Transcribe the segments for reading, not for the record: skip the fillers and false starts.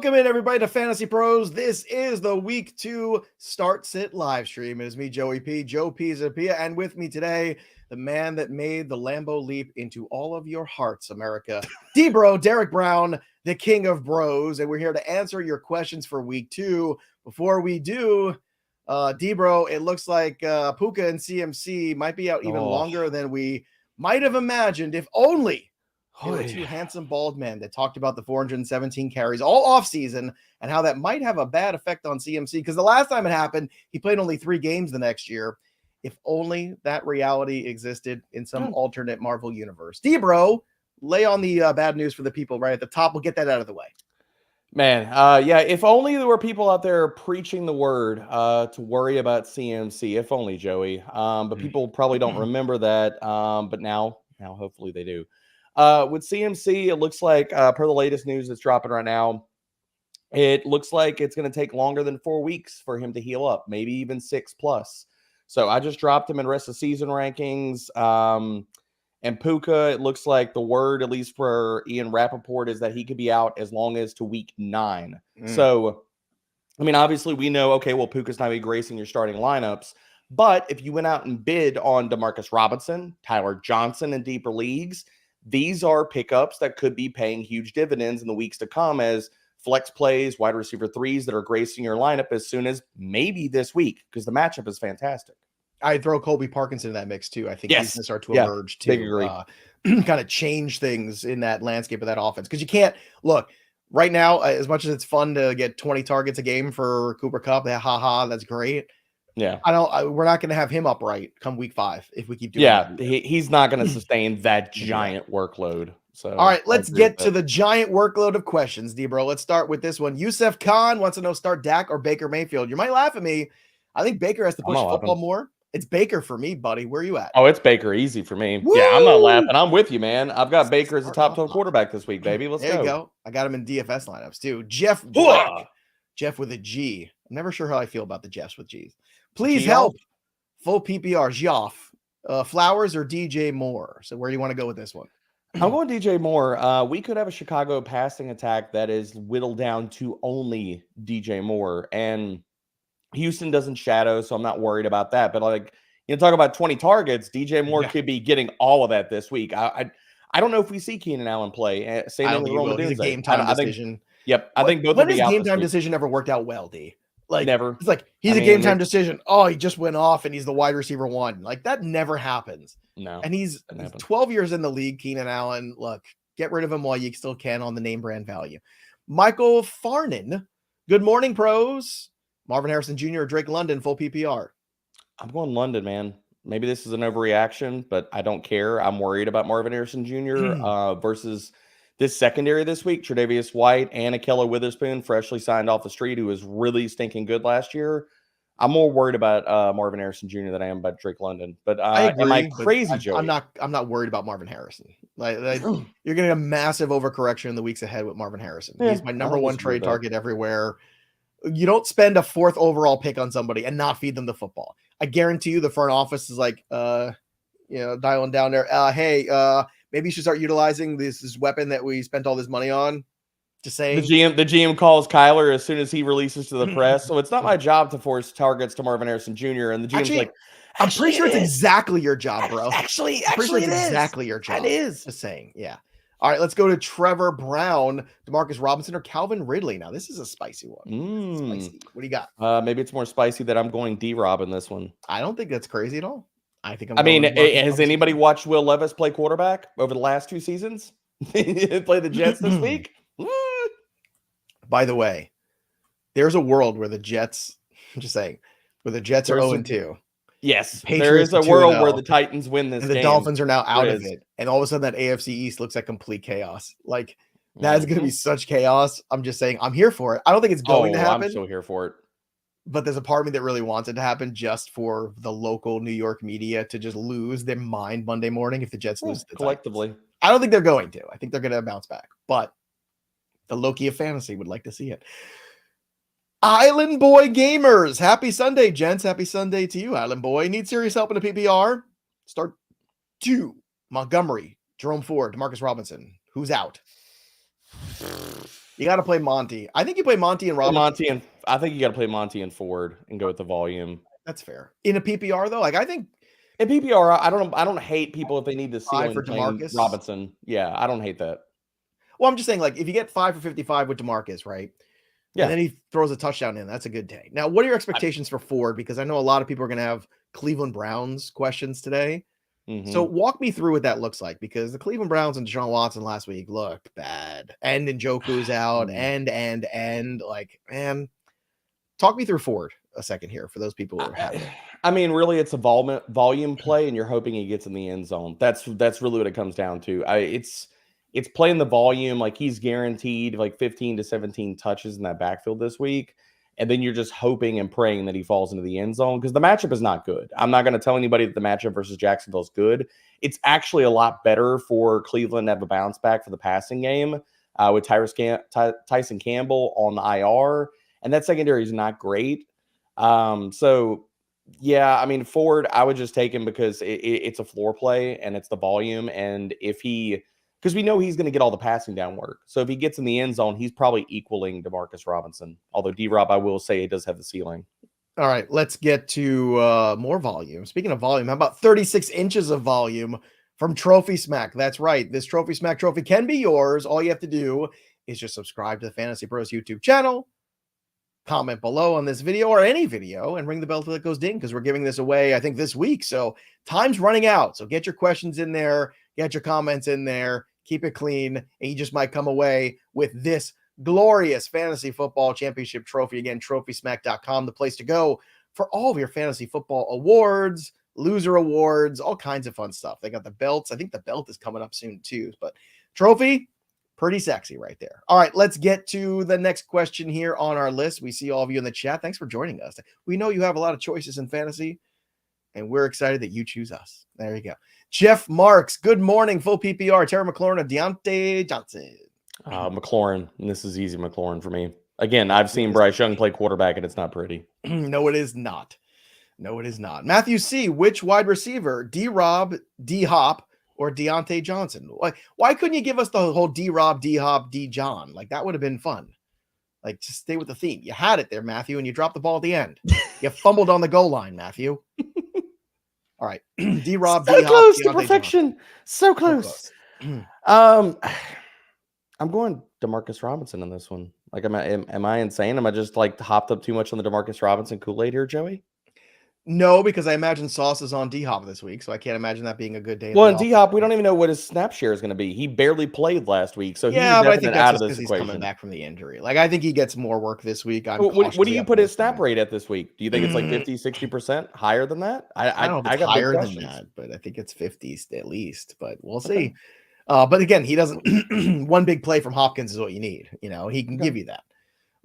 Welcome in, everybody, to Fantasy Pros. This is the Week 2 Start Sit live stream. It is me, Joey P, Joe Pisapia, and with me today, the man that made the Lambo leap into all of your hearts, America, D-Bro, Derek Brown, the king of bros, and we're here to answer your questions for Week 2. Before we do, D-Bro, it looks like Puka and CMC might be out even longer than we might have imagined, if only they were two handsome bald men that talked about the 417 carries all offseason and how that might have a bad effect on CMC, because the last time it happened, he played only 3 games the next year. If only that reality existed in some alternate Marvel universe. D-Bro, lay on the bad news for the people right at the top. We'll get that out of the way. Man, yeah, if only there were people out there preaching the word to worry about CMC. If only, Joey. But people probably don't remember that. But now hopefully they do. With CMC, it looks like, per the latest news that's dropping right now, it looks like it's going to take longer than 4 weeks for him to heal up, maybe even 6+. So I just dropped him in rest of season rankings. And Puka, it looks like the word, at least for Ian Rappaport, is that he could be out as long as to week 9. So, I mean, obviously we know, okay, well, Puka's not going to be gracing your starting lineups. But if you went out and bid on Demarcus Robinson, Tyler Johnson in deeper leagues, these are pickups that could be paying huge dividends in the weeks to come as flex plays, wide receiver 3s that are gracing your lineup as soon as maybe this week, because the matchup is fantastic. I'd throw Colby Parkinson in that mix too. I think he's going to start to emerge to kind of change things in that landscape of that offense. Because you can't look right now, as much as it's fun to get 20 targets a game for Cooper Kupp, that's great. Yeah, we're not going to have him upright come week 5 if we keep doing that. He's not going to sustain that giant workload. So, all right, let's get to the giant workload of questions, D-Bro. Let's start with this one. Yusef Khan wants to know, start Dak or Baker Mayfield. You might laugh at me. I think Baker has to push football more. It's Baker for me, buddy. Where are you at? Oh, it's Baker. Easy for me. Woo! Yeah, I'm not laughing. I'm with you, man. I've got Baker as a top 12 quarterback this week, baby. Let's go. There you go. I got him in DFS lineups too. Jeff Black. Jeff with a G. I'm never sure how I feel about the Jeffs with G's. Please help. Full PPR. Joff. Flowers or DJ Moore. So where do you want to go with this one? I'm going DJ Moore. We could have a Chicago passing attack that is whittled down to only DJ Moore. And Houston doesn't shadow, so I'm not worried about that. But like, talk about 20 targets, DJ Moore could be getting all of that this week. I don't know if we see Keenan Allen play. Same thing with Roman Dunze. He's a game time decision. I think both. When has game time decision ever worked out well, D? Like never. It's like he's a game time decision. Oh, he just went off and he's the wide receiver 1. Like that never happens. No. And he's 12 years in the league. Keenan Allen. Look, get rid of him while you still can on the name brand value. Michael Farnan. Good morning, pros. Marvin Harrison Jr. or Drake London, full PPR. I'm going London, man. Maybe this is an overreaction, but I don't care. I'm worried about Marvin Harrison Jr. Versus this secondary this week. Tre'Davious White and Ahkello Witherspoon, freshly signed off the street, who was really stinking good last year. I'm more worried about Marvin Harrison Jr. than I am about Drake London. But I agree, am I crazy, Joey? I'm not worried about Marvin Harrison. Like you're getting a massive overcorrection in the weeks ahead with Marvin Harrison. He's my number 1 trade target everywhere. You don't spend a 4th overall pick on somebody and not feed them the football. I guarantee you the front office is like, dialing down there. Hey, maybe you should start utilizing this weapon that we spent all this money on. Just saying. The GM calls Kyler as soon as he releases to the press. So it's not my job to force targets to Marvin Harrison Jr. And the GM's I'm pretty sure it's exactly your job, bro. Actually, it is exactly your job. It is. Just saying. Yeah. All right, let's go to Trevor Brown, Demarcus Robinson, or Calvin Ridley. Now, this is a spicy one. Spicy. What do you got? Maybe it's more spicy that I'm going D-Rob in this one. I don't think that's crazy at all. Has anybody watched Will Levis play quarterback over the last 2 seasons? Play the Jets this week? By the way, there's a world where the Jets, I'm just saying, where the Jets are 0-2. Yes, there is a world where the Titans win this game. And the Dolphins are now out of it. And all of a sudden that AFC East looks like complete chaos. Like that is going to be such chaos. I'm just saying I'm here for it. I don't think it's going to happen. I'm so here for it. But there's a part of me that really wants it to happen just for the local New York media to just lose their mind Monday morning if the Jets lose to the collectively. Titans. I don't think they're going to. I think they're going to bounce back. But the Loki of fantasy would like to see it. Island Boy Gamers. Happy Sunday, gents. Happy Sunday to you, Island Boy. Need serious help in a PPR? Start 2. Montgomery, Jerome Ford, Demarcus Robinson. Who's out? You got to play Monty. I think you play Monty and Robinson. I think you got to play Monty and Ford and go with the volume. That's fair. In a PPR though, like I think in PPR, I don't hate people if they need the ceiling for playing DeMarcus Robinson. Yeah, I don't hate that. Well, I'm just saying, like, if you get 5 for 55 with DeMarcus, right? Yeah. And then he throws a touchdown in, that's a good day. Now, what are your expectations for Ford? Because I know a lot of people are going to have Cleveland Browns questions today. So walk me through what that looks like, because the Cleveland Browns and Deshaun Watson last week looked bad. And Njoku's out and like, man, talk me through Ford a second here for those people who are happy. I mean, really, it's a volume play, and you're hoping he gets in the end zone. That's really what it comes down to. It's playing the volume, like he's guaranteed like 15 to 17 touches in that backfield this week. And then you're just hoping and praying that he falls into the end zone, because the matchup is not good. I'm not going to tell anybody that the matchup versus Jacksonville is good. It's actually a lot better for Cleveland to have a bounce back for the passing game with Tyson Campbell on the IR. And that secondary is not great. So, yeah, I mean, Ford, I would just take him because it's a floor play and it's the volume. And because we know he's going to get all the passing down work. So if he gets in the end zone, he's probably equaling DeMarcus Robinson. Although D-Rob, I will say, it does have the ceiling. All right, let's get to more volume. Speaking of volume, how about 36 inches of volume from Trophy Smack? That's right. This Trophy Smack trophy can be yours. All you have to do is just subscribe to the Fantasy Pros YouTube channel, comment below on this video or any video, and ring the bell till it goes ding, because we're giving this away, I think, this week. So time's running out. So get your questions in there, get your comments in there, keep it clean, and you just might come away with this glorious fantasy football championship trophy. Again, trophysmack.com, the place to go for all of your fantasy football awards, loser awards, all kinds of fun stuff. They got the belts. I think the belt is coming up soon too, but trophy, pretty sexy right there. All right, let's get to the next question here on our list. We see all of you in the chat. Thanks for joining us. We know you have a lot of choices in fantasy, and we're excited that you choose us. There you go. Jeff Marks, good morning. Full PPR, Terry McLaurin, or Deontay Johnson? McLaurin. And this is easy McLaurin for me. Again, I've seen Bryce Young play quarterback, and it's not pretty. No, it is not. No, it is not. Matthew C., which wide receiver? D-Rob, D-Hop, or Deontay Johnson? Why couldn't you give us the whole D-Rob, D-Hop, D-John? Like, that would have been fun. Like, just stay with the theme. You had it there, Matthew, and you dropped the ball at the end. You fumbled on the goal line, Matthew. All right. D-Rob, so D-Hop, close Deontay to perfection. Johnson. So close. I'm going DeMarcus Robinson in this one. Like, am I insane? Am I just like hopped up too much on the DeMarcus Robinson Kool-Aid here, Joey? No, because I imagine Sauce is on D-Hop this week, so I can't imagine that being a good day. Well, in D-Hop, we don't even know what his snap share is going to be. He barely played last week, so yeah, he's but I think that's out of because this he's coming back from the injury. Like, I think he gets more work this week. What do you put his snap rate at this week? Do you think it's like 50, 60% higher than that? I don't know if it's higher than that, but I think it's 50s at least, but we'll see. But again, he doesn't. One big play from Hopkins is what you need. You know, he can give you that.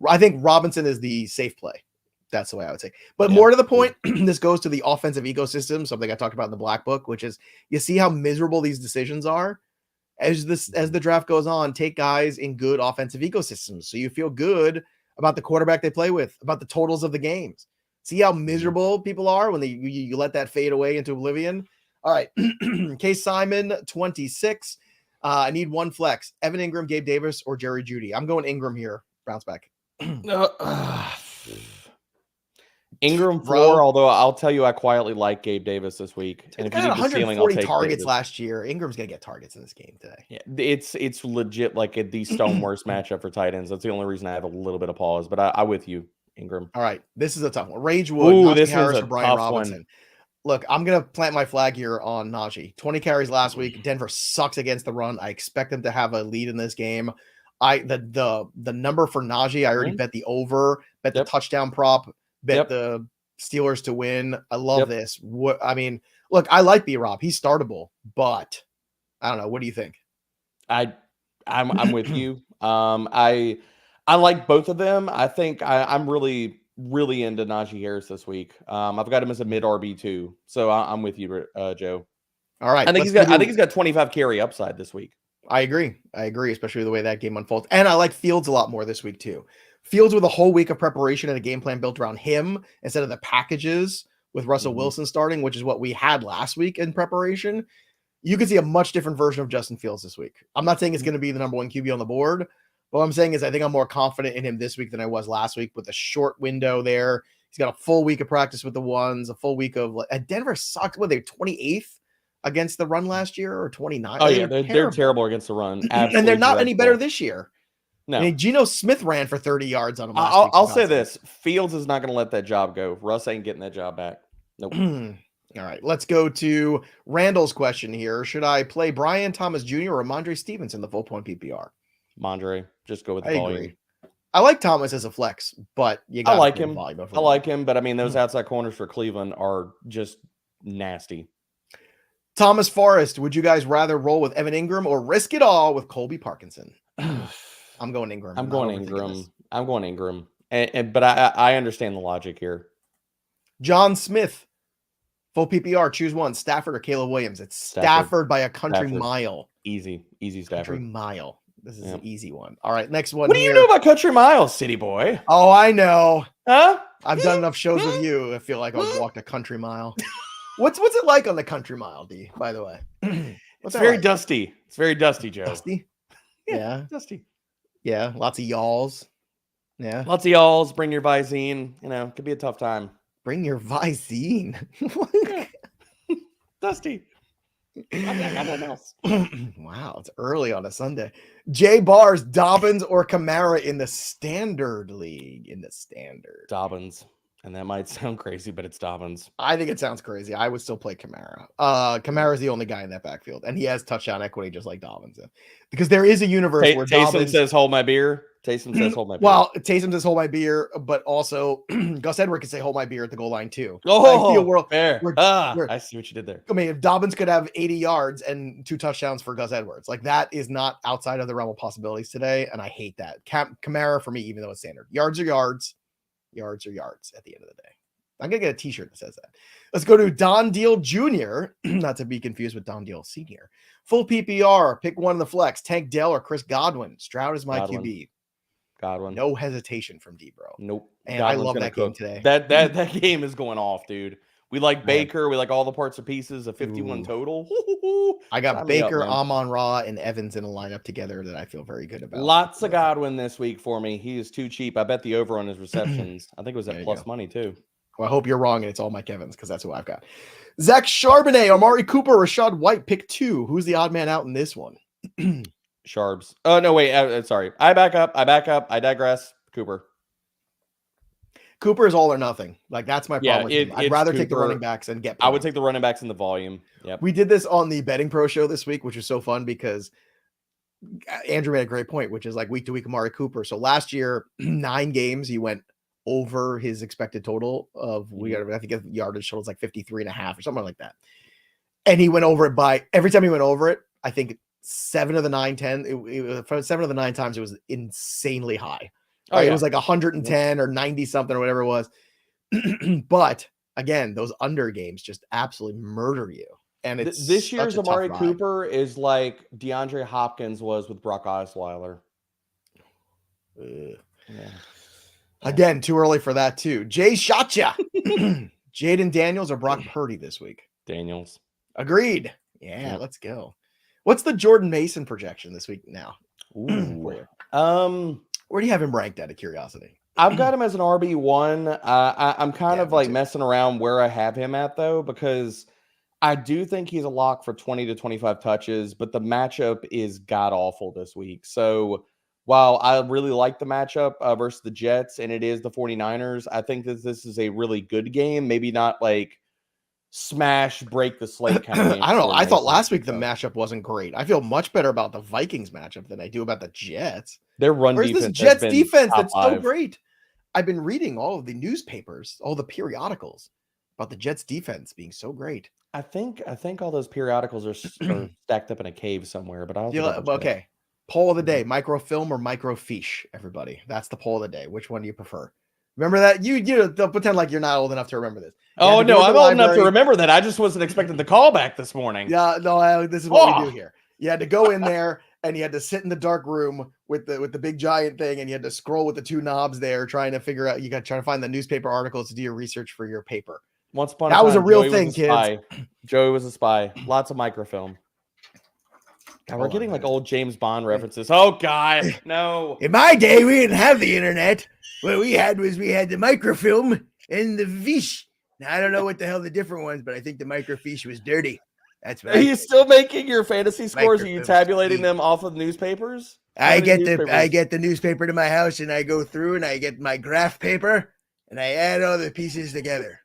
I think Robinson is the safe play. That's the way I would say. But more to the point, this goes to the offensive ecosystem, something I talked about in the Black Book, which is you see how miserable these decisions are. As the draft goes on, take guys in good offensive ecosystems, so you feel good about the quarterback they play with, about the totals of the games. See how miserable people are when you let that fade away into oblivion. All right, Case Simon 26. I need one flex: Evan Ingram, Gabe Davis, or Jerry Jeudy. I'm going Ingram here. Bounce back. Ingram 4, although I'll tell you, I quietly like Gabe Davis this week. And if you need 140 targets last year, Ingram's gonna get targets in this game today. Yeah, it's legit like the stone worst matchup for tight ends. That's the only reason I have a little bit of pause. But I'm with you, Ingram. All right, this is a tough one. Rage Wood, this Harris, or Brian Robinson. One. Look, I'm gonna plant my flag here on Najee. 20 carries last week. Denver sucks against the run. I expect them to have a lead in this game. The number for Najee, I already bet the over, bet the touchdown prop. Bet the Steelers to win. I love this. I mean, look, I like B-Rob. He's startable, but I don't know. What do you think? I'm with you. I like both of them. I think I'm really into Najee Harris this week. I've got him as a mid RB2, so I'm with you, Joe. All right. I think he's got 25 carry upside this week. I agree, especially the way that game unfolds. And I like Fields a lot more this week too. Fields with a whole week of preparation and a game plan built around him instead of the packages with Russell Wilson starting, which is what we had last week in preparation. You can see a much different version of Justin Fields this week. I'm not saying it's going to be the number one QB on the board, What I'm saying is I think I'm more confident in him this week than I was last week with a short window there. He's got a full week of practice with the ones, a full week of Denver sucked. What, they 28th against the run last year or 29th? Oh, yeah, they're terrible against the run. And they're not any better this year. No. I mean, Geno Smith ran for 30 yards on him last week. I'll say this. Fields is not going to let that job go. Russ ain't getting that job back. Nope. All right, let's go to Randall's question here. Should I play Brian Thomas Jr. or Ramondre Stevenson in the full point PPR? Mondre, just go with the volume. Agree. I like Thomas as a flex, but you got I like him. I like him, but I mean, those outside corners for Cleveland are just nasty. Thomas Forrest, would you guys rather roll with Evan Ingram or risk it all with Colby Parkinson? I'm going Ingram. I'm going Ingram. But I understand the logic here. John Smith, full PPR, choose one. Stafford or Caleb Williams? It's Stafford by a country mile. Easy Stafford. Country mile. This is an easy one. All right, next one. What do you know about country miles, city boy? Oh, I know. Huh? I've done enough shows with you. I feel like I've walked a country mile. What's it like on the country mile, D, by the way? It's very dusty. It's very dusty, Joe. Dusty? Yeah. Dusty. Yeah. Lots of y'alls. Yeah. Lots of y'alls. Bring your Visine. It could be a tough time. Bring your Visine. Dusty. I got nothing else. Wow, it's early on a Sunday. Jay Bars, Dobbins or Kamara in the standard league? Dobbins. And that might sound crazy, but it's Dobbins. I think it sounds crazy. I would still play Kamara. Kamara is the only guy in that backfield, and he has touchdown equity just like Dobbins. Because there is a universe where Taysom says, hold my beer. Taysom says, hold my beer. Well, Taysom says, hold my beer, but also Gus Edwards can say, hold my beer at the goal line too. Oh, I see a world fair. I see what you did there. I mean, if Dobbins could have 80 yards and 2 touchdowns for Gus Edwards, like that is not outside of the realm of possibilities today, and I hate that. Kamara for me, even though it's standard. Yards are yards. Yards are yards at the end of the day. I'm going to get a t-shirt that says that. Let's go to Don Deal Jr., not to be confused with Don Deal Sr. Full PPR, pick one in the flex. Tank Dell or Chris Godwin. Stroud is my QB. Godwin. No hesitation from D, bro. Nope. And Godwin's I love that game today. That game is going off, dude. We like Baker. We like all the parts and pieces of 51 total. I got Baker, Amon-Ra, and Evans in a lineup together that I feel very good about. Lots of Godwin this week for me. He is too cheap. I bet the over on his receptions. I think it was at plus money too. Well, I hope you're wrong and it's all Mike Evans because that's who I've got. Zach Charbonnet, Amari Cooper, Rashad White, pick 2. Who's the odd man out in this one? Sharbs. Oh, no, wait. Sorry. I back up. I digress. Cooper. Cooper is all or nothing. Like, that's my problem with him. I'd rather take the running backs and get points. I would take the running backs in the volume. Yep. We did this on the Betting Pro show this week, which was so fun because Andrew made a great point, which is like week to week Amari Cooper. So last year, 9 games, he went over his expected total of, I think his yardage total is like 53.5 or something like that. And he went over it by, every time he went over it, I think 7 of the 9 times, it was insanely high. Oh, right? Yeah. It was like 110 or 90 something or whatever it was. But again, those under games just absolutely murder you. And it's this year's Amari Cooper is like DeAndre Hopkins was with Brock Osweiler. Yeah. Again, too early for that too. Jay Shotcha. Jaden Daniels or Brock Purdy this week? Daniels. Agreed. Yeah, let's go. What's the Jordan Mason projection this week now? Ooh. Where do you have him ranked out of curiosity? I've got him as an RB1. I'm kind of like messing around where I have him at though, because I do think he's a lock for 20 to 25 touches, but the matchup is god awful this week. So while I really like the matchup versus the Jets, and it is the 49ers, I think that this is a really good game. Maybe not like smash, break the slate kind of game. I don't know. I thought last week the matchup wasn't great. I feel much better about the Vikings matchup than I do about the Jets. Their run defense. Where's this Jets defense that's so great? I've been reading all of the newspapers, all the periodicals about the Jets defense being so great. I think all those periodicals are stacked up in a cave somewhere. But okay. Poll of the day: microfilm or microfiche? Everybody, that's the poll of the day. Which one do you prefer? Remember that? You don't pretend like you're not old enough to remember this. Oh no, I'm old enough to remember that. I just wasn't expecting the call back this morning. Yeah, no, this is what we do here. You had to go in there and you had to sit in the dark room with the big giant thing, and you had to scroll with the 2 knobs there, trying to figure out. You got trying to find the newspaper articles to do your research for your paper. Once upon a time, that was a real thing, kids. Joey was a spy. Lots of microfilm. God, we're getting like old James Bond references. Oh God, no. In my day, we didn't have the internet. What we had the microfilm and the fiche. Now I don't know what the hell the different ones, but I think the microfiche was dirty. That's what Are you still making your fantasy scores? Are you tabulating them off of newspapers? I get the newspaper to my house and I go through and I get my graph paper and I add all the pieces together.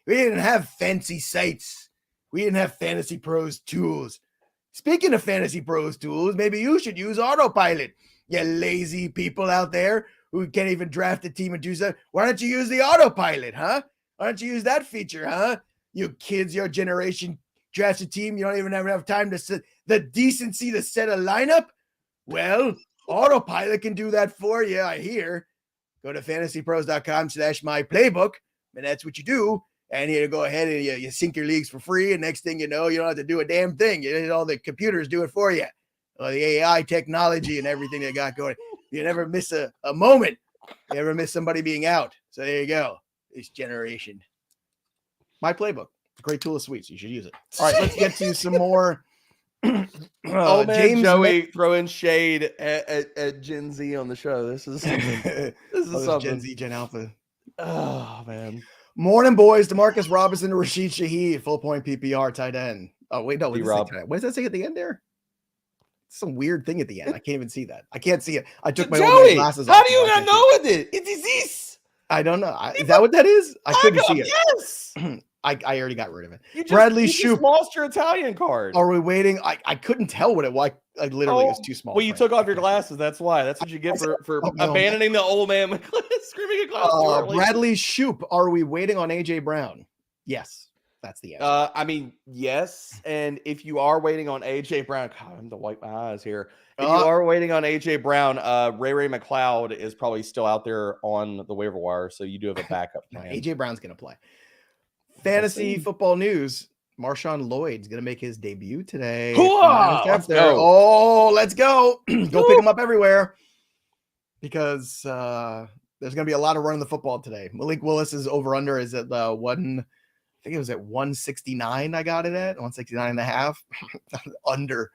We didn't have fancy sites. We didn't have FantasyPros tools. Speaking of FantasyPros tools, maybe you should use autopilot. You lazy people out there who can't even draft a team and do stuff. Why don't you use the autopilot, huh? Why don't you use that feature, huh? You kids, your generation drafts a team. You don't even have enough time to set the decency to set a lineup. Well, autopilot can do that for you, I hear. Go to fantasypros.com/myplaybook, and that's what you do. And you go ahead and you sync your leagues for free. And next thing you know, you don't have to do a damn thing. All the computers do it for you. The AI technology and everything they got going. You never miss a moment. You never miss somebody being out. So there you go. This generation. My playbook. Great tool of suites. You should use it. All right, let's get to some more. Man, James Joey throwing shade at Gen Z on the show. This is something. Something. Gen Z, Gen Alpha. Oh man. Morning, boys. DeMarcus Robinson, Rashid Shaheed, full point PPR tight end. Oh wait, no. What does that say at the end there? Some weird thing at the end. I can't even see that. I can't see it. I took my old glasses off. How do you not know what it is? It is this. I don't know. Is that what that is? I couldn't see it. Yes. I already got rid of it. Bradley Shoop lost your Italian card. Are we waiting? I couldn't tell what it was. I literally was too small. Well, you took off your glasses. That's why. That's what you get for abandoning the old man screaming at glass. Bradley Shoop. Are we waiting on AJ Brown? Yes. That's the answer. I mean, yes. And if you are waiting on AJ Brown, God, I'm to wipe my eyes here. If you are waiting on AJ Brown, Ray McLeod is probably still out there on the waiver wire, so you do have a backup plan. AJ Brown's going to play. Fantasy football news. Marshawn Lloyd's going to make his debut today. Let's go. Oh, let's go. Go pick him up everywhere because there's going to be a lot of running the football today. Malik Willis's over-under is at I think it was at 169. I got it at 169 and a half. Under.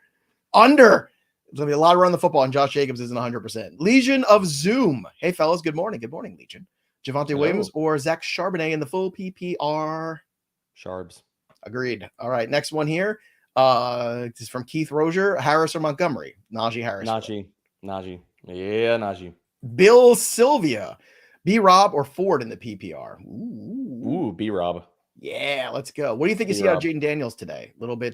There's going to be a lot of running the football, and Josh Jacobs isn't 100%. Legion of Zoom. Hey, fellas. Good morning. Good morning, Legion. Javonte Williams or Zach Charbonnet in the full PPR? Sharbs. Agreed. All right. Next one here. This is from Keith Rozier. Harris or Montgomery? Najee Harris. Najee. Yeah, Najee. Bill Sylvia. B-Rob or Ford in the PPR? Ooh, B-Rob. Yeah, let's go. What do you think you see out of Jaden Daniels today? A little bit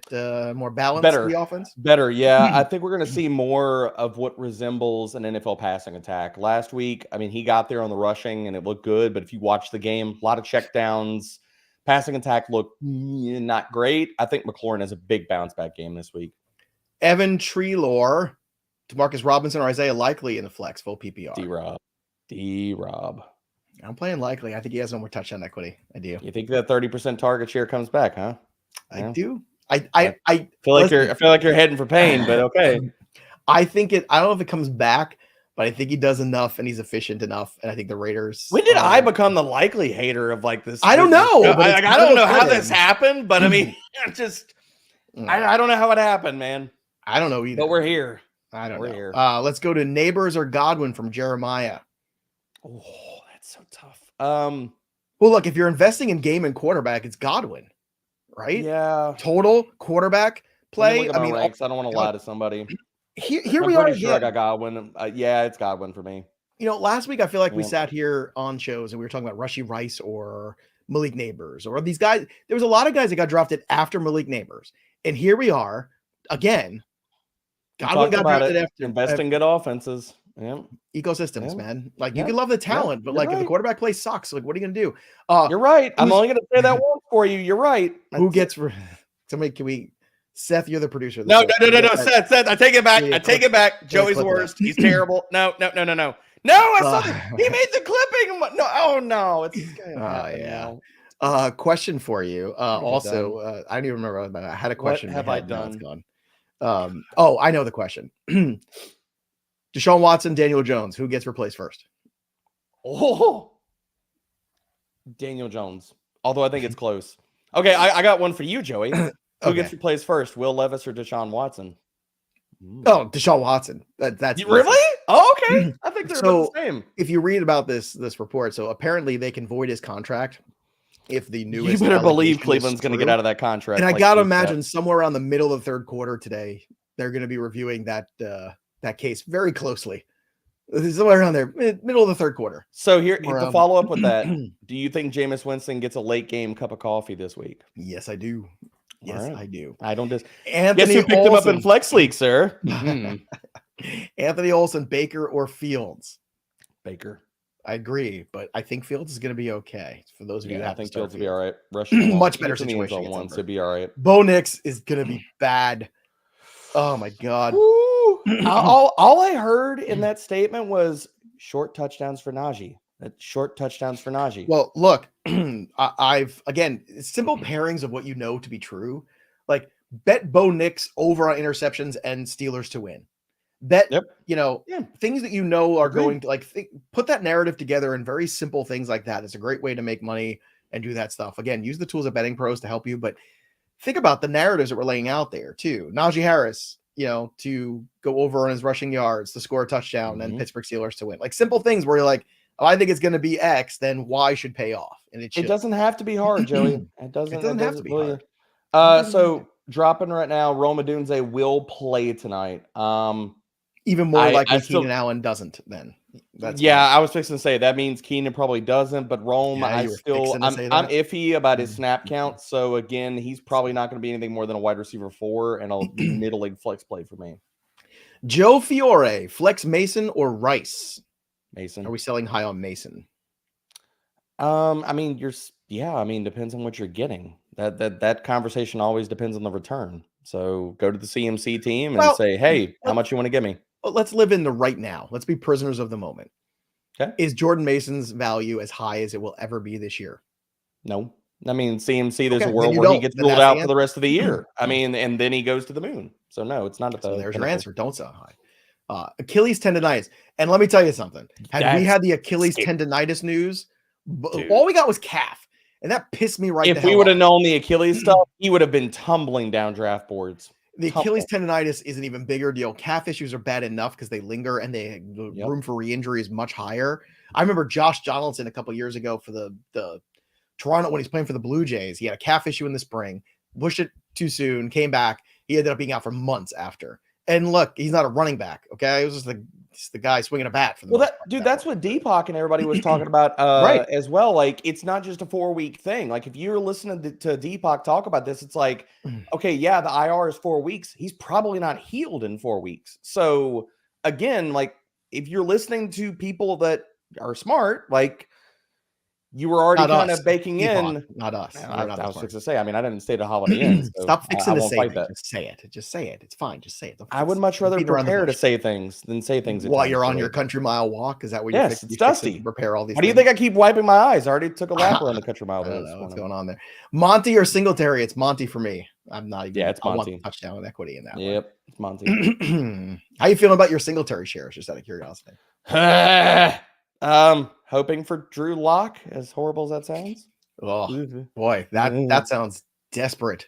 more balanced in the offense? Better, yeah. I think we're going to see more of what resembles an NFL passing attack. Last week, I mean, he got there on the rushing and it looked good, but if you watch the game, a lot of checkdowns. Passing attack looked not great. I think McLaurin has a big bounce back game this week. Evan Treelor, DeMarcus Robinson, or Isaiah Likely in the flex, full PPR. D-Rob. I'm playing Likely. I think he has no more touchdown equity. I do. You think that 30% target share comes back, huh? I do. I feel like you're heading for pain, but okay. I don't know if it comes back, but I think he does enough and he's efficient enough. And I think the Raiders. When did I become the Likely hater of like this? I don't know. I don't know how this happened, but I mean, I don't know how it happened, man. I don't know either. But we're here. I don't know. Here. Let's go to Neighbors or Godwin from Jeremiah. Oh, that's so tough. Well, look, if you're investing in game and quarterback, it's Godwin, right? Yeah. Total quarterback play. I mean, ranks. I don't want to lie to somebody. Here we are. Sure, I got Godwin. Yeah, it's Godwin for me. Last week I feel like we sat here on shows and we were talking about Rashee Rice or Malik Neighbors or these guys. There was a lot of guys that got drafted after Malik Neighbors, and here we are again. Godwin got drafted after investing good offenses. Yeah. Ecosystems, man. Like you can love the talent, but like if the quarterback play sucks, like what are you gonna do? You're right. I'm only gonna say that one for you. You're right. Who gets somebody? Can we? Seth, you're the producer. No. Seth, I take it back. I take it back. Joey's the worst. He's terrible. No. No, I saw he made the clipping. No, oh no, it's yeah. Question for you. Also, I don't even remember about. I had a question. What have I done? It's gone. I know the question. Deshaun Watson, Daniel Jones. Who gets replaced first? Oh, Daniel Jones. Although I think it's close. Okay, I got one for you, Joey. Who gets replaced first, Will Levis or Deshaun Watson? Oh, Deshaun Watson. That's Really? Oh, okay. I think they're about so. the same. If you read about this report, so apparently they can void his contract if the You newest better believe allegation Cleveland's is going to true. get out of that contract. And I like gotta ASAP. imagine somewhere around the middle of the third quarter today, they're going to be reviewing that case very closely. Somewhere around there, middle of the third quarter. So here, to follow up with that, do you think Jameis Winston gets a late game cup of coffee this week? Yes, I do. Yes, Right. I do. I don't just. Anthony Guess who picked him up in Olsen. Flex League, sir? Anthony Olsen, Baker or Fields? Baker. I agree, but I think Fields is going to be okay. For those of you that I think Fields will be all right. Much better situation. Once it'll be all right. Bo Nix is going to be bad. Oh my God. all I heard in that statement was short touchdowns for Najee. Short touchdowns for Najee. Well, look, I've again simple pairings of what you know to be true. Like bet Bo Nix over on interceptions and Steelers to win. Bet things that you know are going to put that narrative together in very simple things like that. It's a great way to make money and do that stuff. Again, use the tools of Betting Pros to help you, but think about the narratives that we're laying out there too. Najee Harris, to go over on his rushing yards, to score a touchdown, and Pittsburgh Steelers to win. Like simple things where you're like, oh, I think it's going to be X, then Y should pay off. And it doesn't have to be hard, Joey. It doesn't have to be hard. So dropping right now, Rome Odunze will play tonight. Even more likely Keenan Allen doesn't then. I was fixing to say that means Keenan probably doesn't, but Rome, I'm iffy about his snap count. So again, he's probably not going to be anything more than a wide receiver 4 and a middling flex play for me. Joe Fiore, flex Mason or Rice? Mason. Are we selling high on Mason? Depends on what you're getting. That conversation always depends on the return. So go to the CMC team and say, hey, how much you want to give me? Let's live in the right now. Let's be prisoners of the moment. Okay. Is Jordan Mason's value as high as it will ever be this year? No. I mean, CMC, there's a world where he gets ruled out for the rest of the year. I mean, and then he goes to the moon. So no, it's not. So there's your answer. Don't sell high. Achilles tendonitis. And let me tell you something. Had we had the Achilles tendonitis news, all we got was calf. And that pissed me right. If we would have known the Achilles stuff, he would have been tumbling down draft boards. The Achilles tendonitis is an even bigger deal. Calf issues are bad enough because they linger and the room for re-injury is much higher. I remember Josh Donaldson a couple of years ago for the Toronto when he's playing for the Blue Jays. He had a calf issue in the spring, pushed it too soon, came back. He ended up being out for months after. And look, he's not a running back. Okay, it was just the guy swinging a bat for the that's what Deepak and everybody was talking about as well. Like, it's not just a 4-week thing. Like, if you're listening to Deepak talk about this, it's like, okay, yeah, the IR is 4 weeks. He's probably not healed in 4 weeks. So again, like, if you're listening to people that are smart, like, you were already kind of baking in. Not us. I was fixing to say. I mean, I didn't say the Holiday Inn. So stop fixing to say that. Just say it. Just say it. It's fine. Just say it. I would much rather prepare to say things than say things while you're on your country mile walk. Is that what it's dusty? Prepare all these. How do you think I keep wiping my eyes? I already took a lap around the country mile. I don't know what's going on there. Monty or Singletary? It's Monty for me. I'm not even. Yeah, it's Monty. I want touchdown with equity in that. Yep, it's Monty. How you feeling about your Singletary shares? Just out of curiosity. Hoping for Drew Lock, as horrible as that sounds. Oh boy, that sounds desperate.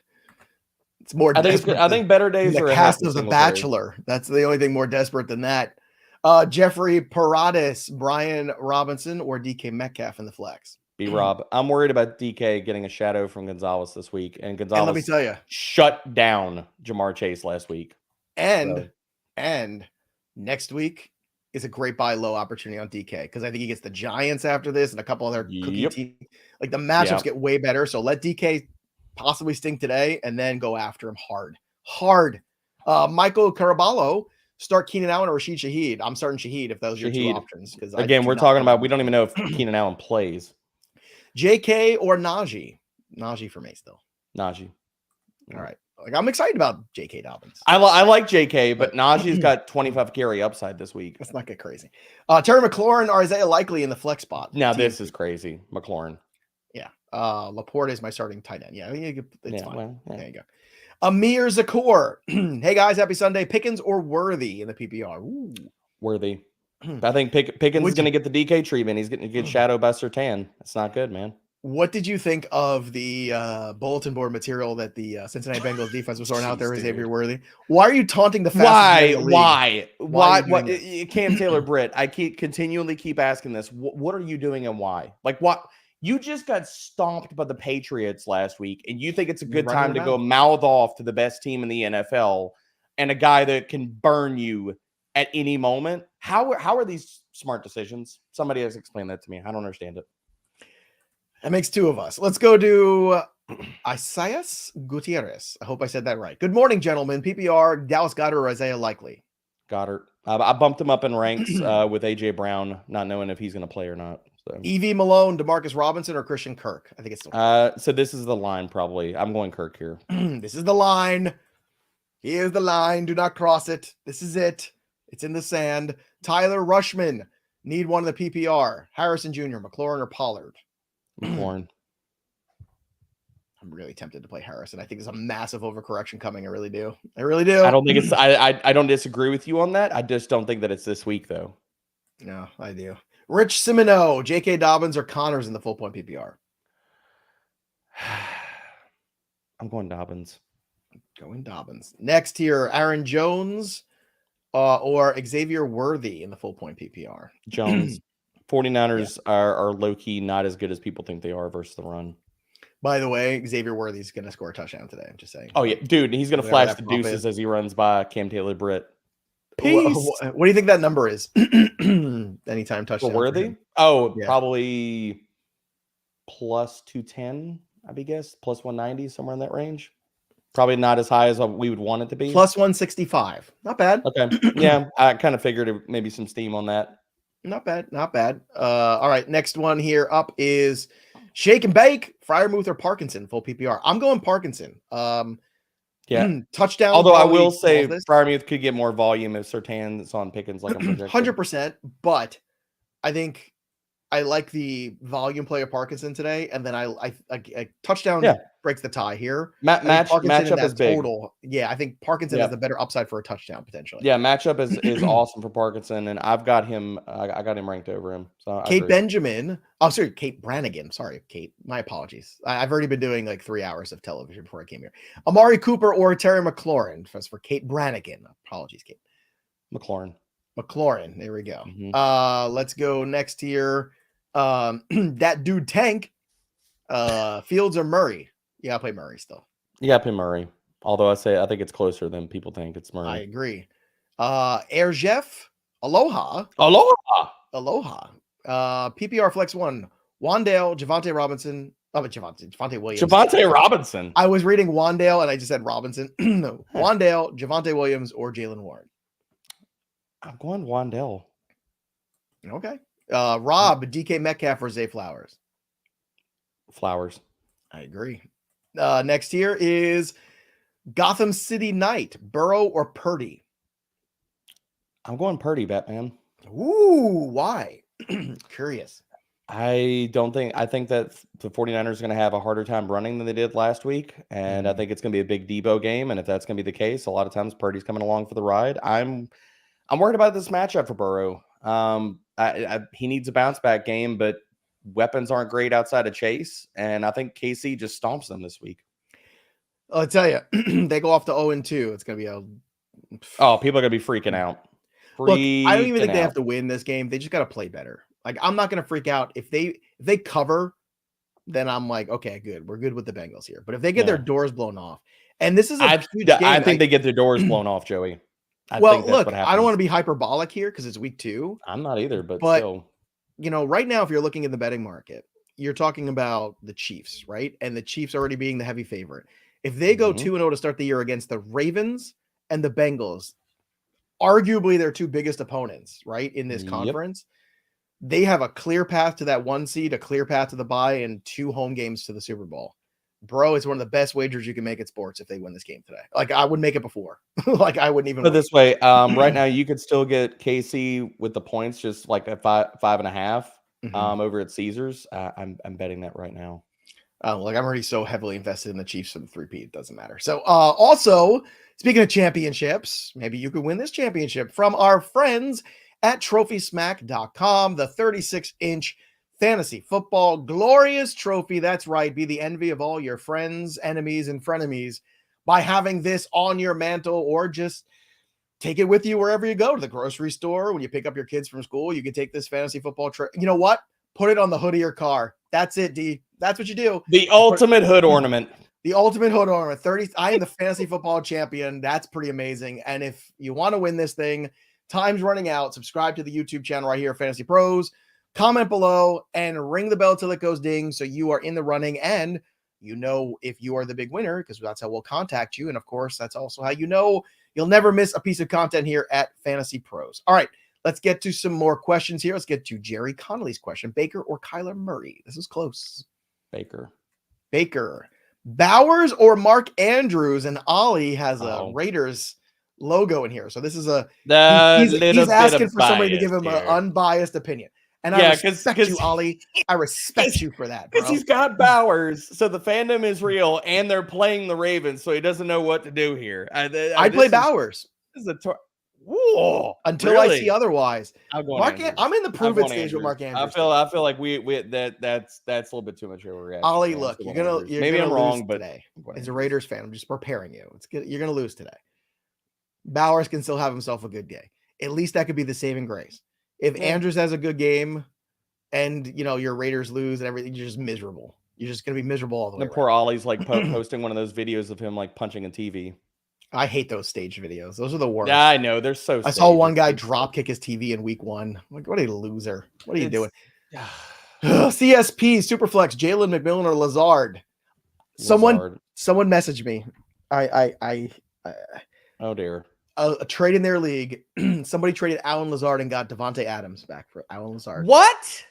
It's more. I think better days are the cast of The Bachelor. That's the only thing more desperate than that. Jeffrey Paradis, Brian Robinson, or DK Metcalf in the flex. B-Rob. I'm worried about DK getting a shadow from Gonzalez this week, and Gonzalez. And let me tell you, shut down Jamar Chase last week. And next week is a great buy low opportunity on DK because I think he gets the Giants after this and a couple other cookie teams. Like the matchups get way better. So let DK possibly stink today and then go after him hard. Michael Caraballo, start Keenan Allen or Rashid Shaheed. I'm starting Shaheed if those are your two options. Because again, we're talking about we don't even know if Keenan Allen plays. JK or Najee? Najee for me still. Najee. All right. Like I'm excited about J.K. Dobbins. I like J.K., but Najee's got 25 carry upside this week. Let's not get crazy. Terry McLaurin or Isaiah Likely in the flex spot. Now this is crazy. McLaurin. Yeah. Laporte is my starting tight end. Yeah, it's fine. Well, yeah. There you go. Amir Zakor. Hey guys, happy Sunday. Pickens or Worthy in the PPR? Ooh. Worthy. I think Pickens is going to get the DK treatment. He's going to get shadowed by Surtain. That's not good, man. What did you think of the bulletin board material that the Cincinnati Bengals defense was throwing out there with Xavier Worthy? Why are you taunting the fastest man in the league? Why? Are you doing this? Cam Taylor Britt, I continually keep asking this. What are you doing and why? Like, what? You just got stomped by the Patriots last week, and you think it's a good time to go mouth off to the best team in the NFL and a guy that can burn you at any moment? How are these smart decisions? Somebody has explained that to me. I don't understand it. That makes two of us. Let's go to Isaias Gutierrez. I hope I said that right. Good morning, gentlemen. PPR, Dallas Goedert or Isaiah Likely? Goddard. I bumped him up in ranks with A.J. Brown, not knowing if he's going to play or not. So. E.V. Malone, Demarcus Robinson, or Christian Kirk? I think it's so this is the line, probably. I'm going Kirk here. This is the line. Here's the line. Do not cross it. This is it. It's in the sand. Tyler Rushman. Need one of the PPR. Harrison Jr., McLaurin, or Pollard? McLaurin. I'm really tempted to play Harrison. I think there's a massive overcorrection coming. I really do. I really do. I don't think it's I don't disagree with you on that. I just don't think that it's this week though. No, I do. Rich Simino, J.K. Dobbins, or Connors in the full point PPR? I'm going Dobbins. Going Dobbins. Next here, Aaron Jones or Xavier Worthy in the full point PPR? Jones. 49ers are low-key not as good as people think they are versus the run. By the way, Xavier Worthy's going to score a touchdown today. I'm just saying. Oh, yeah. Dude, he's going to flash the deuces as he runs by Cam Taylor Britt. Peace. What do you think that number is? Anytime touchdown. Worthy? Oh, yeah. Probably plus 210, I guess. Plus 190, somewhere in that range. Probably not as high as we would want it to be. Plus 165. Not bad. Okay. Yeah, I kind of figured maybe some steam on that. Not bad. Not bad. All right. Next one here up is Shake and Bake, Freiermuth or Parkinson, full PPR. I'm going Parkinson. Yeah. Touchdown. Although I will say Freiermuth could get more volume if Surtain's on Pickens like I'm projecting. 100%. But I think I like the volume play of Parkinson today. And then I touchdown breaks the tie here. Matchup is big. Yeah, I think Parkinson has the better upside for a touchdown potentially. Yeah, matchup is awesome for Parkinson, and I've got him. I got him ranked over him. So Kate Benjamin. Oh, sorry, Kate Brannigan. Sorry, Kate. My apologies. I've already been doing like 3 hours of television before I came here. Amari Cooper or Terry McLaurin. For Kate Brannigan. Apologies, Kate. McLaurin. There we go. Let's go next here. That dude Tank. Fields or Murray? Yeah, I'll play Murray still. You got to play Murray. Although I think it's closer than people think. It's Murray. I agree. Air Jeff. Aloha. PPR Flex 1. Wandale, Javonte Robinson. Javonte Williams. Javonte Robinson. I was reading Wandale and I just said Robinson. No. Wandale, Javonte Williams, or Jalen Warren. I'm going Wandale. Okay. Rob, DK Metcalf, or Zay Flowers? Flowers. I agree. Next here is Gotham City Knight, Burrow or Purdy? I'm going Purdy, Batman. Ooh, why? Curious. I think that the 49ers are going to have a harder time running than they did last week. And I think it's going to be a big Debo game. And if that's going to be the case, a lot of times Purdy's coming along for the ride. I'm worried about this matchup for Burrow. He needs a bounce back game, but weapons aren't great outside of Chase. And I think KC just stomps them this week. I'll tell you, they go off to 0-2. It's going to be people are going to be freaking out. Look, I don't even think they have to win this game. They just got to play better. Like, I'm not going to freak out. If they cover, then I'm like, okay, good. We're good with the Bengals here. But if they get their doors blown off, and this is a huge game. I think they get their doors blown off, Joey. I don't want to be hyperbolic here because it's week 2. I'm not either, but still. Right now, if you're looking in the betting market, you're talking about the Chiefs, right? And the Chiefs already being the heavy favorite. If they go 2-0 to start the year against the Ravens and the Bengals, arguably their two biggest opponents, right, in this conference, they have a clear path to that 1 seed, a clear path to the bye, and 2 home games to the Super Bowl. Bro, it's one of the best wagers you can make at sports if they win this game today. Like, I would make it before. Like, I wouldn't even. But this way, right now you could still get KC with the points, just like at 5.5 over at Caesars. I'm betting that right now. I'm already so heavily invested in the Chiefs for the 3-peat. It doesn't matter. So, also speaking of championships, maybe you could win this championship from our friends at TrophySmack.com. The 36-inch Fantasy football glorious trophy. That's right. Be the envy of all your friends, enemies, and frenemies by having this on your mantle, or just take it with you wherever you go, to the grocery store. When you pick up your kids from school, you can take this fantasy football trip. You know what? Put it on the hood of your car. That's it, D. That's what you do. The ultimate hood ornament. The ultimate hood ornament. 30. I am the fantasy football champion. That's pretty amazing. And if you want to win this thing, time's running out. Subscribe to the YouTube channel right here, Fantasy Pros. Comment below and ring the bell till it goes ding, so you are in the running and you know if you are the big winner, because that's how we'll contact you. And of course, that's also how you know you'll never miss a piece of content here at Fantasy Pros. All right, let's get to some more questions here. Let's get to Jerry Connolly's question. Baker or Kyler Murray? This is close. Baker. Bowers or Mark Andrews? And Ollie has a Raiders logo in here. So this is he's asking for somebody to give him an unbiased opinion. And I respect you, Ollie. I respect you for that, bro. Because he's got Bowers, so the fandom is real, and they're playing the Ravens, so he doesn't know what to do here. I play Bowers. This is Whoa, until really? I see otherwise. I'm in the proven stage with Mark Andrews. I feel like that's a little bit too much overreaction. Ollie, look, maybe I'm wrong, but today. As a Raiders fan, I'm just preparing you. You're gonna lose today. Bowers can still have himself a good day. At least that could be the saving grace. If Andrews has a good game and your Raiders lose and everything, you're just miserable. You're just gonna be miserable all the way. And poor Ollie's like posting one of those videos of him like punching a TV. I hate those staged videos. Those are the worst. Yeah, I know. They're so staged. I saw one guy drop kick his TV in week 1. I'm like, what a loser. What are you doing? CSP, Superflex, Jalen McMillan or Lazard? Someone messaged me. Oh dear. A trade in their league. Somebody traded Alan Lazard and got Devontae Adams back for Alan Lazard. What?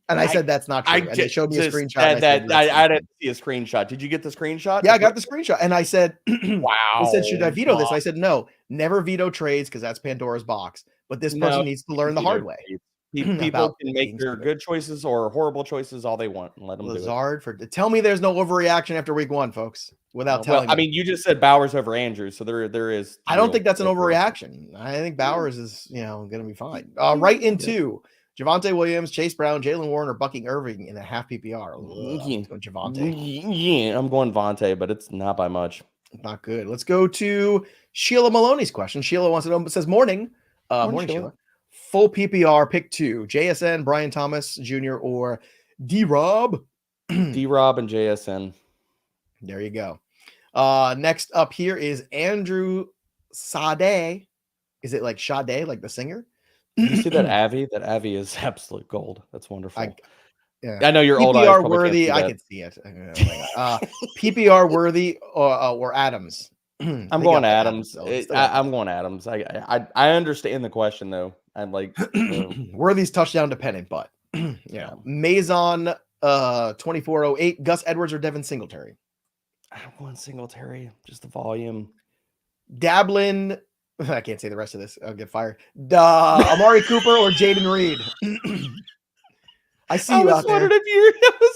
And I said that's not true. And they showed me a screenshot. I didn't see a screenshot. Did you get the screenshot? Yeah, I got the screenshot. And I said, wow. They said, should I veto this? I said, no, never veto trades because that's Pandora's box. But this person needs to learn the hard way. People can make their good choices or horrible choices all they want and let them Lazard do it. Tell me there's no overreaction after week 1, folks, without telling me. I mean, you just said Bowers over Andrews, so there is. I don't think that's an overreaction. I think Bowers is, going to be fine. Right into Javonte Williams, Chase Brown, Jalen Warren, or Bucking Irving in a half PPR. Javonte. Yeah, I'm going Vontae, but it's not by much. Not good. Let's go to Sheila Maloney's question. Sheila wants to know, says, morning, Sheila. Full PPR, pick 2, JSN, Brian Thomas Jr. or D-Rob. D-Rob and JSN. There you go. Next up here is Andrew Sade. Is it like Sade, like the singer? You see that Avi? That Avi is absolute gold. That's wonderful. I know you're PPR old. PPR worthy. I can see it. PPR worthy or Adams. I'm going Adams. I'm going Adams. I understand the question though. I'm like Worthy's touchdown dependent, but yeah. Maison 2408, Gus Edwards or Devin Singletary? I'm going Singletary. Just the volume. Dablin. I can't say the rest of this. I'll get fired. Amari Cooper or Jaden Reed? I see you out there.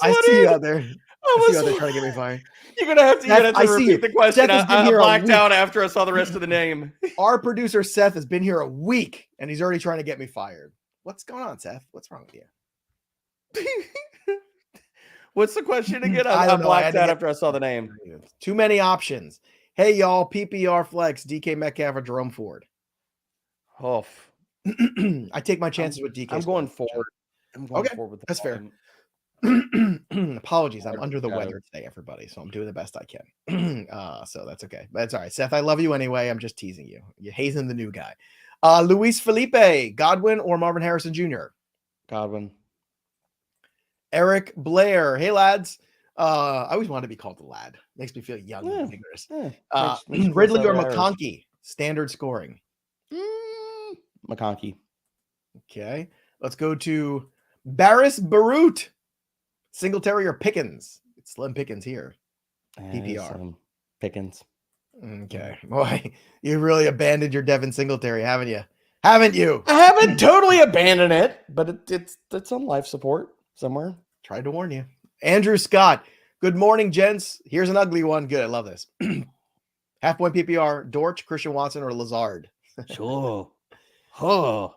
I see you out there. I see you out there trying to get me fired. You're gonna have to repeat the question. I blacked out after I saw the rest of the name. Our producer Seth has been here a week and he's already trying to get me fired. What's going on, Seth? What's wrong with you? What's the question again? I blacked out after I saw the name. Too many options. Hey, y'all, PPR flex, DK Metcalf or Jerome Ford? Off. I take my chances with DK. I'm going Ford. Forward with that's fair. Apologies. I'm under the weather today, everybody. So I'm doing the best I can. So that's okay. That's all right. Seth, I love you anyway. I'm just teasing you. You're hazing the new guy. Luis Felipe, Godwin or Marvin Harrison Jr.? Godwin. Eric Blair. Hey, lads. I always wanted to be called the lad. Makes me feel young and vigorous. Ridley or McConkey? Standard scoring. McConkey. Okay. Let's go to Barris Barut. Singletary or Pickens? It's Slim Pickens here. PPR. Pickens. Okay. Boy, you really abandoned your Devin Singletary, haven't you? Haven't you? I haven't totally abandoned it, but it's on life support somewhere. Tried to warn you. Andrew Scott. Good morning, gents. Here's an ugly one. Good. I love this. Half point PPR. Dortch, Christian Watson, or Lazard? Sure. Oh.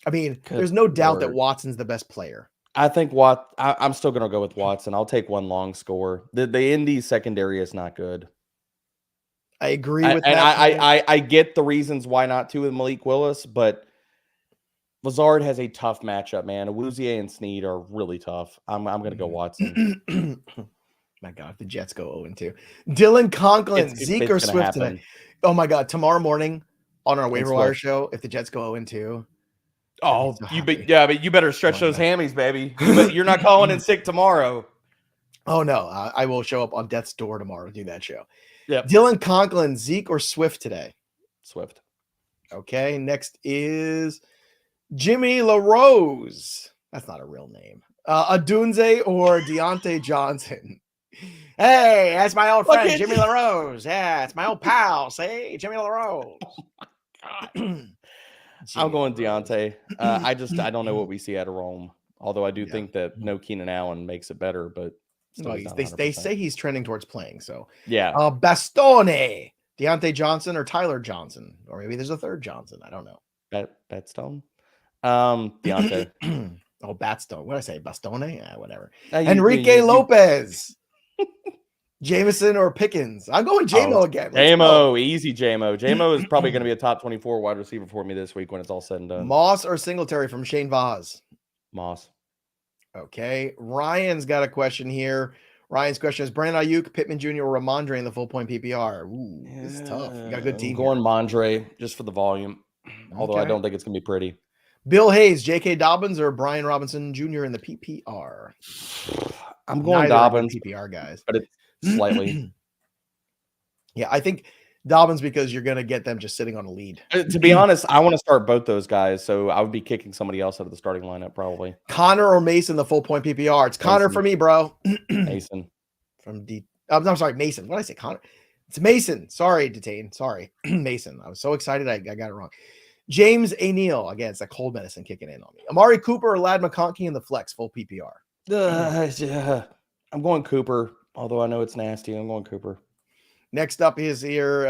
I mean, Good there's no doubt that Lord. Watson's the best player. I think I'm still going to go with Watson. I'll take one long score. The Indy secondary is not good. I agree with that. I get the reasons why not to with Malik Willis, but Lazard has a tough matchup, man. Awuzie and Snead are really tough. I'm going to go Watson. My God, if the Jets go 0-2. Dylan Conklin, Zeke or Swift happen. today? Oh my God, tomorrow morning on our waiver wire show, if the Jets go 0-2. Oh, but you better stretch those hammies, baby. You're not calling in sick tomorrow. Oh no, I will show up on death's door tomorrow to do that show. Yep. Dylan Conklin, Zeke or Swift today? Swift. Okay, next is Jimmy LaRose. That's not a real name. Adunze or Deontay Johnson? Hey, that's my old friend, Jimmy LaRose. Yeah, it's my old pal. Say, Jimmy LaRose. Oh my God. I'm going Deontay. I don't know what we see out of Rome. Although I do think that no Keenan Allen makes it better, but no, they say he's trending towards playing. So yeah. Bastone, Deontay Johnson or Tyler Johnson, or maybe there's a third Johnson. I don't know. Batstone. Deontay. Oh, Batstone. What did I say? Bastone? Yeah, whatever. Enrique Lopez. Jameson or Pickens? I'm going JMO again. JMO, easy JMO. JMO is probably going to be a top 24 wide receiver for me this week when it's all said and done. Moss or Singletary from Shane Vaz? Moss. Okay. Ryan's got a question here. Ryan's question is Brandon Ayuk, Pittman Jr., or Ramondre in the full point PPR? Ooh, this is tough. You got a good team. I'm going Mondre just for the volume, although I don't think it's going to be pretty. Bill Hayes, J.K. Dobbins, or Brian Robinson Jr. in the PPR? I'm going Dobbins. PPR guys. But it's slightly. Yeah, I think Dobbins because you're going to get them just sitting on a lead. To be honest, I want to start both those guys, so I would be kicking somebody else out of the starting lineup probably. Connor or Mason, the full point PPR? It's Connor for me, bro. Mason. I'm sorry, Mason. What did I say? Connor? It's Mason. Sorry, Detain. Sorry, Mason. I was so excited I got it wrong. James O'Neal. Again, it's that cold medicine kicking in on me. Amari Cooper or Ladd McConkey in the flex full PPR? I'm going Cooper, although I know it's nasty. I'm going Cooper. Next up is here.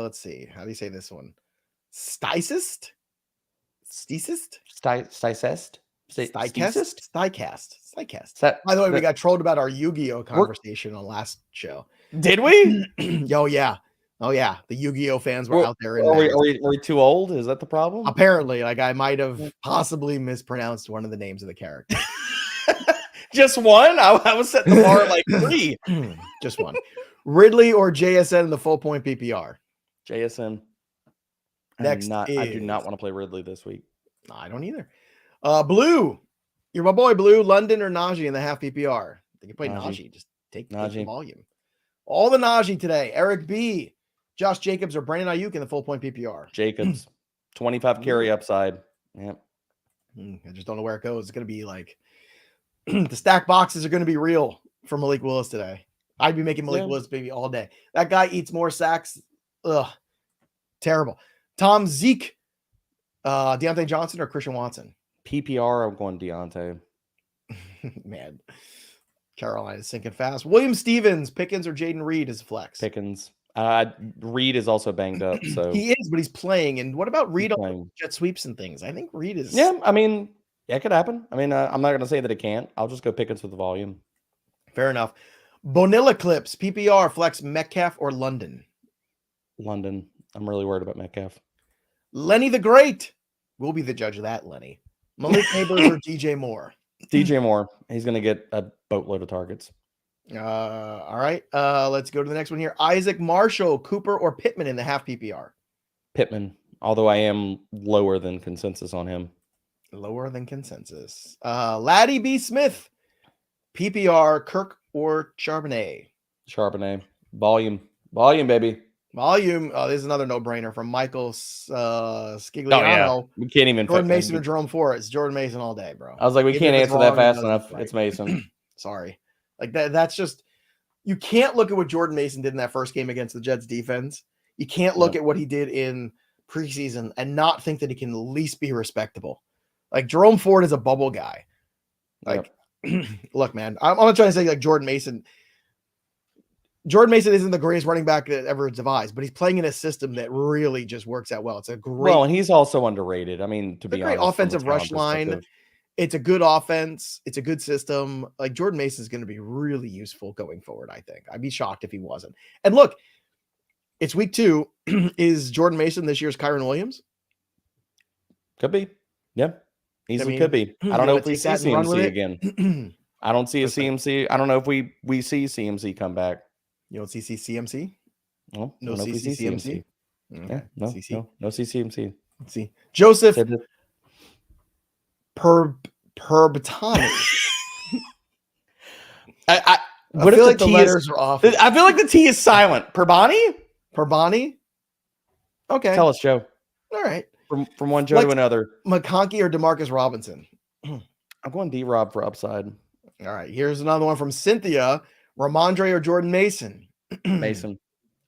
Let's see. How do you say this one? Sticist? Sticest? Sticast. By the way, we got trolled about our Yu-Gi-Oh conversation on last show. Did we? Oh yeah. The Yu-Gi-Oh fans were out there. Are we too old? Is that the problem? Apparently, like I might have possibly mispronounced one of the names of the character. Just one? I was setting the bar at like 3. Just one. Ridley or JSN in the full point PPR? JSN. I do not want to play Ridley this week. No, I don't either. Blue. You're my boy, Blue. London or Najee in the half PPR? They can play Najee. Just take the volume. All the Najee today. Eric B. Josh Jacobs or Brandon Ayuk in the full point PPR? Jacobs. 25 carry upside. Yep. I just don't know where it goes. It's going to be like the stack boxes are going to be real for Malik Willis today. I'd be making Malik Willis baby all day. That guy eats more sacks. Ugh. Terrible. Tom Zeke, Deontay Johnson or Christian Watson? PPR, I'm going Deontay. Man, Carolina's sinking fast. William Stevens, Pickens or Jaden Reed is flex? Pickens. Reed is also banged up. So he is, but he's playing. And what about Reed on jet sweeps and things? I think Reed is. Yeah, I mean, it could happen. I mean, I'm not going to say that it can't. I'll just go Pickens with the volume. Fair enough. Bonilla clips, PPR, flex Metcalf or London? London. I'm really worried about Metcalf. Lenny the Great. We'll be the judge of that, Lenny. Malik Neighbors or DJ Moore? DJ Moore. He's going to get a boatload of targets. All right. Let's go to the next one here. Isaac Marshall, Cooper or Pittman in the half PPR? Pittman, although I am lower than consensus on him. Lower than consensus. Laddie B. Smith, PPR, Kirk or Charbonnet? Charbonnet. Volume, baby. Volume. This is another no-brainer from Michael Scigliano. Oh, yeah. We can't even. Jordan Mason or Jerome Forrest. Jordan Mason all day, bro. I was like, we can't answer that fast enough. It's Mason. Sorry. Like that's just, you can't look at what Jordan Mason did in that first game against the Jets defense. You can't look at what he did in preseason and not think that he can at least be respectable. Like Jerome Ford is a bubble guy. Like, look, man, I'm not trying to say like Jordan Mason. Jordan Mason isn't the greatest running back that ever devised, but he's playing in a system that really just works out well. It's a great, and he's also underrated. I mean, to be great honest, offensive rush line. It's a good offense. It's a good system. Like Jordan Mason is going to be really useful going forward. I think I'd be shocked if he wasn't. And look, it's week 2. Is Jordan Mason this year's Kyron Williams? Could be. Yeah, easily could be. I don't know if we see CMC again. I don't see a CMC. I don't know if we see CMC come back. You don't see CMC? No CMC. Okay. Yeah, no CMC. Let's see. Joseph Perbatani. I feel like the letters are off. I feel like the T is silent. Perbani? Okay. Tell us, Joe. All right. From one Joe to another. McConkey or DeMarcus Robinson? I'm going D-Rob for upside. All right. Here's another one from Cynthia. Ramondre or Jordan Mason? Mason.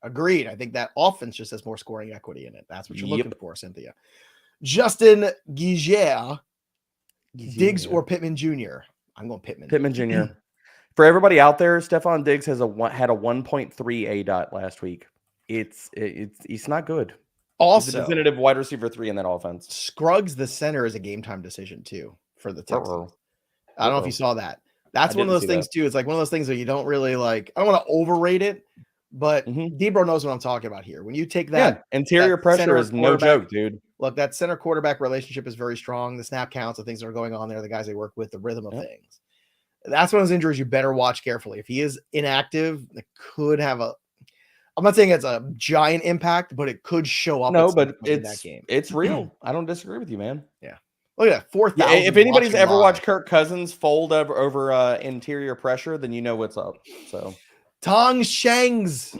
Agreed. I think that offense just has more scoring equity in it. That's what you're looking for, Cynthia. Justin Giger. Diggs or Pittman Jr.? I'm going Pittman. Pittman Jr. For everybody out there, Stephon Diggs had a 1.3 ADOT last week. He's not good. Also, he's a definitive wide receiver 3 in that offense. Scruggs the center is a game time decision too for the Texans. I don't know if you saw that. That's one of those things too. It's like one of those things that you don't really like. I don't want to overrate it, but Debro knows what I'm talking about here. When you take that interior pressure is no joke, dude. Look, that center quarterback relationship is very strong. The snap counts, the things that are going on there, the guys they work with, the rhythm of things. That's one of those injuries you better watch carefully. If he is inactive, it could have I'm not saying it's a giant impact, but it could show up. No, but in that game. It's real. I don't disagree with you, man. Yeah. Look at that. 4,000. Yeah, if anybody's ever watched Kirk Cousins fold over interior pressure, then you know what's up. So Tong Shanks.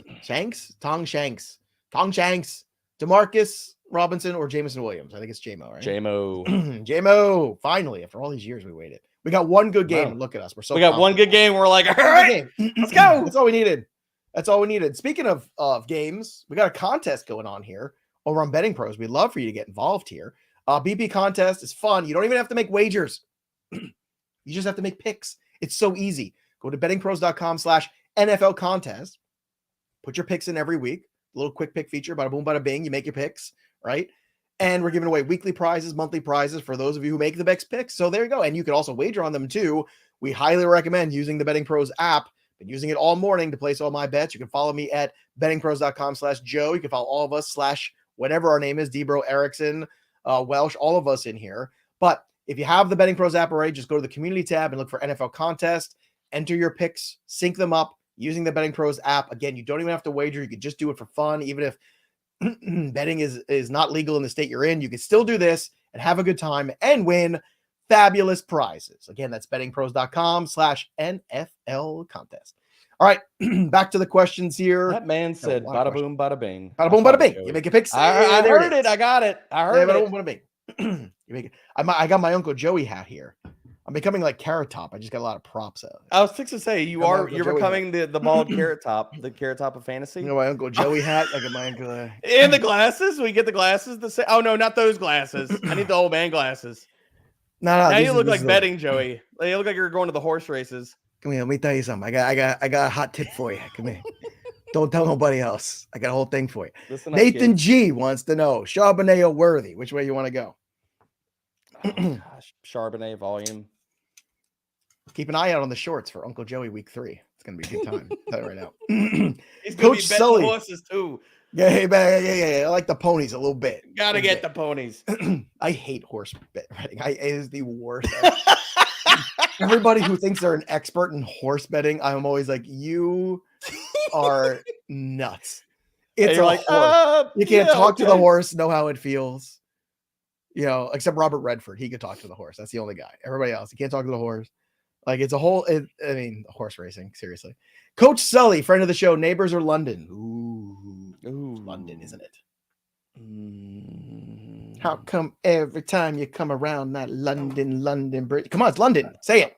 DeMarcus Robinson or Jameson Williams. I think it's JMO, right? JMO. Finally, after all these years we waited. We got one good game. Wow. Look at us. We got one good game. We're like, all right, let's go. That's all we needed. Speaking of games, we got a contest going on here over on Betting Pros. We'd love for you to get involved here. BP contest is fun. You don't even have to make wagers. You just have to make picks. It's so easy. Go to bettingpros.com/NFL contest. Put your picks in every week. A little quick pick feature. Bada boom, bada bing. You make your picks, right? And we're giving away weekly prizes, monthly prizes for those of you who make the best picks. So there you go. And you can also wager on them too. We highly recommend using the Betting Pros app. Been using it all morning to place all my bets. You can follow me at bettingpros.com/Joe. You can follow all of us /whatever our name is, Debro, Erickson, Welsh, all of us in here. But if you have the Betting Pros app already, just go to the community tab and look for NFL contest, enter your picks, sync them up using the Betting Pros app. Again, you don't even have to wager. You can just do it for fun. Even if betting is not legal in the state you're in, you can still do this and have a good time and win fabulous prizes. Again, that's bettingpros.com/NFL contest. All right, back to the questions here. That man said bada boom, bada bing. Bada boom, bada bing. You make your picks. I heard it. I got it. I heard it. Bada boom, bada bing. You make it. I got my Uncle Joey hat here. I'm becoming like Carrot Top. I just got a lot of props out. I was fixing to say you're becoming the bald Carrot Top, the Carrot Top of fantasy. You know my Uncle Joey hat. I got my Uncle. And the glasses. We get the glasses. Oh no, not those glasses. I need the old man glasses. No, now you look like betting, Joey. You look like you're going to the horse races. Come here, let me tell you something. I got a hot tip for you. Come here. Don't tell nobody else. I got a whole thing for you. Nathan G wants to know Charbonnet or Worthy. Which way you want to go? Oh, gosh. Charbonnet volume. Keep an eye out on the shorts for Uncle Joey week 3. It's gonna be a good time. Tell you right now. He's Coach Sully horses too. Yeah. I like the ponies a little bit. Gotta get the ponies. I hate horse betting. It is the worst. Everybody who thinks they're an expert in horse betting, I'm always like, you are nuts. It's like horse. You can't talk to the horse, know how it feels. You know, except Robert Redford. He could talk to the horse. That's the only guy. Everybody else, you can't talk to the horse. Like it's a whole, horse racing, seriously. Coach Sully, friend of the show, neighbors or London? Ooh, London, isn't it? How come every time you come around that London bridge? Come on, it's London. Say it.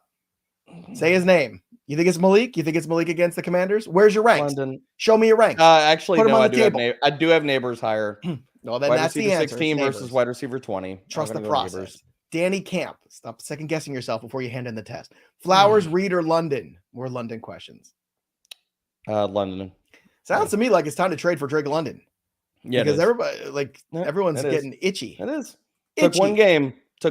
Say his name. You think it's Malik? You think it's Malik against the Commanders? Where's your ranks? London. Show me your ranks. Actually, no, I do have neighbors higher. No, then wide that's receiver the answer. 16 versus wide receiver 20. Trust the process. Danny Camp. Stop second guessing yourself before you hand in the test. Flowers, Reed, or London? More London questions. London. Sounds to me like it's time to trade for Drake London. Yeah, because everybody, like everyone's getting itchy. It is. Took one game. I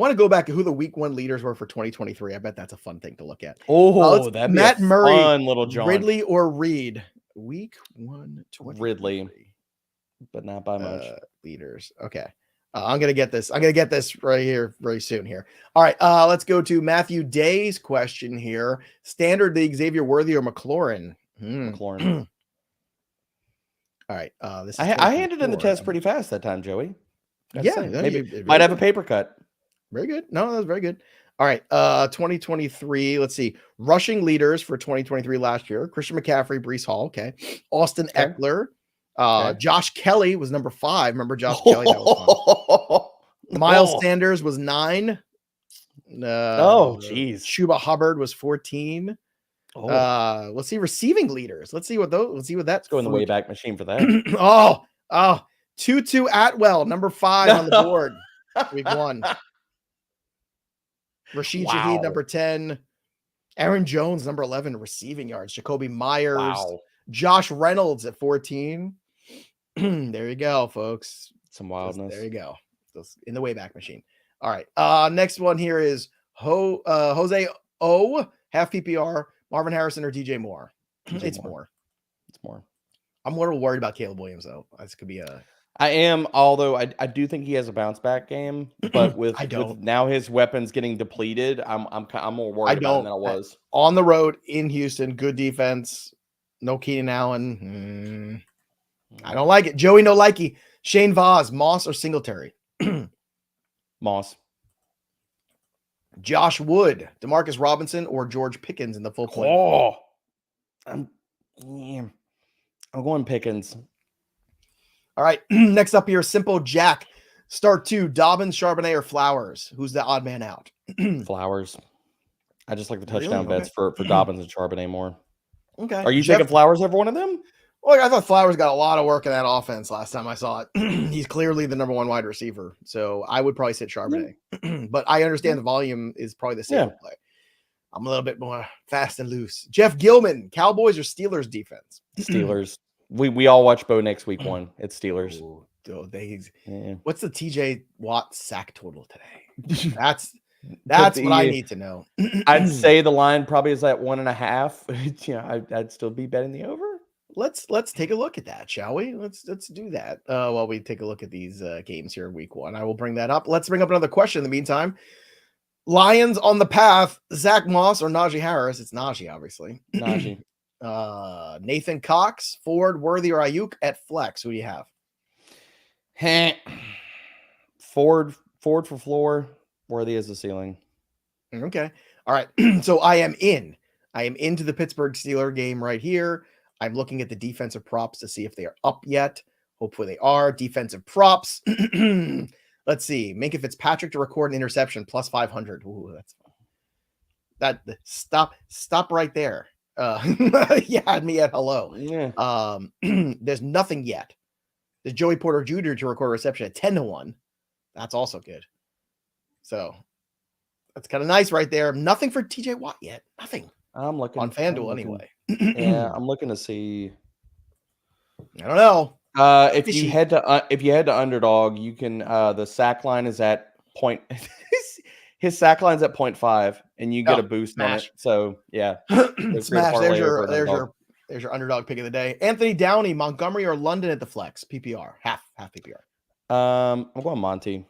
want to go back to who the week 1 leaders were for 2023. I bet that's a fun thing to look at. Oh, that'd be Matt Murray, fun little jaunt. Ridley or Reed. Week 1, 2023. Ridley, but not by much. Leaders. Okay. I'm gonna get this. I'm gonna get this right here very soon here. All right. Let's go to Matthew Day's question here. Standard league, Xavier Worthy or McLaurin? McLaurin. All right. This is I handed in the test pretty fast that time, Joey. Maybe might have a paper cut. Very good. No, that was very good. All right. 2023. Let's see. Rushing leaders for 2023 last year. Christian McCaffrey, Breece Hall. Okay. Austin Eckler. Josh Kelly was number 5. Remember Josh Kelly? That was fun. Miles Sanders was 9. Geez. Shuba Hubbard was 14. Let's see receiving leaders. Let's see what that's going the way back machine for that. Tutu Atwell, number 5 on the board. Week 1. Rashid Shaheed, number 10. Aaron Jones, number 11, receiving yards. Jacoby Myers. Wow. Josh Reynolds at 14. There you go, folks. Some wildness. There you go. In the Wayback Machine. All right. Next one here is Jose O, half PPR, Marvin Harrison or DJ Moore. It's Moore. I'm a little worried about Caleb Williams, though. This could be I am, although I do think he has a bounce back game, but with now his weapons getting depleted, I'm more worried about him than I was. On the road in Houston, good defense. No Keenan Allen. I don't like it. Joey no likey. Shane Vaz, Moss or Singletary? Moss. Josh Wood, Demarcus Robinson or George Pickens in the full point? I'm going Pickens. All right. Next up here, Simple Jack. Start 2, Dobbins, Charbonnet, or Flowers? Who's the odd man out? Flowers. I just like the touchdown bets for Dobbins and Charbonnet more. Okay. Are you taking Flowers every one of them? Well, I thought Flowers got a lot of work in that offense last time I saw it. He's clearly the number 1 wide receiver. So I would probably sit Charbonnet. But I understand the volume is probably the same play. I'm a little bit more fast and loose. Jeff Gilman, Cowboys or Steelers defense? Steelers. We all watch Bo next week 1. It's Steelers. What's the TJ Watt sack total today? That's what I need to know. I'd say the line probably is at 1.5. I'd still be betting the over. Let's take a look at that, shall we? Let's do that while we take a look at these games here in week 1. I will bring that up. Let's bring up another question in the meantime. Lions on the path, Zach Moss or Najee Harris? It's Najee, obviously. Najee. Nathan Cox, Ford, Worthy, or Ayuk at flex. Who do you have? Ford for floor. Worthy as the ceiling. Okay. All right. So I am into the Pittsburgh Steelers game right here. I'm looking at the defensive props to see if they are up yet. Hopefully they are. Defensive props. Let's see. Minka Fitzpatrick to record an interception plus 500. Ooh, that's fun. Stop right there. You had me at hello. Yeah. There's nothing yet. There's Joey Porter Jr. to record a reception at 10-1. That's also good. So that's kind of nice right there. Nothing for TJ Watt yet. Nothing. I'm looking on FanDuel anyway. Yeah, I'm looking to see. I don't know. If you head to Underdog, you can. The sack line is at point. His sack line's at 0.5, and you get a boost on it. So yeah, smash. There's your Underdog pick of the day. Anthony Downey, Montgomery or London at the flex PPR, half PPR. I'm going Monty.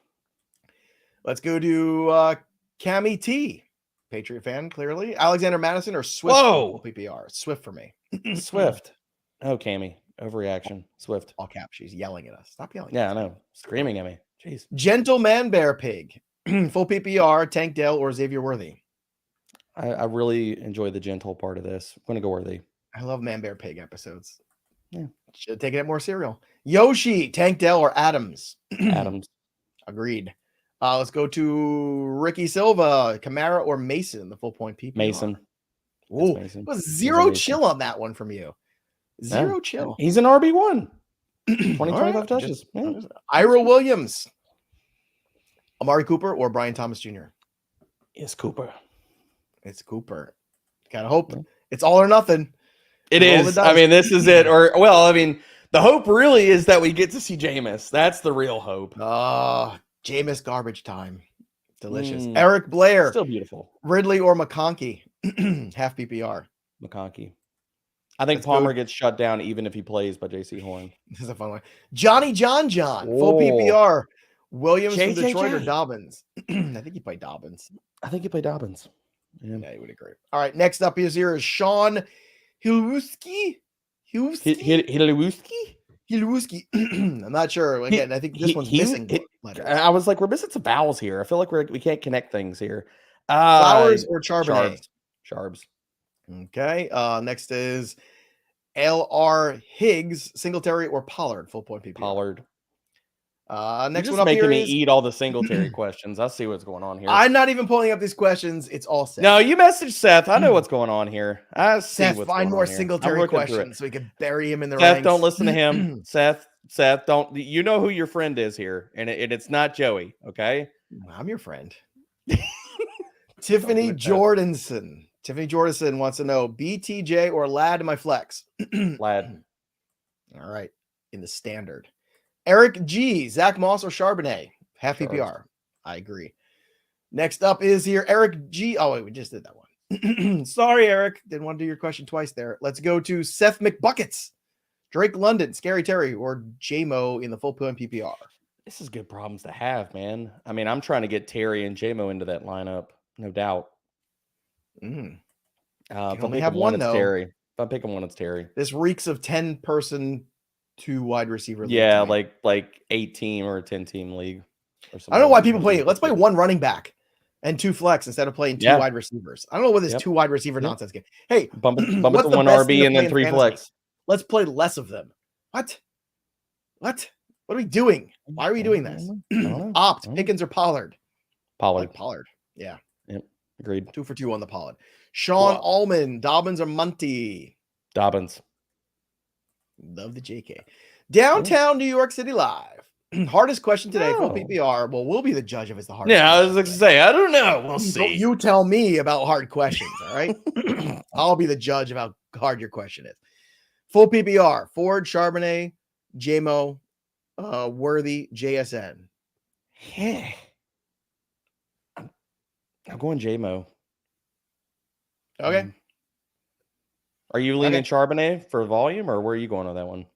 Let's go to Cammy T. Patriot fan, clearly. Alexander Madison or Swift? Whoa! PPR. Swift for me. Swift. Oh, Cammy. Overreaction. Swift. All caps. She's yelling at us. Stop yelling. Yeah, I know. Screaming at me. Jeez. Gentleman Bear Pig. Full PPR, Tank Dell or Xavier Worthy? I really enjoy the gentle part of this. I'm going to go Worthy. I love Man Bear Pig episodes. Yeah. Should have taken it more cereal. Yoshi, Tank Dell or Adams? Adams. Agreed. Let's go to Ricky Silva, Kamara or Mason, the full point PPR. Mason. Ooh, it was zero chill on that one from you. Zero chill. He's an RB1. 25 touches. Ira Williams, Amari Cooper or Brian Thomas Jr.? It's Cooper. It's Cooper. Gotta hope It's all or nothing. It is. I mean, this is it. Or, well, I mean, the hope really is that we get to see Jameis. That's the real hope. Jameis garbage time. Delicious. Eric Blair. Still beautiful. Ridley or McConkey. Half PPR. McConkey. I think Palmer gets shut down even if he plays by JC Horn. This is a fun one. Johnny John. Full PPR. Williams from Detroit or Dobbins? I think he played Dobbins. I think he played Dobbins. Yeah, you would agree. All right, next up here is Sean Hilewski. Hilewski. I'm not sure. Again, I think this one's missing letters. I was like, we're missing some vowels here. I feel like we can't connect things here. Flowers or Charbonnet? Charbs. Okay. Next is L.R. Higgs, Singletary or Pollard? Full point PPR. Pollard. Next You're one up making here me is... eat all the Singletary questions. I see what's going on here. I'm not even pulling up these questions. It's all Seth. No, you messaged Seth. I know what's going on here. I see Seth, what's find going more on here. Singletary questions so we can bury him in the Seth, ranks. don't listen to him. Seth, don't. You know who your friend is here, and it's not Joey. Okay, I'm your friend. Tiffany Jordanson. Tiffany Jordanson wants to know BTJ or Lad in my flex. Lad. All right, in the standard. Eric G, Zach Moss or Charbonnet? Half PPR. I agree. Next up is here Eric G. Oh, wait, we just did that one. Sorry, Eric. Didn't want to do your question twice there. Let's go to Seth McBuckets. Drake London, Scary Terry, or JMO in the full point PPR. This is good problems to have, man. I mean, I'm trying to get Terry and JMO into that lineup, no doubt. If I only have one, it's Terry. If I'm picking one, it's Terry. This reeks of 10-person, 2 wide receiver. Yeah, like 8-team or a 10-team league. Or something. I don't know why people play it. Let's play 1 running back and 2 flex instead of playing 2 wide receivers. I don't know what this 2 wide receiver nonsense game. Hey, bump it to 1 RB and then 3 flex. Let's play less of them. What? What are we doing? Why are we doing this? Opt, Pickens or Pollard? Pollard. Yeah. Yep. Agreed. 2 for 2 on the Pollard. Sean Allman, Dobbins or Munty? Dobbins. Love the JK. Downtown New York City Live. Hardest question today for PPR. Well, we'll be the judge if it's the hardest. Yeah, I was going to say, I don't know. We'll see. You tell me about hard questions, all right? I'll be the judge of how hard your question is. Full PPR. Ford, Charbonnet, JMO, Worthy, JSN. I'm going JMO. Okay. Are you leaning Charbonnet for volume, or where are you going on that one?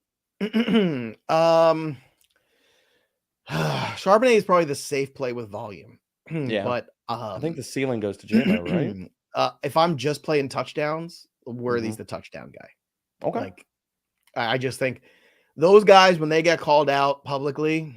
Charbonnet is probably the safe play with volume. Yeah, but I think the ceiling goes to JMO, right? If I'm just playing touchdowns, Worthy's the touchdown guy. Okay. Like, I just think those guys, when they get called out publicly,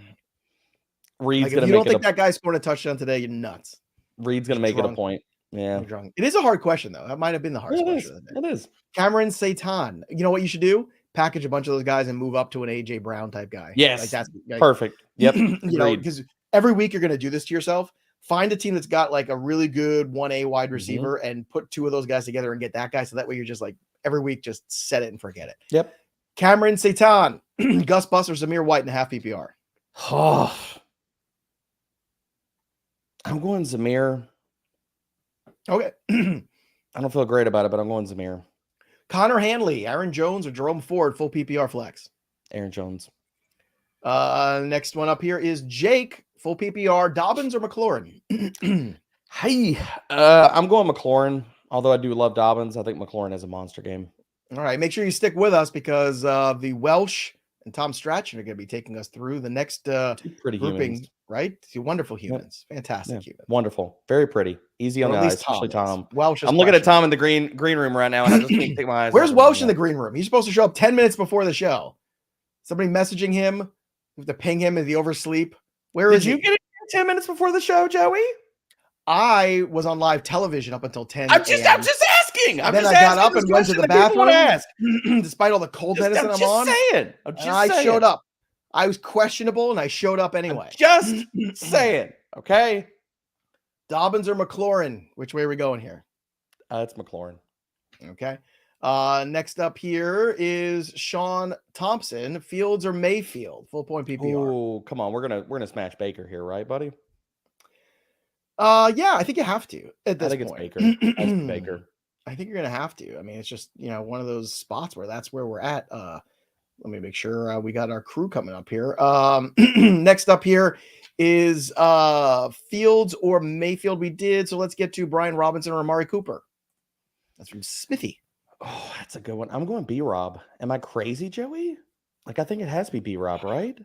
Reed's like, if you don't think that guy's scoring a touchdown today, you're nuts. Reed's going to make it a point. Yeah. It is a hard question, though. That might have been the hardest question of the day. It is. Cameron Satan. You know what you should do? Package a bunch of those guys and move up to an AJ Brown type guy. Yes. Like that's perfect. Yep. You know, because every week you're going to do this to yourself. Find a team that's got like a really good 1A wide receiver and put 2 of those guys together and get that guy. So that way you're just like every week, just set it and forget it. Yep. Cameron Satan, Gus Bus or Zamir White in a half PPR. Oh, I'm going Zamir. Okay. I don't feel great about it, but I'm going Zamir. Connor Hanley, Aaron Jones or Jerome Ford, full PPR flex. Aaron Jones. Next one up here is Jake, full PPR, Dobbins or McLaurin? Hey, I'm going McLaurin. Although I do love Dobbins, I think McLaurin has a monster game. All right, make sure you stick with us because the Welsh and Tom Strachen are going to be taking us through the next pretty grouping, humans. Right? 2 wonderful humans, fantastic humans, wonderful, very pretty, easy on the eyes, especially Tom. Welsh. I'm looking at Tom in the green room right now, and I just can't take my eyes. Where's Welsh in the green room? He's supposed to show up 10 minutes before the show. Somebody messaging him. You have to ping him. Is he oversleep? Where is he? Did you get it 10 minutes before the show, Joey? I was on live television up until 10. I'm just asking. Then I got up and went to the bathroom. Despite all the cold medicine I'm on. I'm just saying. I showed up. I was questionable and I showed up anyway. Just saying. Okay. Dobbins or McLaurin? Which way are we going here? It's McLaurin. Okay. Next up here is Sean Thompson. Fields or Mayfield? Full point PPR. Oh, come on. We're gonna smash Baker here, right, buddy? Yeah, I think you have to at this point. It's Baker. Baker. I think you're gonna have to. I mean, it's just one of those spots where that's where we're at. Let me make sure we got our crew coming up here. Next up here is Fields or Mayfield. We did, so let's get to Brian Robinson or Amari Cooper. That's from Smithy. Oh, that's a good one. I'm going B-Rob. Am I crazy, Joey? Like, I think it has to be B-Rob, right?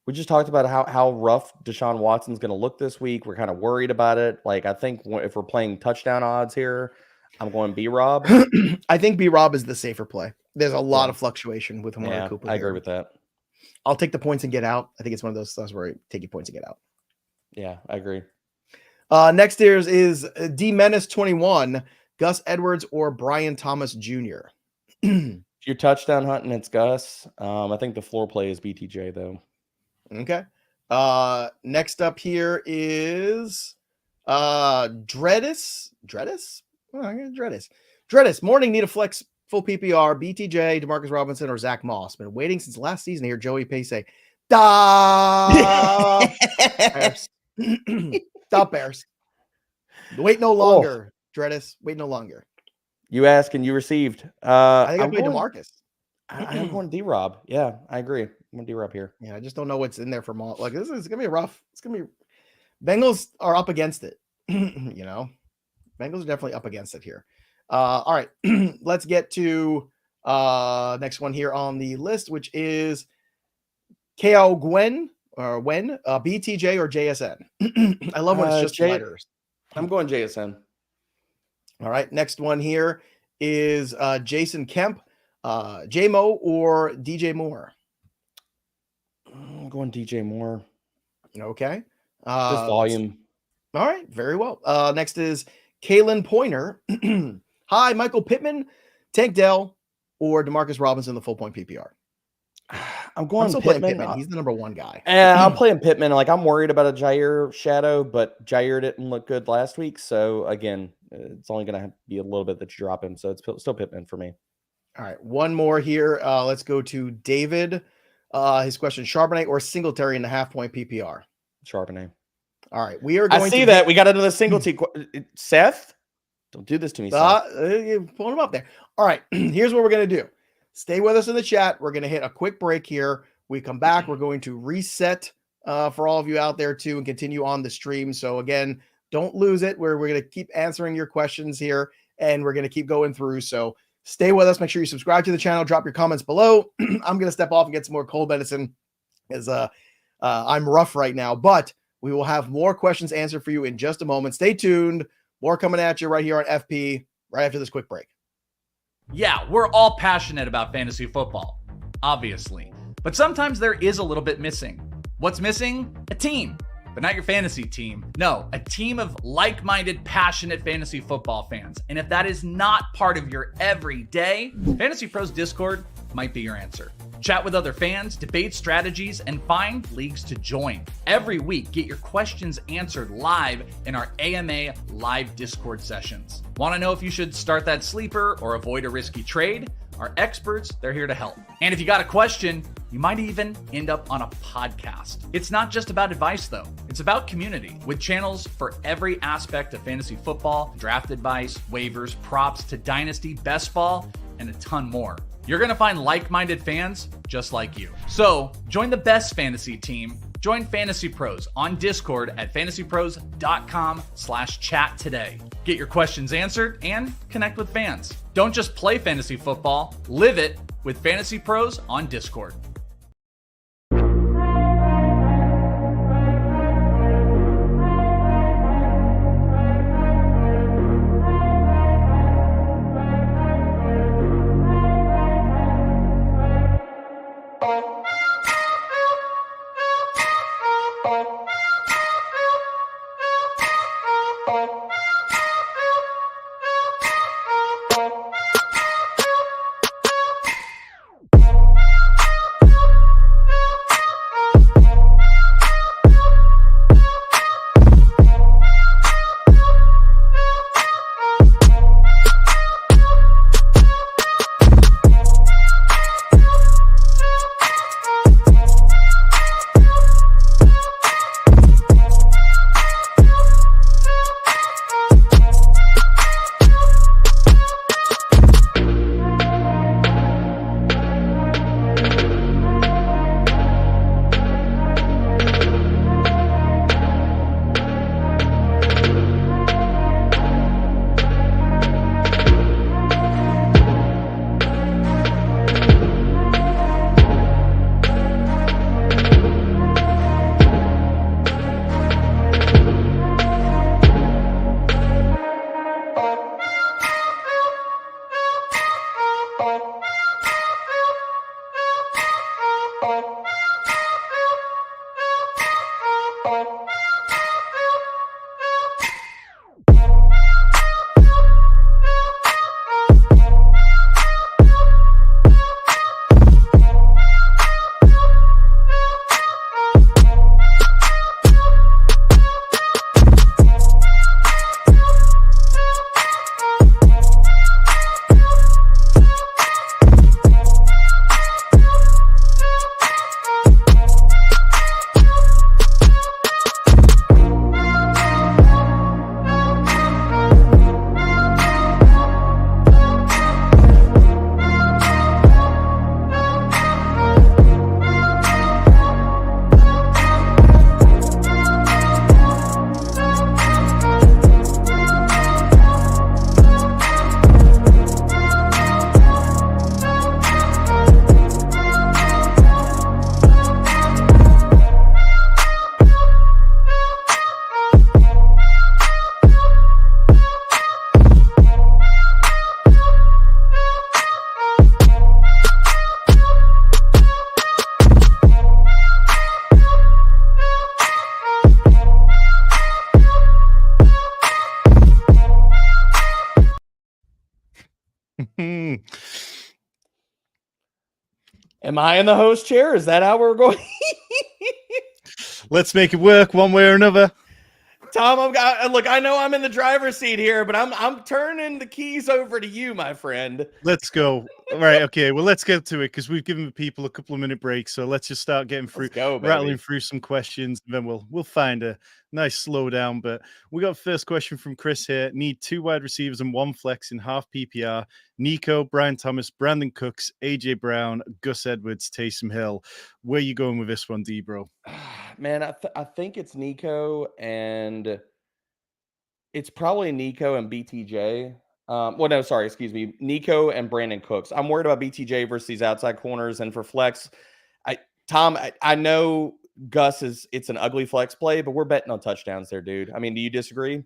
We just talked about how rough Deshaun Watson's going to look this week. We're kind of worried about it. Like, I think if we're playing touchdown odds here, I'm going B-Rob. I think B-Rob is the safer play. There's a lot of fluctuation with Amari Cooper. I agree with that. I'll take the points and get out. I think it's one of those stuff where you take your points and get out. Yeah, I agree. Next is D Menace 21, Gus Edwards or Brian Thomas Jr. If you're touchdown hunting, it's Gus. I think the floor play is BTJ though. Okay. Next up here is Dreadis. Dreadis. Morning, need a flex full PPR. BTJ, Demarcus Robinson, or Zach Moss. Been waiting since last season to hear Joey Pay say, Bears. Stop, Bears. Wait no longer, Dreadis. Wait no longer. You asked and you received. I think I'm going DeMarcus. I'm going D-Rob. Yeah, I agree. I'm going D-Rob here. Yeah, I just don't know what's in there for Moss. Like, this is going to be rough. It's going to be... Bengals are up against it. Bengals are definitely up against it here. All right. Let's get to next one here on the list, which is Ko Gwen or BTJ or JSN. I love when it's just letters. I'm going JSN. All right. Next one here is Jason Kemp, JMO or DJ Moore. I'm going DJ Moore. Okay. Just volume. All right. Very well. Next is Kalen Pointer. Hi, Michael Pittman, Tank Dell, or Demarcus Robinson, the full point PPR. I'm going Pittman. He's the number one guy. I'm playing Pittman. Like, I'm worried about a Jair shadow, but Jair didn't look good last week. So again, it's only going to be a little bit that you drop him. So it's still Pittman for me. All right. One more here. Let's go to David. His question, Charbonnet or Singletary in the half point PPR? Charbonnet. All right. We are going I see that. We got another Singletary. Seth, don't do this to me, Seth. You're pulling him up there. All right. Here's what we're going to do. Stay with us in the chat. We're going to hit a quick break here. We come back. We're going to reset for all of you out there too and continue on the stream. So again, don't lose it. We're going to keep answering your questions here and we're going to keep going through. So stay with us. Make sure you subscribe to the channel. Drop your comments below. I'm going to step off and get some more cold medicine as I'm rough right now, but we will have more questions answered for you in just a moment. Stay tuned. More coming at you right here on FP right after this quick break. Yeah, we're all passionate about fantasy football, obviously. But sometimes there is a little bit missing. What's missing? A team. But not your fantasy team. No, a team of like-minded, passionate fantasy football fans. And if that is not part of your everyday, Fantasy Pros Discord might be your answer. Chat with other fans, debate strategies, and find leagues to join. Every week, get your questions answered live in our AMA live Discord sessions. Want to know if you should start that sleeper or avoid a risky trade? Our experts, they're here to help. And if you got a question, you might even end up on a podcast. It's not just about advice, though. It's about community, with channels for every aspect of fantasy football, draft advice, waivers, props, to dynasty, best ball, and a ton more. You're going to find like-minded fans just like you. So join the best fantasy team. Join Fantasy Pros on Discord at fantasypros.com/chat today. Get your questions answered and connect with fans. Don't just play fantasy football, live it with Fantasy Pros on Discord. Am I in the host chair? Is that how we're going? Let's make it work one way or another. Tom, look, I know I'm in the driver's seat here, but I'm turning the keys over to you, my friend. Let's go. All right, okay. Well, let's get to it because we've given the people a couple of minute breaks. So let's just start getting through, rattling through some questions, and then we'll find a nice slowdown. But we got first question from Chris here. Need 2 wide receivers and 1 flex in half PPR. Nico, Brian Thomas, Brandon Cooks, AJ Brown, Gus Edwards, Taysom Hill. Where are you going with this one, D, bro? Man, I think it's Nico, and it's probably Nico and BTJ. Excuse me, Nico and Brandon Cooks. I'm worried about BTJ versus these outside corners, and for flex, I know Gus it's an ugly flex play, but we're betting on touchdowns there, dude. I mean, do you disagree?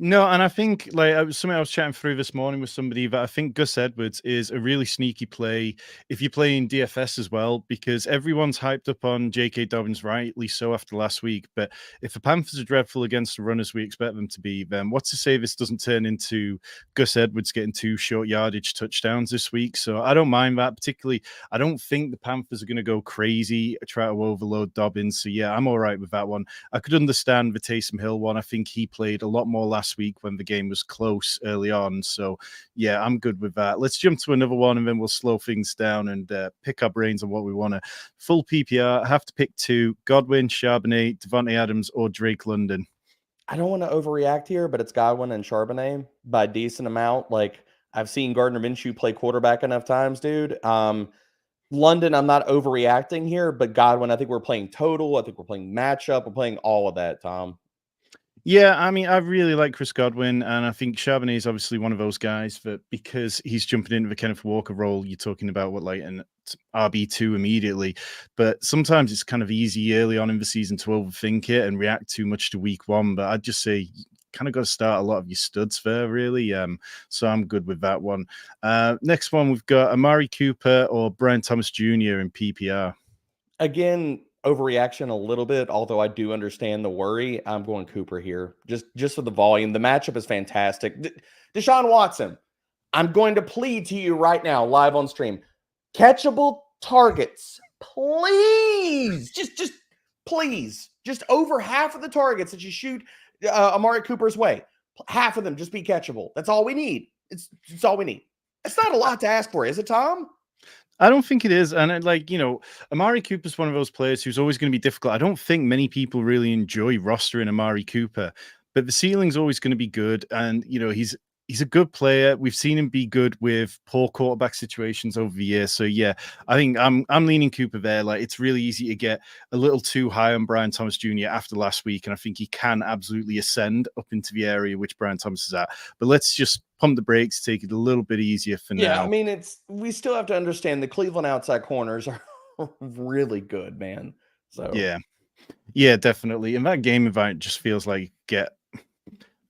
No, and I think something I was chatting through this morning with somebody that I think Gus Edwards is a really sneaky play if you're playing DFS as well, because everyone's hyped up on J.K. Dobbins, rightly so, after last week. But if the Panthers are dreadful against the run as we expect them to be, then what's to say this doesn't turn into Gus Edwards getting 2 short yardage touchdowns this week? So I don't mind that. Particularly, I don't think the Panthers are going to go crazy, try to overload Dobbins. So yeah, I'm all right with that one. I could understand the Taysom Hill one. I think he played a lot more last week when the game was close early on. So yeah, I'm good with that. Let's jump to another one and then we'll slow things down and pick our brains on what we want to. Full PPR, I have to pick 2: Godwin, Charbonnet, Devontae Adams, or Drake London. I don't want to overreact here, but it's Godwin and Charbonnet by a decent amount. Like, I've seen Gardner Minshew play quarterback enough times, dude. London, I'm not overreacting here, but Godwin, I think we're playing total. I think we're playing matchup. We're playing all of that, Tom. Yeah, I mean, I really like Chris Godwin, and I think Charbonnet is obviously one of those guys that because he's jumping into the Kenneth Walker role, you're talking about an RB2 immediately. But sometimes it's kind of easy early on in the season to overthink it and react too much to week 1. But I'd just say kind of got to start a lot of your studs there, really. So I'm good with that one. Next one, we've got Amari Cooper or Brian Thomas Jr. in PPR. Again, overreaction a little bit, although I do understand the worry. I'm going Cooper here, just for the volume. The matchup is fantastic. Deshaun Watson, I'm going to plead to you right now, live on stream. Catchable targets, please. Just please. Just over half of the targets that you shoot Amari Cooper's way, half of them just be catchable. That's all we need. It's all we need. It's not a lot to ask for, is it, Tom? I don't think it is. And Amari Cooper's one of those players who's always going to be difficult. I don't think many people really enjoy rostering Amari Cooper, but the ceiling's always going to be good. And, he's a good player. We've seen him be good with poor quarterback situations over the years. So yeah, I think I'm leaning Cooper there. Like, it's really easy to get a little too high on Brian Thomas Jr. after last week. And I think he can absolutely ascend up into the area which Brian Thomas is at. But let's just pump the brakes, take it a little bit easier for now. Yeah, I mean, we still have to understand the Cleveland outside corners are really good, man. So yeah, definitely. And that game environment just feels like get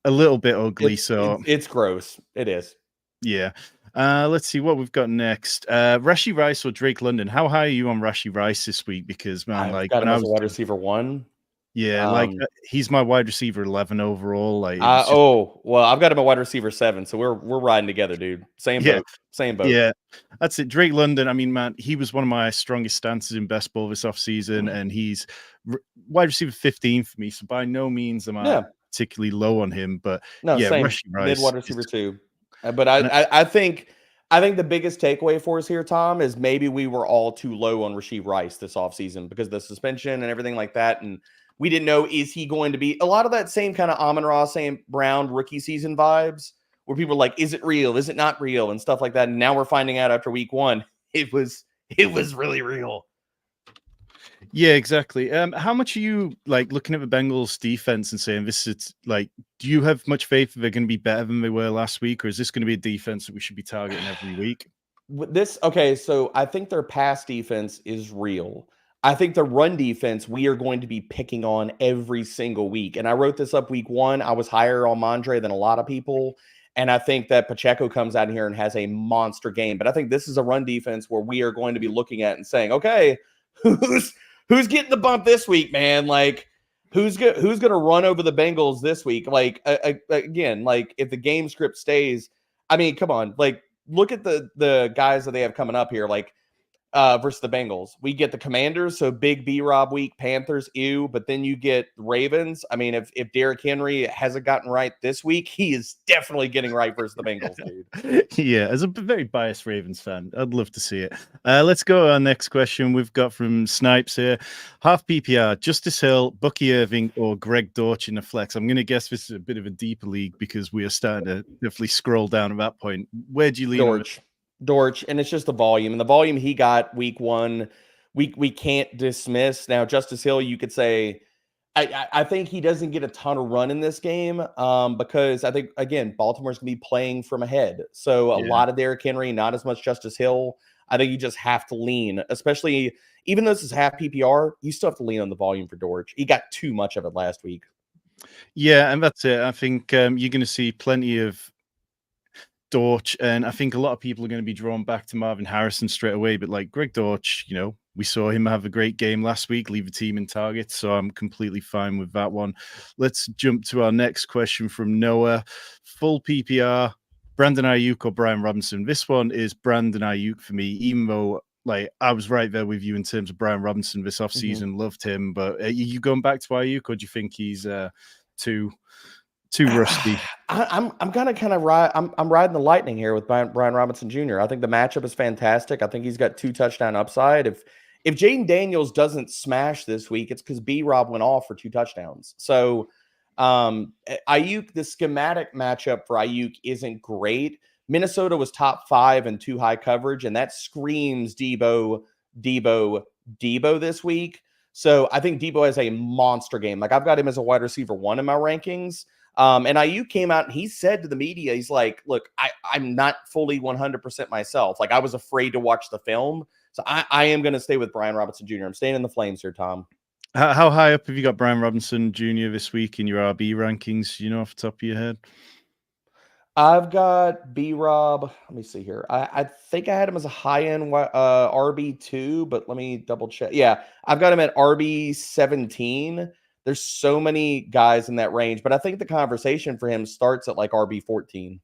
a little bit ugly. It's gross. It is. Yeah. Let's see what we've got next. Rashee Rice or Drake London. How high are you on Rashee Rice this week? Because man, I've got him as a wide receiver 1. Yeah, he's my wide receiver 11 overall. I've got him a wide receiver 7, so we're riding together, dude. Same boat. Yeah, that's it. Drake London. I mean, man, he was one of my strongest stances in best ball this offseason, and he's wide receiver 15 for me. So by no means am I particularly low on him, but same. Rashee Rice, mid wide receiver 2. But I think the biggest takeaway for us here, Tom, is maybe we were all too low on Rashee Rice this offseason because of the suspension and everything like that, and we didn't know, is he going to be a lot of that same kind of Amon-Ra, St. Brown rookie season vibes where people are like, is it real? Is it not real? And stuff like that. And now we're finding out after week 1, it was really real. Yeah, exactly. How much are you looking at the Bengals defense and saying this is do you have much faith that they're going to be better than they were last week? Or is this going to be a defense that we should be targeting every week? So I think their pass defense is real. I think the run defense, we are going to be picking on every single week. And I wrote this up week 1. I was higher on Mondre than a lot of people. And I think that Pacheco comes out here and has a monster game. But I think this is a run defense where we are going to be looking at and saying, okay, who's getting the bump this week, man? Like, who's going to run over the Bengals this week? Like, again, like if the game script stays, I mean, come on, like look at the guys that they have coming up here, like versus the Bengals. We get the Commanders, so big B-Rob week, Panthers, ew, but then you get Ravens. I mean, if Derrick Henry hasn't gotten right this week, he is definitely getting right versus the Bengals, dude. Yeah, as a very biased Ravens fan, I'd love to see it. Let's go to our next question. We've got from Snipes here. Half PPR, Justice Hill, Bucky Irving, or Greg Dortch in the flex. I'm going to guess this is a bit of a deeper league because we are starting to definitely scroll down at that point. Where do you lean on it? Dortch, and it's just the volume. And the volume he got week one, we can't dismiss. Now, Justice Hill, you could say, I think he doesn't get a ton of run in this game because I think, again, Baltimore's going to be playing from ahead. So a lot of Derrick Henry, not as much Justice Hill. I think you just have to lean, especially even though this is half PPR, you still have to lean on the volume for Dortch. He got too much of it last week. Yeah, and that's it. I think you're going to see plenty of Dortch, and I think a lot of people are going to be drawn back to Marvin Harrison straight away. But like Greg Dortch, we saw him have a great game last week, leave a team in targets, so I'm completely fine with that one. Let's jump to our next question from Noah. Full PPR, Brandon Ayuk or Brian Robinson? This one is Brandon Ayuk for me, even though I was right there with you in terms of Brian Robinson this offseason. Loved him, but are you going back to Ayuk, or do you think he's too rusty? I'm riding the lightning here with Brian Robinson Jr. I think the matchup is fantastic. I think he's got 2 touchdown upside. If Jaden Daniels doesn't smash this week, it's because B-Rob went off for 2 touchdowns. So Ayuk, the schematic matchup for Ayuk isn't great. Minnesota was top 5 in 2 high coverage, and that screams Debo this week. So I think Debo has a monster game. Like, I've got him as a wide receiver 1 in my rankings. And Ayuk came out and he said to the media, he's like, look, I'm not fully 100% myself. Like, I was afraid to watch the film. So I am going to stay with Brian Robinson Jr. I'm staying in the flames here, Tom. How high up have you got Brian Robinson Jr. this week in your RB rankings? Off the top of your head? I've got B-Rob. Let me see here. I think I had him as a high-end RB2, but let me double check. Yeah, I've got him at RB17. There's so many guys in that range, but I think the conversation for him starts at like RB14.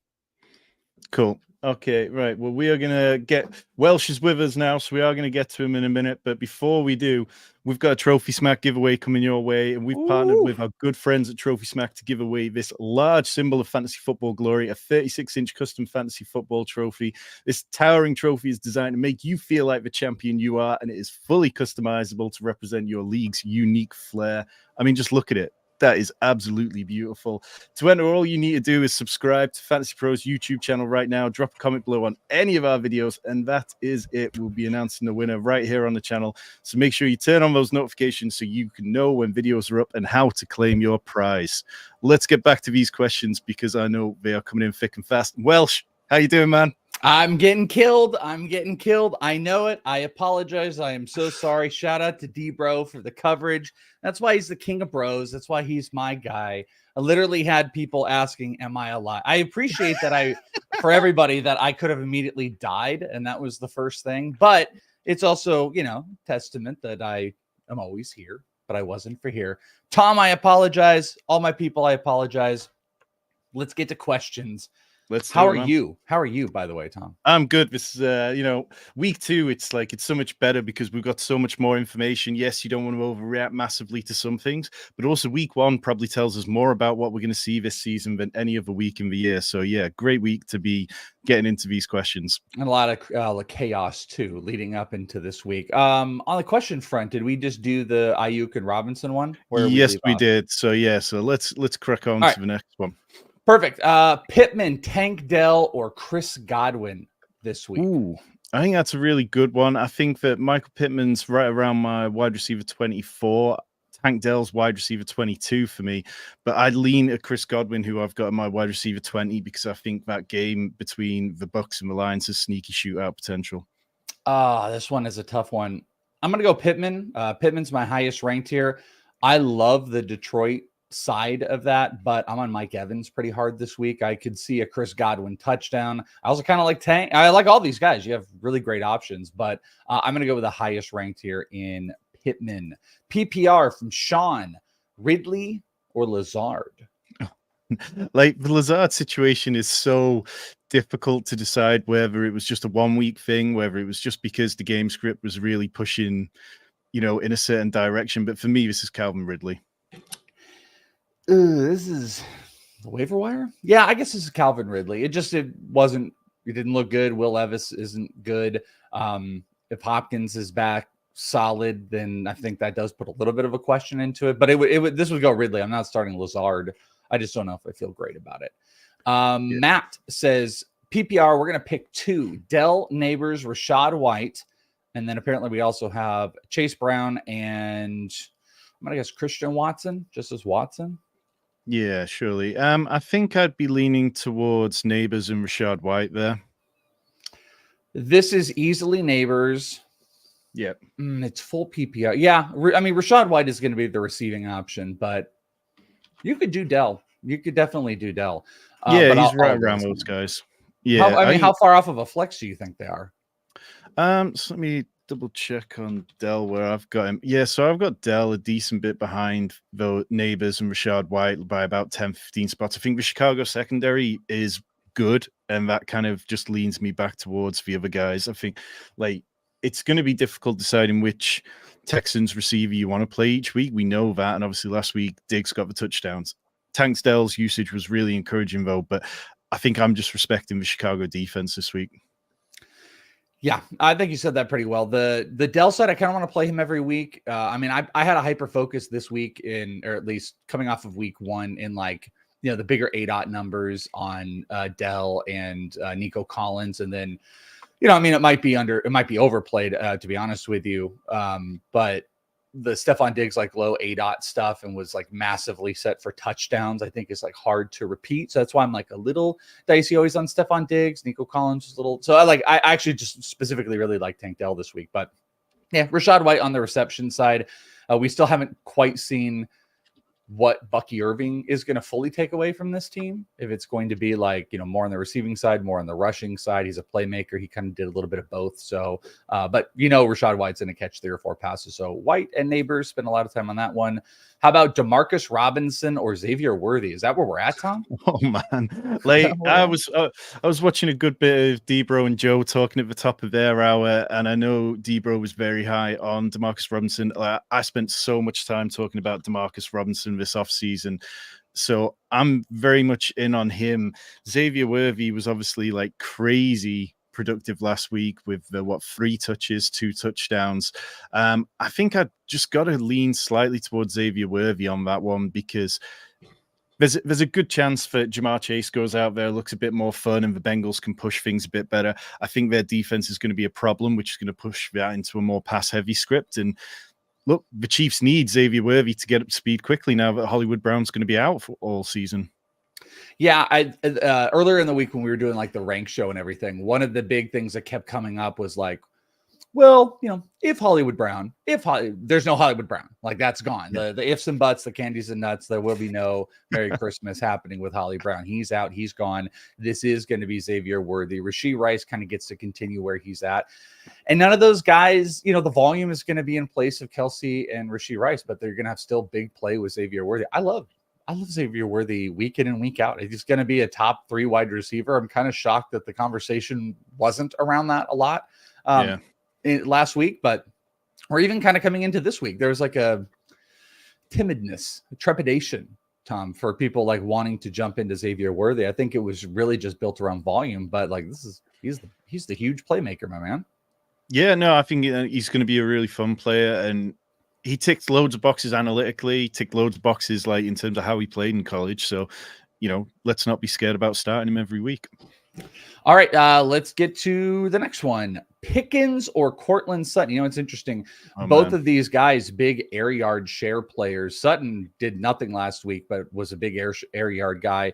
Cool. Okay, right. Well, we are going to get Welsh is with us now, so we are going to get to him in a minute. But before we do, we've got a Trophy Smack giveaway coming your way, and we've partnered with our good friends at Trophy Smack to give away this large symbol of fantasy football glory, a 36-inch custom fantasy football trophy. This towering trophy is designed to make you feel like the champion you are, and it is fully customizable to represent your league's unique flair. I mean, just look at it. That is absolutely beautiful. To enter, all you need to do is subscribe to Fantasy Pros YouTube channel right now. Drop a comment below on any of our videos, and that is it. We'll be announcing the winner right here on the channel. So make sure you turn on those notifications so you can know when videos are up and how to claim your prize. Let's get back to these questions because I know they are coming in thick and fast. Welsh, how you doing, man? I'm getting killed. I know it. I apologize. I am so sorry. Shout out to D-Bro for the coverage. That's why he's the king of bros. That's why he's my guy. I literally had people asking, am I alive? I appreciate that for everybody that I could have immediately died. And that was the first thing. But it's also, testament that I am always here, but I wasn't for here. Tom, I apologize. All my people, I apologize. Let's get to questions. How are you? How are you, by the way, Tom? I'm good. This week 2, it's so much better because we've got so much more information. Yes, you don't want to overreact massively to some things, but also week 1 probably tells us more about what we're going to see this season than any other week in the year. So yeah, great week to be getting into these questions. And a lot of chaos too, leading up into this week. On the question front, did we just do the Ayuk and Robinson one? Yes, we did. So yeah, so let's crack on to the next one. Perfect. Pittman, Tank Dell, or Chris Godwin this week? Ooh, I think that's a really good one. I think that Michael Pittman's right around my wide receiver 24. Tank Dell's wide receiver 22 for me. But I'd lean at Chris Godwin, who I've got in my wide receiver 20, because I think that game between the Bucs and the Lions has sneaky shootout potential. This one is a tough one. I'm going to go Pittman. Pittman's my highest ranked here. I love the Detroit side of that, but I'm on Mike Evans pretty hard this week. I could see a Chris Godwin touchdown. I also kind of like Tank. I like all these guys. You have really great options, but I'm going to go with the highest ranked here in Pittman. PPR from Sean, Ridley or Lazard? Like, the Lazard situation is so difficult to decide whether it was just a 1 week thing, whether it was just because the game script was really pushing, in a certain direction. But for me, this is Calvin Ridley. This is the waiver wire. Yeah, I guess this is Calvin Ridley. It didn't look good. Will Levis isn't good. If Hopkins is back solid, then I think that does put a little bit of a question into it. But this would go Ridley. I'm not starting Lazard. I just don't know if I feel great about it. Matt says PPR, we're going to pick 2: Dell, Neighbors, Rashad White, and then apparently we also have Chase Brown and I'm going to guess Christian Watson, just as Watson. Yeah, surely. I think I'd be leaning towards Neighbors and Rashad White there. This is easily Neighbors. Yep. It's full PPR. Yeah, I mean, Rashad White is going to be the receiving option, but you could do Dell. You could definitely do Dell. Yeah, he's right around those guys. Yeah. How far off of a flex do you think they are? So let me double check on Dell where I've got him. Yeah, so I've got Dell a decent bit behind though Neighbors and Rashad White by about 10-15 spots. I think the Chicago secondary is good, and that kind of just leans me back towards the other guys. I think it's going to be difficult deciding which Texans receiver you want to play each week. We know that, and obviously last week Diggs got the touchdowns. Tank Dell's usage was really encouraging though, but I think I'm just respecting the Chicago defense this week. Yeah, I think you said that pretty well. The Dell side, I kind of want to play him every week. I mean, I had a hyper focus this week or at least coming off of week 1 in the bigger ADOT numbers on Dell and Nico Collins. And then, I mean, it might be overplayed, to be honest with you. But the Stephon Diggs low ADOT stuff and was massively set for touchdowns, I think is hard to repeat. So that's why I'm a little dicey always on Stephon Diggs. Nico Collins is a little. So I actually just specifically really like Tank Dell this week. But yeah, Rashad White on the reception side, we still haven't quite seen what Bucky Irving is going to fully take away from this team. If it's going to be more on the receiving side, more on the rushing side. He's a playmaker. He kind of did a little bit of both. So, but Rashad White's going to catch 3 or 4 passes. So White and Neighbors spend a lot of time on that one. How about Demarcus Robinson or Xavier Worthy? Is that where we're at, Tom? Oh man, I was watching a good bit of Debro and Joe talking at the top of their hour, and I know Debro was very high on Demarcus Robinson. I spent so much time talking about Demarcus Robinson this offseason, so I'm very much in on him. Xavier Worthy was obviously crazy productive last week with the 3 touches, 2 touchdowns. I think I just got to lean slightly towards Xavier Worthy on that one because there's a good chance that Jamar Chase goes out there, looks a bit more fun, and the Bengals can push things a bit better. I think their defense is going to be a problem, which is going to push that into a more pass-heavy script. And look, the Chiefs need Xavier Worthy to get up to speed quickly now that Hollywood Brown's going to be out for all season. Yeah, earlier in the week when we were doing the rank show and everything, one of the big things that kept coming up was if Hollywood Brown, there's no Hollywood Brown, that's gone. Yeah. The ifs and buts, the candies and nuts, there will be no Merry Christmas happening with Holly Brown. He's out, he's gone. This is going to be Xavier Worthy. Rashee Rice kind of gets to continue where he's at. And none of those guys, the volume is going to be in place of Kelsey and Rashee Rice, but they're going to have still big play with Xavier Worthy. I love Xavier Worthy week in and week out. He's going to be a top 3 wide receiver. I'm kind of shocked that the conversation wasn't around that a lot last week, or even kind of coming into this week. There's a timidness, a trepidation, Tom, for people wanting to jump into Xavier Worthy. I think it was really just built around volume, but he's the huge playmaker, my man. Yeah, no, I think he's going to be a really fun player, and he ticked loads of boxes analytically, ticked loads of boxes in terms of how he played in college. So, let's not be scared about starting him every week. All right, let's get to the next one. Pickens or Cortland Sutton? It's interesting. Both of these guys, big air yard share players. Sutton did nothing last week, but was a big air yard guy.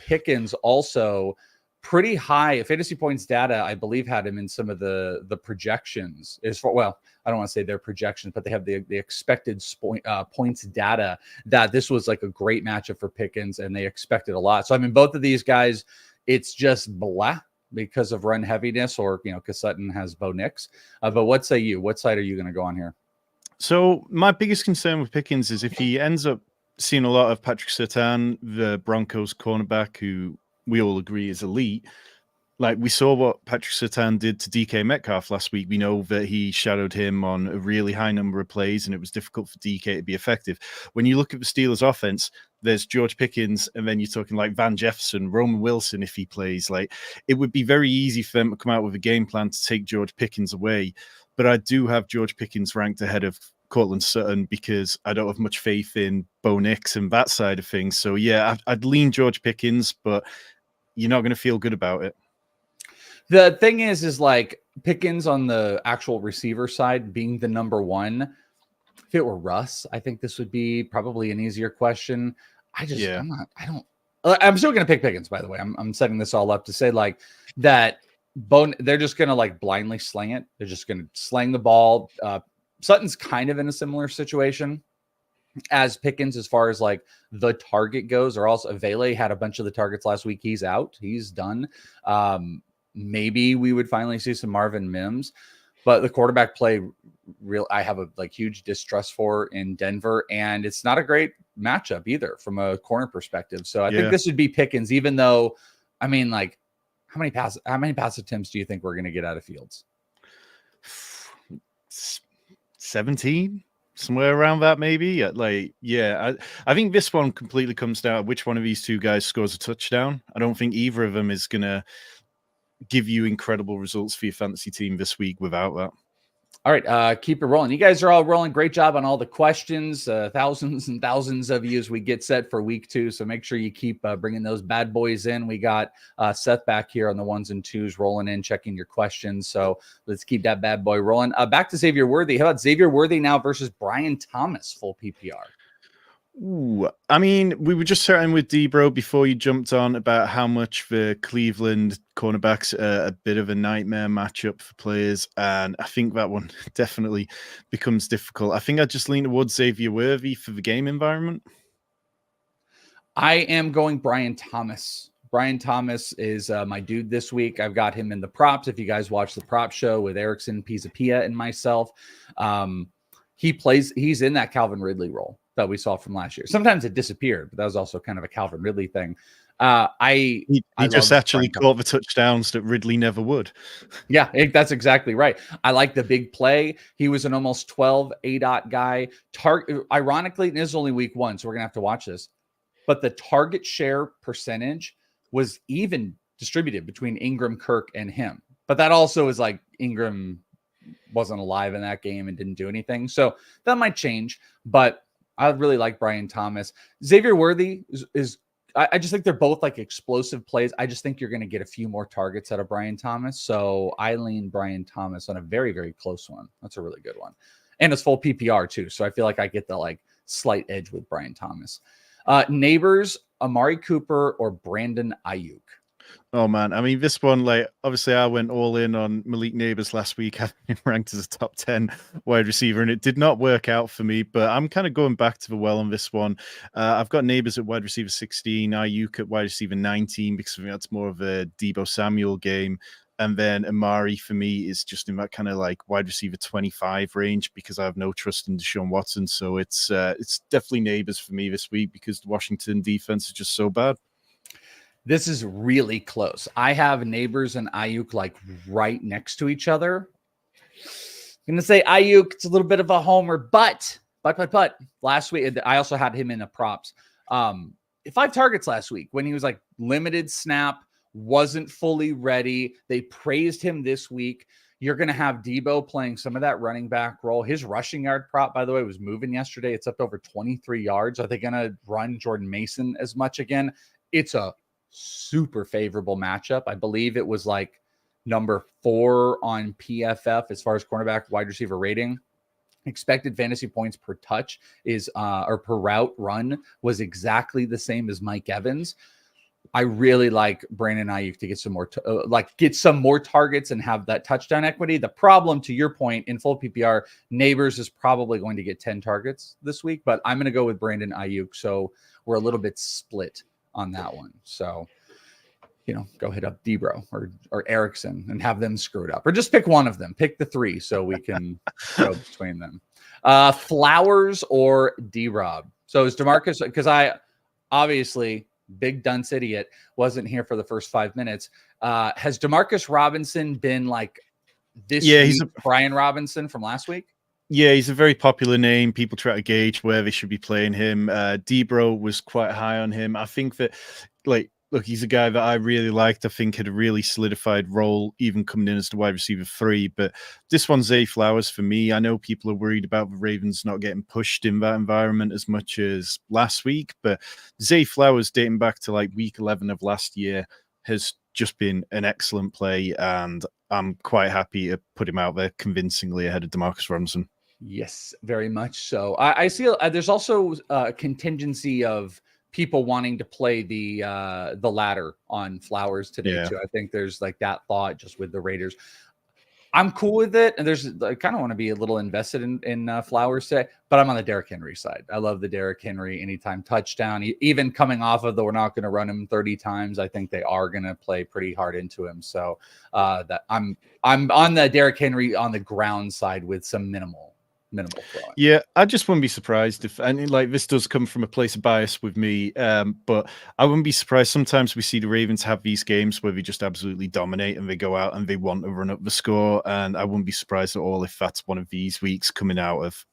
Pickens also pretty high fantasy points data. I believe had him in some of the projections. I don't want to say their projections, but they have the expected points data that this was a great matchup for Pickens, and they expected a lot. So both of these guys, it's just blah because of run heaviness, or because Sutton has Bo Nix. But what say you? What side are you going to go on here? So my biggest concern with Pickens is if he ends up seeing a lot of Patrick Surtain, the Broncos cornerback, who we all agree is elite. Like we saw what Patrick Surtain did to DK Metcalf last week. We know that he shadowed him on a really high number of plays, and it was difficult for DK to be effective. When you look at the Steelers' offense, there's George Pickens, and then you're talking like Van Jefferson, Roman Wilson, if he plays. Like it would be very easy for them to come out with a game plan to take George Pickens away. But I do have George Pickens ranked ahead of Cortland Sutton because I don't have much faith in Bo Nix and that side of things. So yeah, I'd lean George Pickens, but you're not going to feel good about it. The thing is like Pickens on the actual receiver side being the number one. If it were Russ, I think this would be probably an easier question. I'm still going to pick Pickens, by the way. I'm setting this all up to say like that they're just going to like blindly sling it. They're just going to slang the ball. Sutton's kind of in a similar situation as Pickens as far as like the target goes, or also Avele had a bunch of the targets last week. He's out. He's done. Maybe we would finally see some Marvin Mims, but the quarterback play I have a like huge distrust for in Denver, and it's not a great matchup either from a corner perspective. So I think this would be Pickens, even though, I mean, like how many pass attempts do you think we're going to get out of Fields? 17, somewhere around that, maybe. I think this one completely comes down to which one of these two guys scores a touchdown. I don't think either of them is going to give you incredible results for your fantasy team this week without that. All right, keep it rolling. You guys are all rolling. Great job on all the questions. Thousands and thousands of you as we get set for week 2. So make sure you keep bringing those bad boys in. We got Seth back here on the 1s and 2s rolling in, checking your questions. So let's keep that bad boy rolling. Back to Xavier Worthy. How about Xavier Worthy now versus Brian Thomas, full PPR? Ooh, I mean, we were just chatting with D-Bro before you jumped on about how much the Cleveland cornerbacks are a bit of a nightmare matchup for players, and I think that one definitely becomes difficult. I think I just lean towards Xavier Worthy for the game environment. I am going Brian Thomas. Brian Thomas is my dude this week. I've got him in the props. If you guys watch the prop show with Erickson, Pisapia, and myself, he's in that Calvin Ridley role that we saw from last year. Sometimes it disappeared, but that was also kind of a Calvin Ridley thing. He just actually caught the touchdowns that Ridley never would. Yeah, that's exactly right. I like the big play. He was an almost 12 ADOT guy. Ironically, this is only week 1, so we're going to have to watch this. But the target share percentage was even distributed between Ingram, Kirk, and him. But that also is like Ingram wasn't alive in that game and didn't do anything. So that might change, but I really like Brian Thomas. Xavier Worthy is I just think they're both like explosive plays. I just think you're going to get a few more targets out of Brian Thomas. So I lean Brian Thomas on a very, very close one. That's a really good one. And it's full PPR too. So I feel like I get the like slight edge with Brian Thomas. Neighbors, Amari Cooper or Brandon Ayuk? Oh man, I mean this one, like obviously I went all in on Malik Neighbors last week, having him ranked as a top 10 wide receiver, and it did not work out for me. But I'm kind of going back to the well on this one. I've got Neighbors at wide receiver 16, Ayuk at wide receiver 19 because I think that's more of a Deebo Samuel game. And then Amari for me is just in that kind of like wide receiver 25 range because I have no trust in Deshaun Watson. So it's definitely Neighbors for me this week because the Washington defense is just so bad. This is really close. I have Neighbors and Ayuk like right next to each other. I'm going to say Ayuk, it's a little bit of a homer, but last week, I also had him in the props. 5 targets last week when he was like limited snap, wasn't fully ready. They praised him this week. You're going to have Deebo playing some of that running back role. His rushing yard prop, by the way, was moving yesterday. It's up to over 23 yards. Are they going to run Jordan Mason as much again? It's a super favorable matchup. I believe it was like number 4 on PFF as far as cornerback wide receiver rating. Expected fantasy points per touch is or per route run was exactly the same as Mike Evans. I really like Brandon Ayuk to get some more targets and have that touchdown equity. The problem, to your point, in full PPR, Neighbors is probably going to get 10 targets this week, but I'm going to go with Brandon Ayuk. So we're a little bit split on that one. So, go hit up D-Bro or Erickson and have them screwed up, or just pick one of them. Pick the 3 so we can go between them. Flowers or D-Rob. So is DeMarcus, because I obviously big dunce idiot, wasn't here for the first 5 minutes. Has Demarcus Robinson been like this week Brian Robinson from last week? Yeah, he's a very popular name. People try to gauge where they should be playing him. Debro was quite high on him. I think that, like, look, he's a guy that I really liked. I think had a really solidified role, even coming in as the wide receiver 3. But this one's Zay Flowers for me. I know people are worried about the Ravens not getting pushed in that environment as much as last week, but Zay Flowers, dating back to like week 11 of last year, has just been an excellent play, and I'm quite happy to put him out there convincingly ahead of Demarcus Robinson. Yes, very much so. I see there's also a contingency of people wanting to play the ladder on Flowers today too. I think there's like that thought just with the Raiders. I'm cool with it, and I kind of want to be a little invested in Flowers today, but I'm on the Derrick Henry side. I love the Derrick Henry anytime touchdown, even coming off of we're not going to run him 30 times. I think they are going to play pretty hard into him. So that I'm on the Derrick Henry on the ground side with some minimal throwing. Yeah, I just wouldn't be surprised if, and like this does come from a place of bias with me, but I wouldn't be surprised. Sometimes we see the Ravens have these games where they just absolutely dominate and they go out and they want to run up the score, and I wouldn't be surprised at all if that's one of these weeks coming out of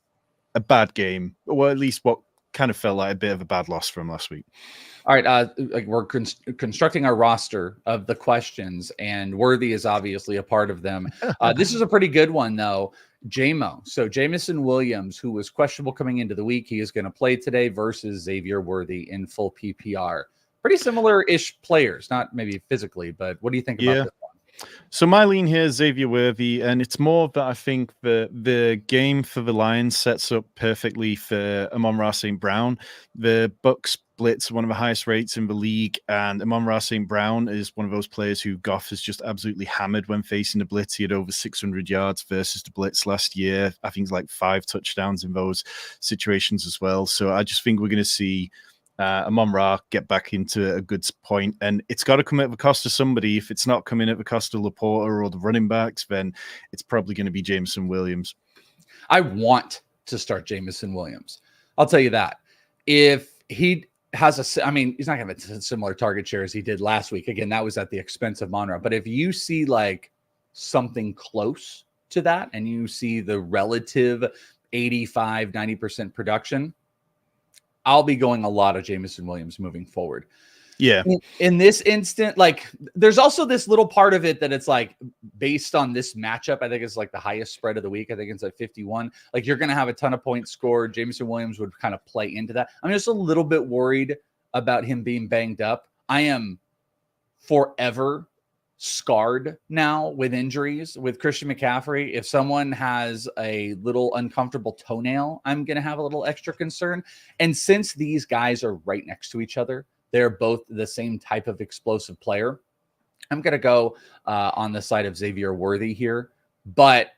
a bad game, or at least what kind of felt like a bit of a bad loss from last week. All right, like we're constructing our roster of the questions, and Worthy is obviously a part of them. This is a pretty good one, though. JMO. So Jamison Williams, who was questionable coming into the week, he is going to play today versus Xavier Worthy in full PPR. Pretty similar-ish players, not maybe physically, but what do you think about this one? So my lean here is Xavier Worthy, and it's more that I think the game for the Lions sets up perfectly for Amon-Ra St. Brown. The Bucs blitz one of the highest rates in the league, and Amon-Ra St. Brown is one of those players who Goff has just absolutely hammered when facing the blitz. He had over 600 yards versus the blitz last year. I think it's like 5 touchdowns in those situations as well. So I just think we're going to see Amon-Ra get back into a good point, and it's got to come at the cost of somebody. If it's not coming at the cost of Laporta or the running backs, then it's probably going to be Jameson Williams. I want to start Jameson Williams. I'll tell you that. If he has he's not going to have a similar target share as he did last week. Again, that was at the expense of Monra. But if you see like something close to that, and you see the relative 85, 90% production, I'll be going a lot of Jameson Williams moving forward. Yeah. In this instant, like there's also this little part of it that it's like based on this matchup, I think it's like the highest spread of the week. I think it's at 51. Like you're going to have a ton of points scored. Jameson Williams would kind of play into that. I'm just a little bit worried about him being banged up. I am forever scarred now with injuries with Christian McCaffrey. If someone has a little uncomfortable toenail, I'm going to have a little extra concern. And since these guys are right next to each other, they're both the same type of explosive player, I'm going to go on the side of Xavier Worthy here, but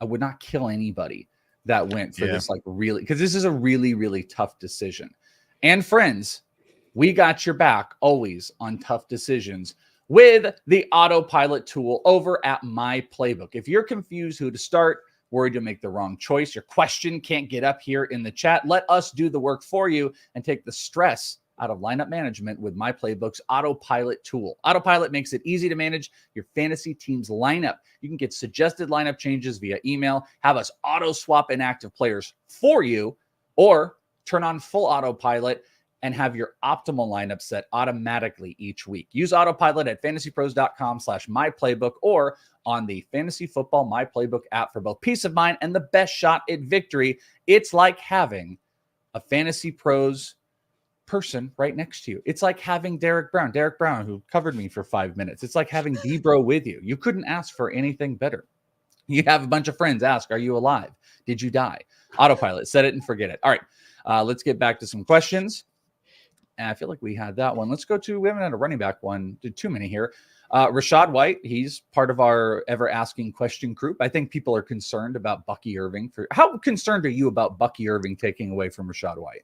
I would not kill anybody that went for this, like really, because this is a really, really tough decision. And friends, we got your back always on tough decisions with the autopilot tool over at My Playbook. If you're confused who to start, worried you'll make the wrong choice, your question can't get up here in the chat, let us do the work for you and take the stress out of lineup management with My Playbook's autopilot tool. Autopilot makes it easy to manage your fantasy team's lineup. You can get suggested lineup changes via email, have us auto swap inactive players for you, or turn on full autopilot and have your optimal lineup set automatically each week. Use autopilot at fantasypros.com/myplaybook or on the Fantasy Football My Playbook app for both peace of mind and the best shot at victory. It's like having a Fantasy Pros person right next to you. It's like having Derek Brown, who covered me for 5 minutes. It's like having Debro with you. You couldn't ask for anything better. You have a bunch of friends ask, are you alive? Did you die? Autopilot, set it and forget it. All right, let's get back to some questions. And I feel like we had that one. Let's go to, we haven't had a running back one. Did too many here. Rashad White, he's part of our ever asking question group. I think people are concerned about Bucky Irving. How concerned are you about Bucky Irving taking away from Rashad White?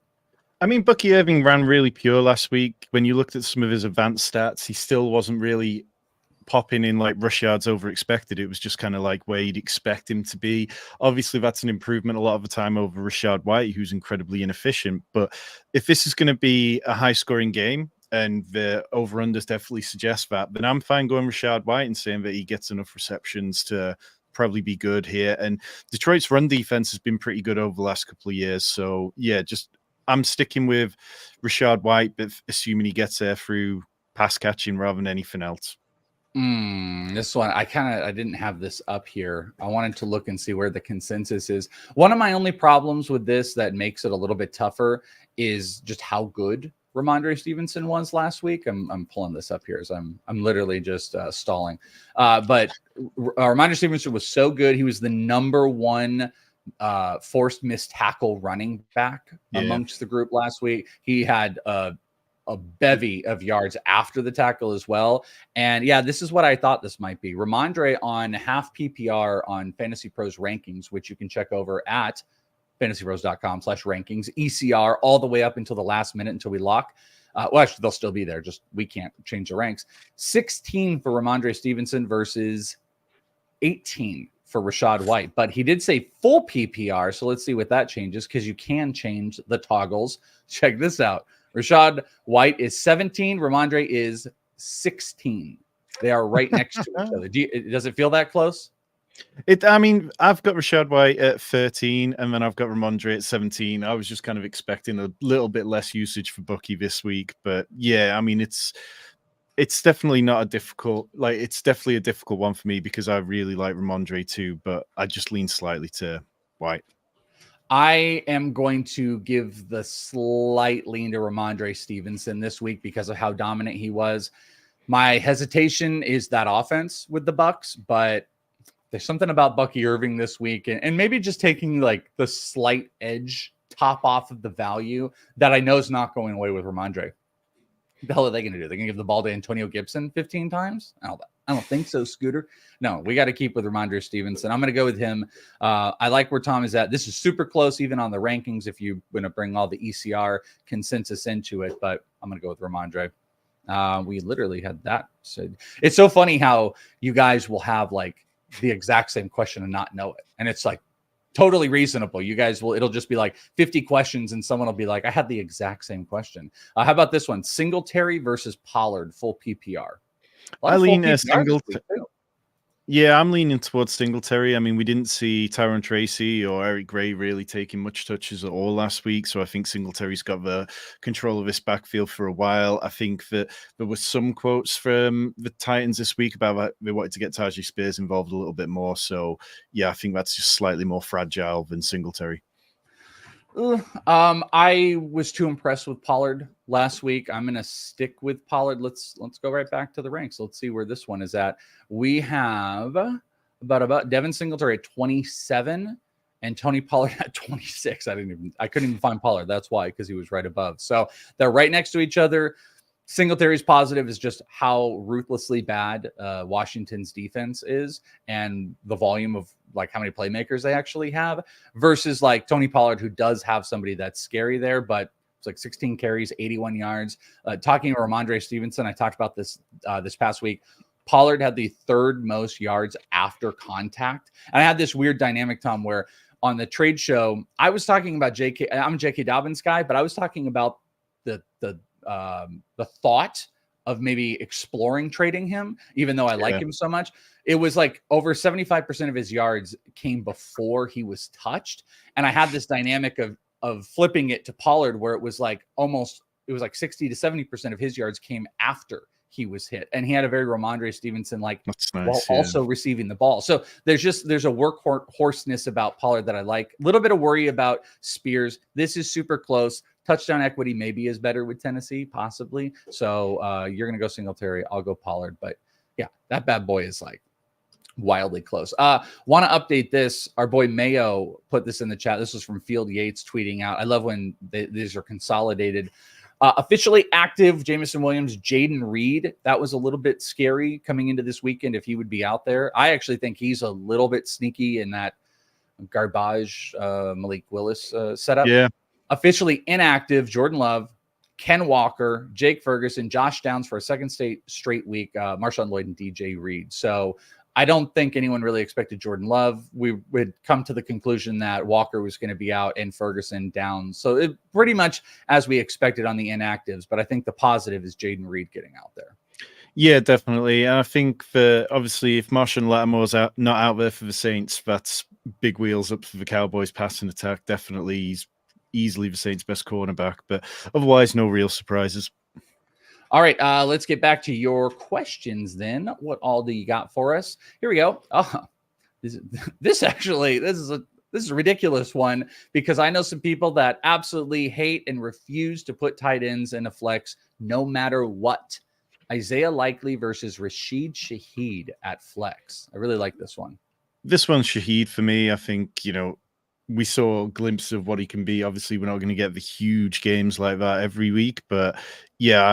I mean, Bucky Irving ran really pure last week. When you looked at some of his advanced stats, he still wasn't really popping in like rush yards over expected. It was just kind of like where you'd expect him to be. Obviously, that's an improvement a lot of the time over Rashad White, who's incredibly inefficient. But if this is going to be a high-scoring game, and the over-unders definitely suggest that. Then I'm fine going Rashad White and saying that he gets enough receptions to probably be good here. And Detroit's run defense has been pretty good over the last couple of years. So yeah, I'm sticking with Rashad White, but assuming he gets there through pass catching rather than anything else. This one, I didn't have this up here. I wanted to look and see where the consensus is. One of my only problems with this that makes it a little bit tougher is just how good Ramondre Stevenson was last week. I'm pulling this up here as I'm literally just stalling. But Ramondre Stevenson was so good. He was the number one forced missed tackle running back amongst the group last week. He had a bevy of yards after the tackle as well. And yeah, this is what I thought this might be. Ramondre on half PPR on FantasyPros rankings, which you can check over at fantasypros.com/rankings, ECR, all the way up until the last minute until we lock. Well, actually, they'll still be there. Just we can't change the ranks. 16 for Ramondre Stevenson versus 18 for Rashad White. But he did say full PPR. So let's see what that changes, because you can change the toggles. Check this out. Rashad White is 17. Ramondre is 16. They are right next to each other. Does it feel that close? I mean, I've got Rashad White at 13, and then I've got Ramondre at 17. I was just kind of expecting a little bit less usage for Bucky this week. But yeah, I mean, it's definitely not a difficult, it's definitely a difficult one for me because I really like Ramondre too, but I just lean slightly to White. I am going to give the slight lean to Ramondre Stevenson this week because of how dominant he was. My hesitation is that offense with the Bucs, but there's something about Bucky Irving this week and maybe just taking like the slight edge top off of the value that I know is not going away with Ramondre. The hell are they going to do? They're going to give the ball to Antonio Gibson 15 times? I don't think so, Scooter. No, we got to keep with Ramondre Stevenson. I'm going to go with him. I like where Tom is at. This is super close, even on the rankings, if you're going to bring all the ECR consensus into it, but I'm going to go with Ramondre. We literally had that. So it's so funny how you guys will have like the exact same question and not know it. And it's like totally reasonable. You guys it'll just be like 50 questions and someone will be like, I had the exact same question. How about this one? Singletary versus Pollard, full PPR. I lean Yeah, I'm leaning towards Singletary. I mean, we didn't see Tyron Tracy or Eric Gray really taking much touches at all last week, so I think Singletary's got the control of this backfield for a while. I think that there were some quotes from the Titans this week about they wanted to get Tajay Spears involved a little bit more. So, yeah, I think that's just slightly more fragile than Singletary. I was too impressed with Pollard last week. I'm going to stick with Pollard. Let's go right back to the ranks. Let's see where this one is at. We have about Devin Singletary at 27 and Tony Pollard at 26. I couldn't even find Pollard. That's why, because he was right above. So they're right next to each other. Singletary's positive is just how ruthlessly bad Washington's defense is and the volume of like how many playmakers they actually have versus like Tony Pollard, who does have somebody that's scary there, but it's like 16 carries, 81 yards. Talking to Ramondre Stevenson, I talked about this this past week. Pollard had the third most yards after contact. And I had this weird dynamic, Tom, where on the trade show, I was talking about I'm a J.K. Dobbins guy, but I was talking about the thought of maybe exploring trading him, even though I like him so much. It was like over 75% of his yards came before he was touched. And I had this dynamic of flipping it to Pollard where it was like 60 to 70% of his yards came after he was hit. And he had a very Ramondre Stevenson like while also receiving the ball. So there's a workhorseness about Pollard that I like. A little bit of worry about Spears. This is super close. Touchdown equity maybe is better with Tennessee, possibly. So you're going to go Singletary. I'll go Pollard. But yeah, that bad boy is like wildly close. Want to update this. Our boy Mayo put this in the chat. This was from Field Yates tweeting out. I love when these are consolidated. Officially active, Jameson Williams, Jaden Reed. That was a little bit scary coming into this weekend if he would be out there. I actually think he's a little bit sneaky in that garbage Malik Willis setup. Yeah. Officially inactive, Jordan Love, Ken Walker, Jake Ferguson, Josh Downs for a second straight week, Marshawn Lloyd, and DJ Reed. So I don't think anyone really expected Jordan Love. We would come to the conclusion that Walker was going to be out and Ferguson down. So it pretty much as we expected on the inactives. But I think the positive is Jaden Reed getting out there. Yeah, definitely. And I think that obviously if Marshawn Lattimore's not out there for the Saints, that's big wheels up for the Cowboys passing attack. Definitely he's easily the Saints' best cornerback. But otherwise, no real surprises. All right, let's get back to your questions then. What all do you got for us? Here we go. Oh, this is a ridiculous one because I know some people that absolutely hate and refuse to put tight ends in a flex no matter what. Isaiah Likely versus Rashid Shaheed at flex. I really like this one. This one's Shaheed for me. I think, we saw a glimpse of what he can be. Obviously, we're not going to get the huge games like that every week, but yeah,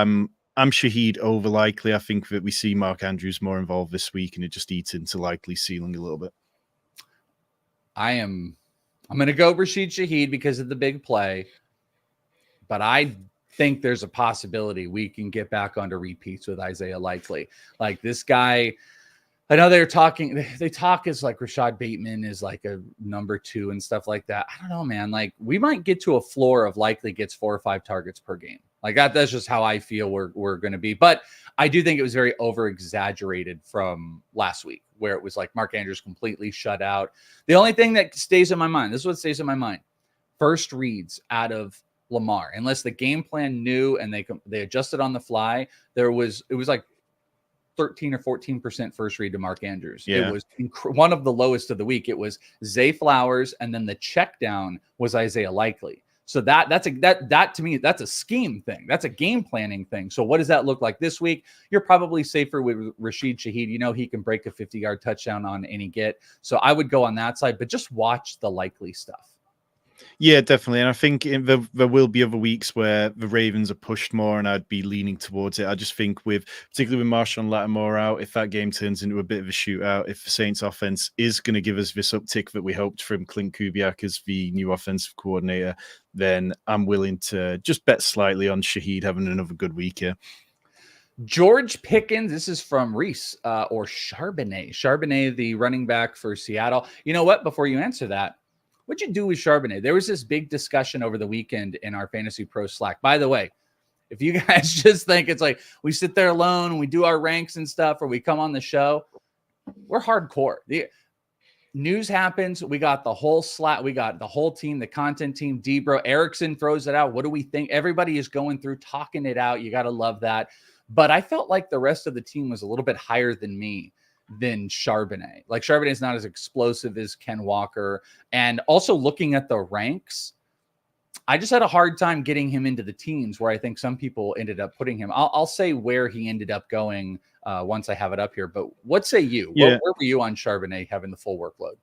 I'm Shaheed over Likely. I think that we see Mark Andrews more involved this week, and it just eats into Likely ceiling a little bit. I'm going to go Rashid Shaheed because of the big play, but I think there's a possibility we can get back onto repeats with Isaiah Likely. Like this guy, I know they talk as like Rashad Bateman is like a number 2 and stuff like that. I don't know, man. Like we might get to a floor of Likely gets 4 or 5 targets per game. Like that's just how I feel we're going to be. But I do think it was very over exaggerated from last week where it was like Mark Andrews completely shut out. The only thing that stays in my mind, this is what stays in my mind. First reads out of Lamar, unless the game plan knew and they adjusted on the fly, it was like 13 or 14% first read to Mark Andrews. Yeah. It was one of the lowest of the week. It was Zay Flowers, and then the check down was Isaiah Likely. So that to me, that's a scheme thing. That's a game planning thing. So what does that look like this week? You're probably safer with Rashid Shaheed. He can break a 50-yard touchdown on any get. So I would go on that side, but just watch the Likely stuff. Yeah, definitely. And I think there will be other weeks where the Ravens are pushed more and I'd be leaning towards it. I just think particularly with Marshawn Lattimore out, if that game turns into a bit of a shootout, if the Saints offense is going to give us this uptick that we hoped from Clint Kubiak as the new offensive coordinator, then I'm willing to just bet slightly on Shaheed having another good week here. George Pickens, this is from Reese or Charbonnet. Charbonnet, the running back for Seattle. You know what? Before you answer that, what'd you do with Charbonnet? There was this big discussion over the weekend in our FantasyPros Slack. By the way, if you guys just think it's like we sit there alone and we do our ranks and stuff, or we come on the show, we're hardcore. The news happens. We got the whole Slack. We got the whole team, the content team, Debro. Erickson throws it out. What do we think? Everybody is going through, talking it out. You got to love that. But I felt like the rest of the team was a little bit higher than me. Than Charbonnet. Like Charbonnet is not as explosive as Ken Walker. And also looking at the ranks, I just had a hard time getting him into the teams where I think some people ended up putting him. I'll say where he ended up going once I have it up here. But what say you? Yeah. Where were you on Charbonnet having the full workload?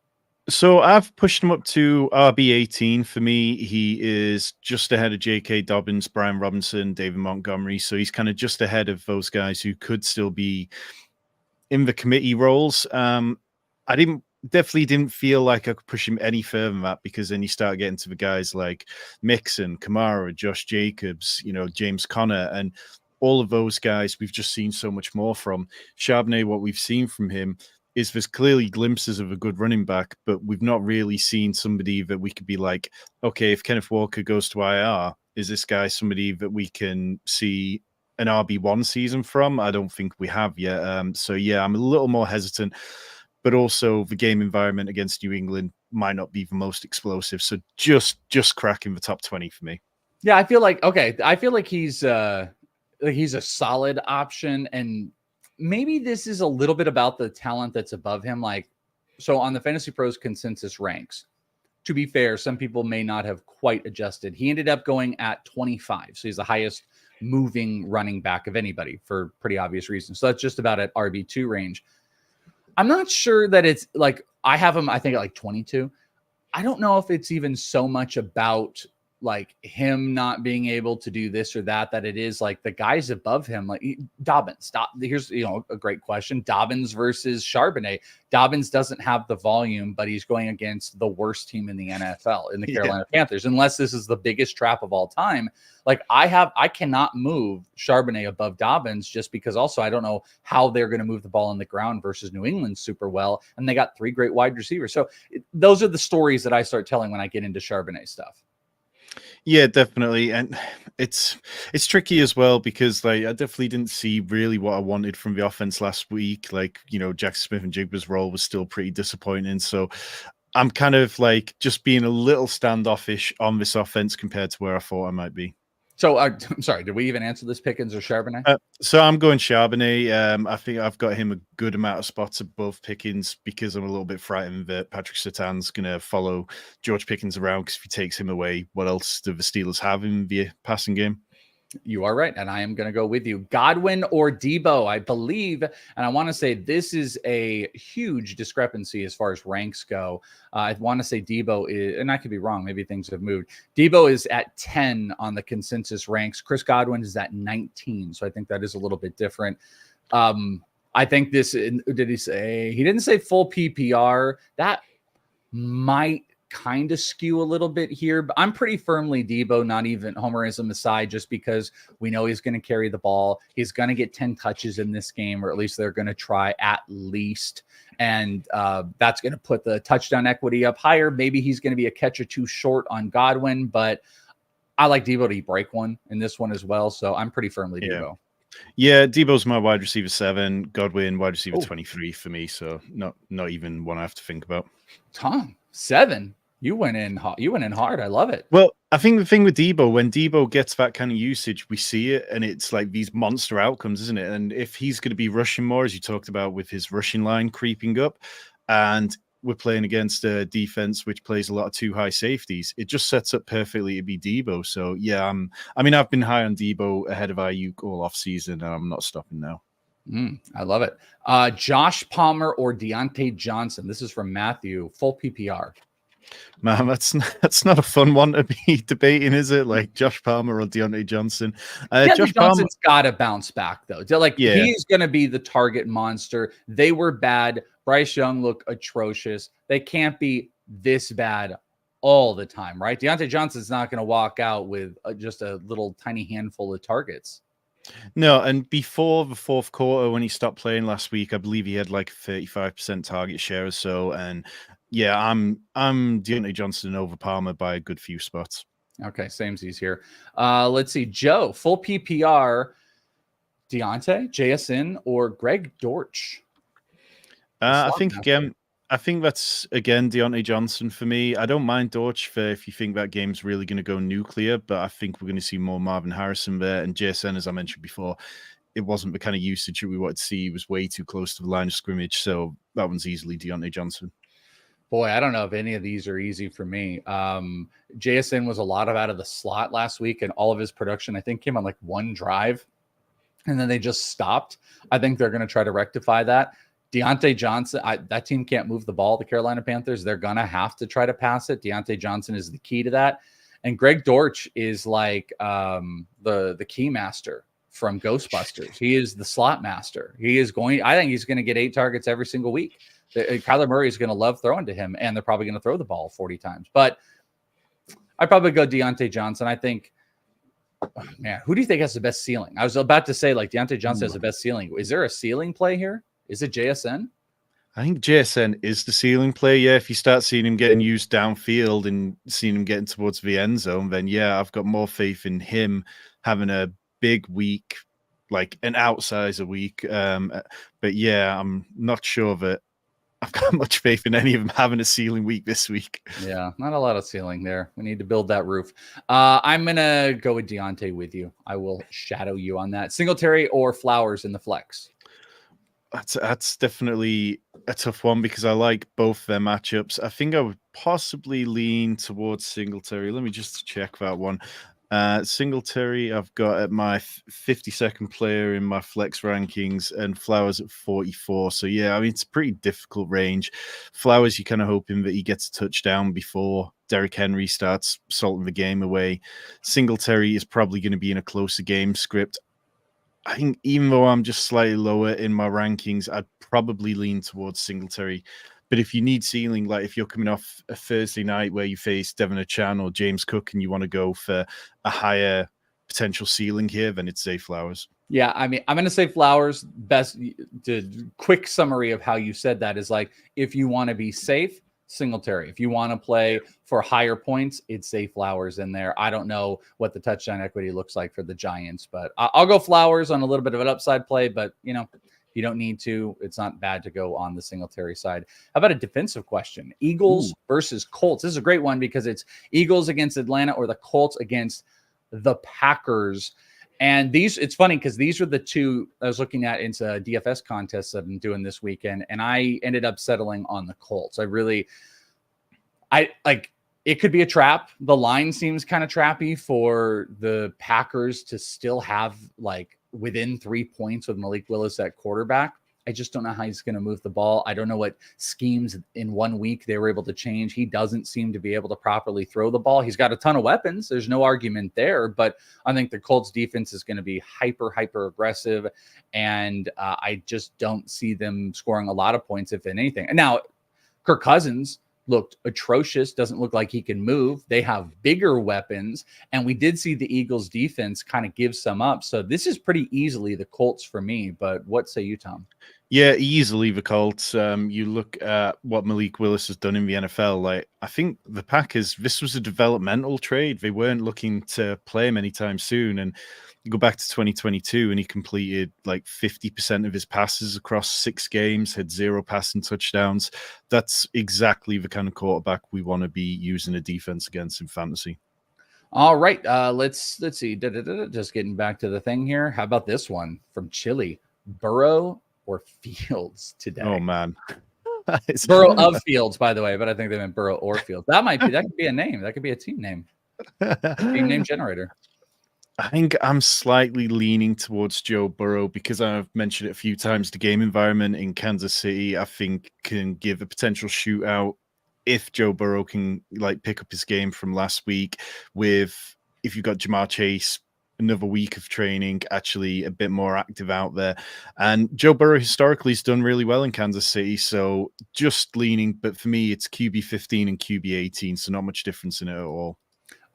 So I've pushed him up to RB18 for me. He is just ahead of J.K. Dobbins, Brian Robinson, David Montgomery. So he's kind of just ahead of those guys who could still be in the committee roles. I definitely didn't feel like I could push him any further than that, because then you start getting to the guys like Mixon, Kamara, Josh Jacobs, James Conner, and all of those guys we've just seen so much more from. Charbonnet, what we've seen from him is there's clearly glimpses of a good running back, but we've not really seen somebody that we could be like, okay, if Kenneth Walker goes to IR, is this guy somebody that we can see an RB1 season from? I don't think we have yet. So yeah, I'm a little more hesitant, but also the game environment against New England might not be the most explosive. So just cracking the top 20 for me. Yeah, I feel like he's a solid option, and maybe this is a little bit about the talent that's above him. Like, so on the Fantasy Pros consensus ranks, to be fair, some people may not have quite adjusted. He ended up going at 25. So he's the highest moving running back of anybody for pretty obvious reasons. So that's just about at RB2 range. I'm not sure that it's like, I have him, I think at like 22. I don't know if it's even so much about like him not being able to do this or that it is like the guys above him, like Dobbins. Here's a great question: Dobbins versus Charbonnet. Dobbins doesn't have the volume, but he's going against the worst team in the NFL, in the Carolina Panthers. Unless this is the biggest trap of all time, like I cannot move Charbonnet above Dobbins, just because also I don't know how they're going to move the ball on the ground versus New England super well, and they got 3 great wide receivers. So those are the stories that I start telling when I get into Charbonnet stuff. Yeah, definitely. And it's tricky as well, because like I definitely didn't see really what I wanted from the offense last week. Like, Jackson Smith and Jigba's role was still pretty disappointing. So I'm kind of like just being a little standoffish on this offense compared to where I thought I might be. So I'm sorry, did we even answer this, Pickens or Charbonnet? So I'm going Charbonnet. I think I've got him a good amount of spots above Pickens, because I'm a little bit frightened that Patrick Surtain's going to follow George Pickens around, because if he takes him away, what else do the Steelers have in the passing game? You are right, and I am going to go with you. Godwin or Debo, I believe, and I want to say this is a huge discrepancy as far as ranks go. I want to say Debo is, and I could be wrong, maybe things have moved. Debo is at 10 on the consensus ranks. Chris Godwin is at 19, so I think that is a little bit different. I think this, did he say, he didn't say full PPR. That might kind of skew a little bit here, but I'm pretty firmly Debo, not even homerism aside, just because we know he's going to carry the ball. He's going to get 10 touches in this game, or at least they're going to try at least. And that's going to put the touchdown equity up higher. Maybe he's going to be a catch or two short on Godwin, but I like Debo to break one in this one as well. So I'm pretty firmly Debo. Yeah, Debo's my wide receiver 7, Godwin wide receiver 23 for me. So not even one I have to think about. Tom, 7. You went in hard. I love it. Well, I think the thing with Debo, when Debo gets that kind of usage, we see it, and it's like these monster outcomes, isn't it? And if he's going to be rushing more, as you talked about with his rushing line creeping up, and we're playing against a defense which plays a lot of 2 high safeties, it just sets up perfectly to be Debo. So yeah, I've been high on Debo ahead of Ayuk all off season, and I'm not stopping now. I love it. Josh Palmer or Deontay Johnson. This is from Matthew. Full PPR. Man, that's not a fun one to be debating, is it? Like Josh Palmer or Deontay Johnson? Josh Johnson's got to bounce back, though. He's going to be the target monster. They were bad. Bryce Young looked atrocious. They can't be this bad all the time, right? Deontay Johnson's not going to walk out with just a little tiny handful of targets. No, and before the fourth quarter, when he stopped playing last week, I believe he had like 35% target share or so. And yeah, I'm Deontay Johnson over Palmer by a good few spots. Okay, samesies here. Let's see. Joe, full PPR, Deontay, JSN, or Greg Dortch? I think that's again Deontay Johnson for me. I don't mind Dortch if you think that game's really going to go nuclear, but I think we're going to see more Marvin Harrison there. And JSN, as I mentioned before, it wasn't the kind of usage that we wanted to see. He was way too close to the line of scrimmage, so that one's easily Deontay Johnson. Boy, I don't know if any of these are easy for me. JSN was a lot out of the slot last week, and all of his production, I think, came on like one drive, and then they just stopped. I think they're going to try to rectify that. Deontay Johnson, that team can't move the ball, the Carolina Panthers. They're going to have to try to pass it. Deontay Johnson is the key to that. And Greg Dortch is like the key master from Ghostbusters. He is the slot master. I think he's going to get 8 targets every single week. Kyler Murray is going to love throwing to him, and they're probably going to throw the ball 40 times. But I'd probably go Deontay Johnson. I think, man, who do you think has the best ceiling? I was about to say, like, Deontay Johnson has the best ceiling. Is there a ceiling play here? Is it JSN? I think JSN is the ceiling play. Yeah, if you start seeing him getting used downfield and seeing him getting towards the end zone, then yeah, I've got more faith in him having a big week, like an outsizer week. But yeah, I'm not sure that I've got much faith in any of them having a ceiling week this week. Yeah, not a lot of ceiling there. We need to build that roof. I'm going to go with Deontay with you. I will shadow you on that. Singletary or Flowers in the flex? That's definitely a tough one because I like both their matchups. I think I would possibly lean towards Singletary. Let me just check that one. Singletary, I've got at my 52nd player in my flex rankings, and Flowers at 44. So, yeah, I mean, it's a pretty difficult range. Flowers, you're kind of hoping that he gets a touchdown before Derrick Henry starts salting the game away. Singletary is probably going to be in a closer game script. I think even though I'm just slightly lower in my rankings, I'd probably lean towards Singletary. But if you need ceiling, like if you're coming off a Thursday night where you face Devon Achane or James Cook and you want to go for a higher potential ceiling here, then it's Zay Flowers. Yeah, I mean, I'm going to say Flowers. Best quick summary of how you said that is like, if you want to be safe, Singletary. If you want to play for higher points, it's Zay Flowers in there. I don't know what the touchdown equity looks like for the Giants, but I'll go Flowers on a little bit of an upside play. But, you know, you don't need to. It's not bad to go on the Singletary side. How about a defensive question? Eagles versus Colts. This is a great one because it's Eagles against Atlanta or the Colts against the Packers. And these, it's funny because these are the two I was looking at into DFS contests I've been doing this weekend, and I ended up settling on the Colts. I like it could be a trap. The line seems kind of trappy for the Packers to still have like within 3 points with Malik Willis at quarterback. I just don't know how he's going to move the ball. I don't know what schemes in 1 week they were able to change. He doesn't seem to be able to properly throw the ball. He's got a ton of weapons. There's no argument there, but I think the Colts defense is going to be hyper aggressive. And I just don't see them scoring a lot of points, if anything. And now Kirk Cousins looked atrocious. Doesn't look like he can move. They have bigger weapons. And we did see the Eagles defense kind of give some up. So this is pretty easily the Colts for me. But what say you, Tom? Yeah, easily the Colts. You look at what Malik Willis has done in the NFL. Like, I think the Packers, this was a developmental trade. They weren't looking to play him anytime soon. And you go back to 2022 and he completed like 50% of his passes across 6 games, had 0 passing touchdowns. That's exactly the kind of quarterback we want to be using a defense against in fantasy. All right. Let's see. Just getting back to the thing here. How about this one from Chile? Burrow or Fields today? Oh, man. Burrow of Fields, by the way, but I think they meant Burrow or Fields. That could be a name. That could be a team name. Team name generator. I think I'm slightly leaning towards Joe Burrow because I've mentioned it a few times. The game environment in Kansas City, I think, can give a potential shootout if Joe Burrow can like pick up his game from last week with, if you've got Jamar Chase, another week of training, actually a bit more active out there. And Joe Burrow historically has done really well in Kansas City. So just leaning, but for me, it's QB 15 and QB 18. So not much difference in it at all.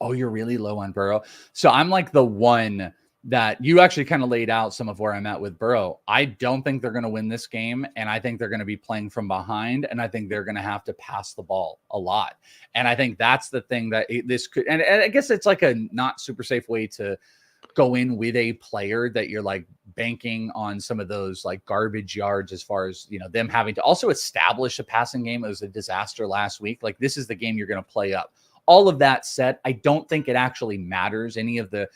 Oh, you're really low on Burrow. So I'm like the one that you actually kind of laid out some of where I'm at with Burrow. I don't think they're going to win this game. And I think they're going to be playing from behind. And I think they're going to have to pass the ball a lot. And I think that's the thing that this could, and I guess it's like a not super safe way to go in with a player that you're like banking on some of those like garbage yards as far as, you know, them having to also establish a passing game. It was a disaster last week. Like this is the game you're going to play up. All of that said, I don't think it actually matters any of the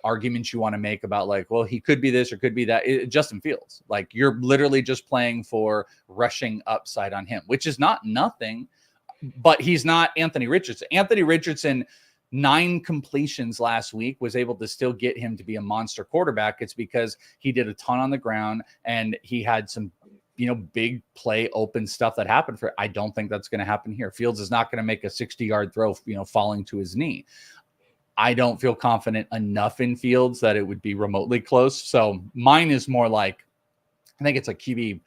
arguments you want to make about like, well, he could be this or could be that. Justin Fields, like you're literally just playing for rushing upside on him, which is not nothing, but he's not Anthony Richardson. Anthony Richardson, 9 completions last week, was able to still get him to be a monster quarterback. It's because he did a ton on the ground and he had some, you know, big play open stuff that happened for. I don't think that's going to happen here. Fields is not going to make a 60-yard throw, you know, falling to his knee. I don't feel confident enough in Fields that it would be remotely close. So mine is more like, I think it's like QB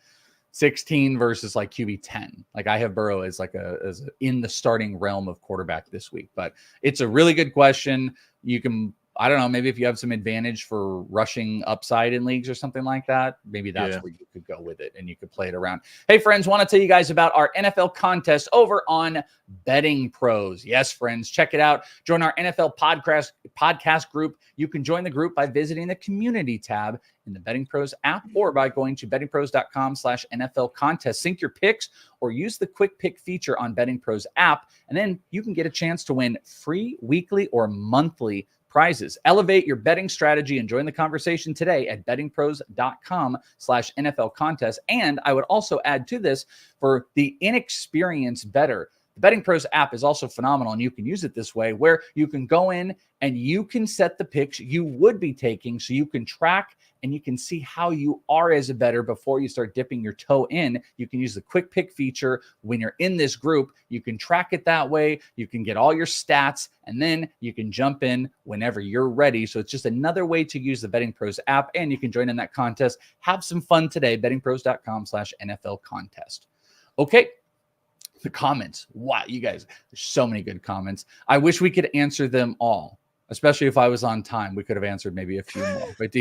16 versus like QB 10. Like I have Burrow as like as in the starting realm of quarterback this week, but it's a really good question. You can, I don't know, maybe if you have some advantage for rushing upside in leagues or something like that, maybe that's where you could go with it and you could play it around. Hey, friends, want to tell you guys about our NFL contest over on Betting Pros. Yes, friends, check it out. Join our NFL podcast group. You can join the group by visiting the community tab in the Betting Pros app or by going to bettingpros.com/NFL contest. Sync your picks or use the quick pick feature on Betting Pros app, and then you can get a chance to win free weekly or monthly prizes. Elevate your betting strategy and join the conversation today at bettingpros.com/NFL contest. And I would also add to this, for the inexperienced bettor, The Betting Pros app is also phenomenal, and you can use it this way where you can go in and you can set the picks you would be taking so you can track and you can see how you are as a bettor before you start dipping your toe in. You can use the quick pick feature when you're in this group. You can track it that way. You can get all your stats, and then you can jump in whenever you're ready. So it's just another way to use the Betting Pros app, and you can join in that contest. Have some fun today. bettingpros.com/NFL contest. Okay. The comments. Wow, you guys, there's so many good comments. I wish we could answer them all. Especially if I was on time, we could have answered maybe a few more. But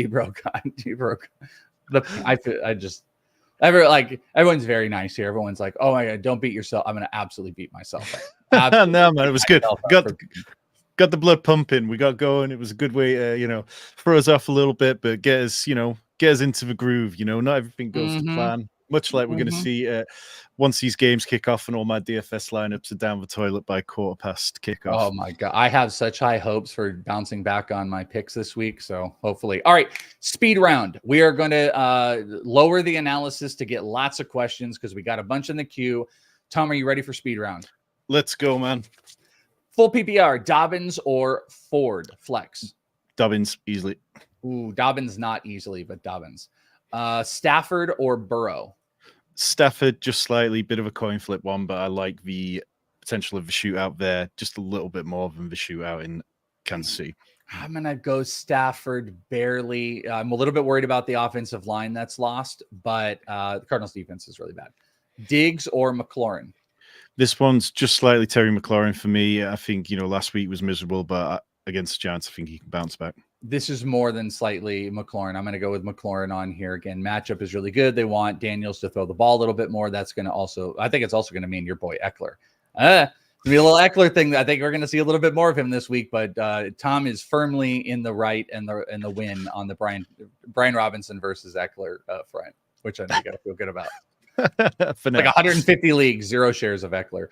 everyone's very nice here. Everyone's like, "Oh my God, don't beat yourself." I'm gonna absolutely beat myself. No, man, it was good. Got the blood pumping. We got going. It was a good way to, throw us off a little bit, but get us into the groove. Not everything goes to plan. Much like we're going to see once these games kick off and all my DFS lineups are down the toilet by 15:15 kickoff. Oh my God. I have such high hopes for bouncing back on my picks this week. So hopefully. All right. Speed round. We are going to lower the analysis to get lots of questions because we got a bunch in the queue. Tom, are you ready for speed round? Let's go, man. Full PPR, Dobbins or Ford flex? Dobbins, easily. Ooh, Dobbins not easily, but Dobbins. Stafford or Burrow? Stafford, just slightly, bit of a coin flip one, but I like the potential of the shootout there just a little bit more than the shootout in Kansas City. I'm going to go Stafford barely. I'm a little bit worried about the offensive line that's lost, but the Cardinals defense is really bad. Diggs or McLaurin? This one's just slightly Terry McLaurin for me. I think, last week was miserable, but against the Giants, I think he can bounce back. This is more than slightly McLaurin. I'm going to go with McLaurin on here. Again, matchup is really good. They want Daniels to throw the ball a little bit more. That's going to also, I think it's also going to mean your boy Eckler. Be a little Eckler thing. I think we're going to see a little bit more of him this week, but Tom is firmly in the right and the win on the Brian Robinson versus Eckler front, which I know you got to feel good about. Like 150 leagues, 0 shares of Eckler.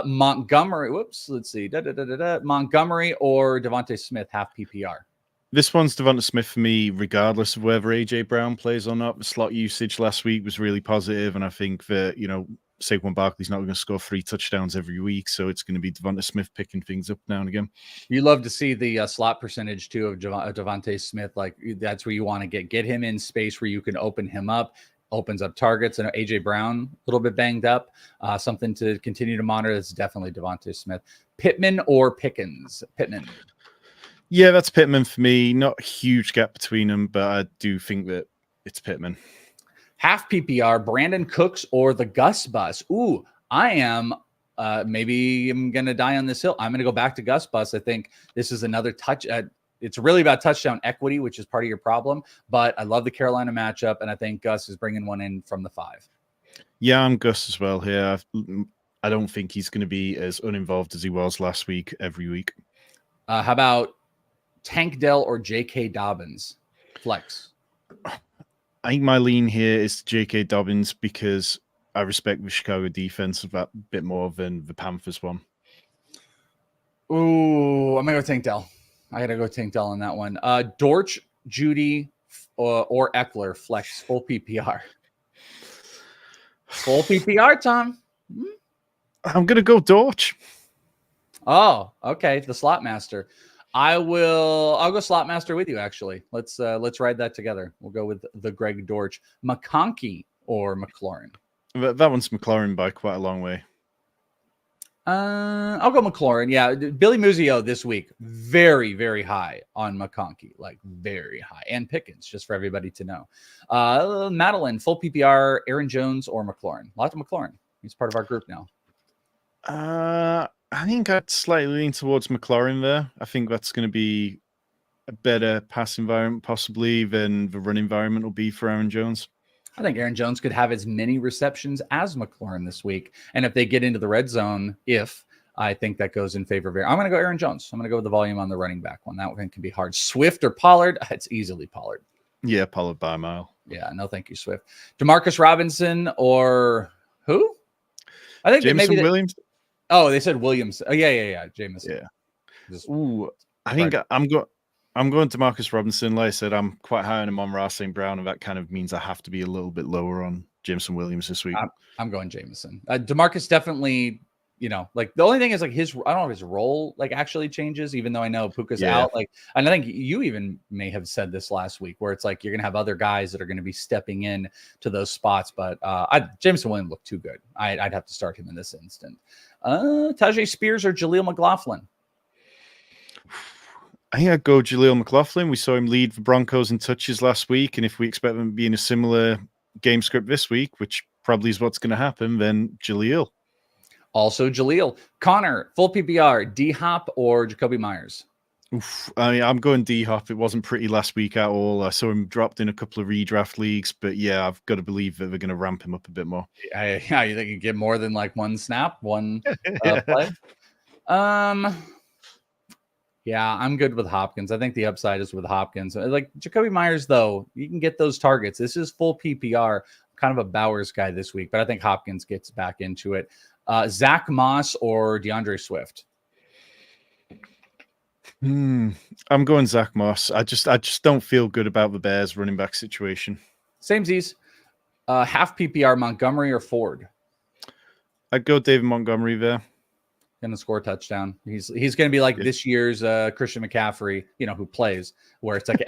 Montgomery. Whoops. Let's see. Montgomery or Devontae Smith, half PPR. This one's Devonta Smith for me, regardless of whether AJ Brown plays or not. The slot usage last week was really positive, and I think that Saquon Barkley's not going to score 3 touchdowns every week, so it's going to be Devonta Smith picking things up now and again. You love to see the slot percentage too of Devontae Smith. Like that's where you want to get him in space where you can open him up. Opens up targets. And AJ Brown a little bit banged up. Something to continue to monitor. That's definitely Devontae Smith. Pittman or Pickens? Pittman. Yeah, that's Pittman for me. Not a huge gap between them, but I do think that it's Pittman. Half PPR, Brandon Cooks or the Gus Bus? Ooh, I am. Maybe I'm going to die on this hill. I'm going to go back to Gus Bus. I think this is another touch. It's really about touchdown equity, which is part of your problem. But I love the Carolina matchup, and I think Gus is bringing one in from the 5. Yeah, I'm Gus as well here. I don't think he's going to be as uninvolved as he was last week every week. How about Tank Dell or J.K. Dobbins? Flex. I think my lean here is J.K. Dobbins because I respect the Chicago defense a bit more than the Panthers one. Ooh, I'm going to go Tank Dell. I got to go Tank Dell on that one. Dortch, Judy, or Eckler, flex, full PPR. Full PPR, Tom. I'm going to go Dortch. Oh, okay. The slot master. I'll go slot master with you, actually. Let's ride that together. We'll go with the Greg Dortch. McConkey or McLaurin? That one's McLaurin by quite a long way. I'll go McLaurin. Yeah, Billy Muzio this week, very, very high on McConkey, like very high. And Pickens, just for everybody to know. Madeline, full PPR, Aaron Jones or McLaurin? Lots of McLaurin. He's part of our group now. I think I'd slightly lean towards McLaurin there. I think that's going to be a better pass environment possibly than the run environment will be for Aaron Jones. I think Aaron Jones could have as many receptions as McLaurin this week. And if they get into the red zone, I think that goes in favor of Aaron. I'm going to go Aaron Jones. I'm going to go with the volume on the running back one. That one can be hard. Swift or Pollard? It's easily Pollard. Yeah, Pollard by a mile. Yeah, no thank you, Swift. Demarcus Robinson or who? I think Jameson maybe Williams. Oh, they said Williams. Oh, yeah. Jameson. Yeah. Ooh, I think I'm going to Marcus Robinson. Like I said, I'm quite high on him on Ross St. Brown, and that kind of means I have to be a little bit lower on Jameson Williams this week. I'm going Jameson. DeMarcus definitely like the only thing is like I don't know if his role like actually changes, even though I know Puka's out. Like, and I think you even may have said this last week where it's like you're gonna have other guys that are gonna be stepping in to those spots. But Jameson Williams looked too good. I'd have to start him in this instant. Tajay Spears or Jaleel McLaughlin? I think I'd go Jaleel McLaughlin. We saw him lead the Broncos in touches last week, and if we expect them to be in a similar game script this week, which probably is what's going to happen, then Jaleel. Also Jaleel. Connor, full PPR, D-Hop or Jacoby Myers? I'm going D-Hop. It wasn't pretty last week at all. I saw him dropped in a couple of redraft leagues, but yeah, I've got to believe that they're going to ramp him up a bit more. You think you get more than like one snap, one play? Yeah, I'm good with Hopkins. I think the upside is with Hopkins. Like Jacoby Myers, though, you can get those targets. This is full PPR. Kind of a Bowers guy this week, but I think Hopkins gets back into it. Zach Moss or DeAndre Swift? I'm going Zach Moss. I just don't feel good about the Bears running back situation. Samesies. Half PPR, Montgomery or Ford? I'd go David Montgomery there. Going to score a touchdown. He's going to be like this year's Christian McCaffrey, who plays, where it's like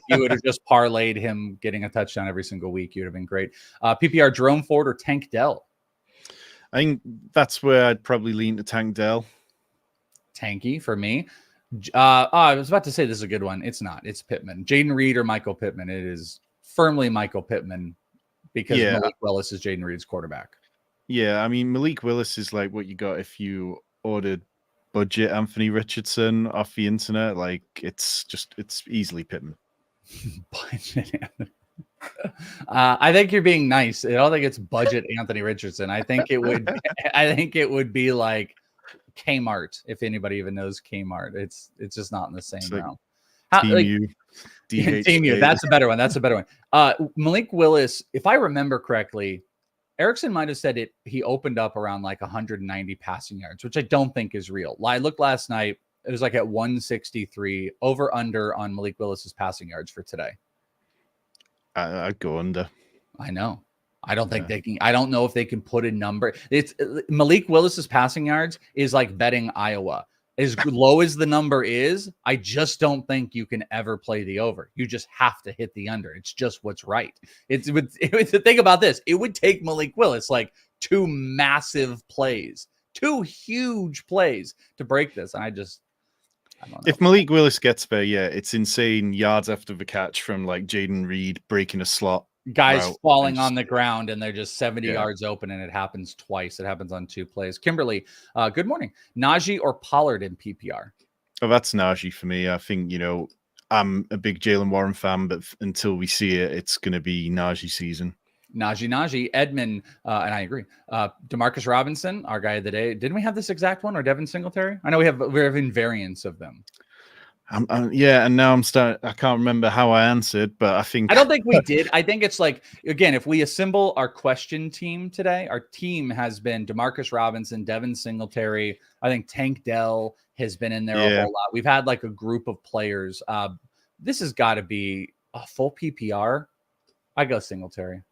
you would have just parlayed him getting a touchdown every single week. You'd have been great. PPR, Jerome Ford or Tank Dell? I think that's where I'd probably lean to Tank Dell. Tanky for me. I was about to say this is a good one. It's not. It's Pittman. Jaden Reed or Michael Pittman? It is firmly Michael Pittman because Malik Willis is Jaden Reed's quarterback. Yeah, I mean, Malik Willis is like what you got if you ordered budget Anthony Richardson off the internet. Like it's easily Pittman. I think you're being nice. I don't think it's budget Anthony Richardson. I think it would be like Kmart, if anybody even knows Kmart. It's just not in the same realm. Team U. That's a better one. Malik Willis, if I remember correctly, Erickson might have said he opened up around like 190 passing yards, which I don't think is real. I looked last night. It was like at 163 over under on Malik Willis's passing yards for today. I'd go under. I know. I don't think they can. I don't know if they can put a number. It's Malik Willis's passing yards is like betting Iowa. As low as the number is, I just don't think you can ever play the over. You just have to hit the under. It's just what's right. Think about this. It would take Malik Willis like two huge plays to break this. And I don't know. If Malik Willis gets there, it's insane yards after the catch from like Jaden Reed breaking a slot. Guys falling on the ground and they're just 70 yards open, and it happens twice. It happens on 2 plays. Kimberly, good morning. Najee or Pollard in PPR? Oh, that's Najee for me. I think, I'm a big Jalen Warren fan, but until we see it, it's going to be Najee season. Najee, Edmund, and I agree. Demarcus Robinson, our guy of the day. Didn't we have this exact one, or Devin Singletary? I know we're having variants of them. And now I can't remember how I answered, but I don't think we did. I think it's like, again, if we assemble our question team today, our team has been DeMarcus Robinson, Devin Singletary. I think Tank Dell has been in there a whole lot. We've had like a group of players. This has got to be a full PPR. I go Singletary.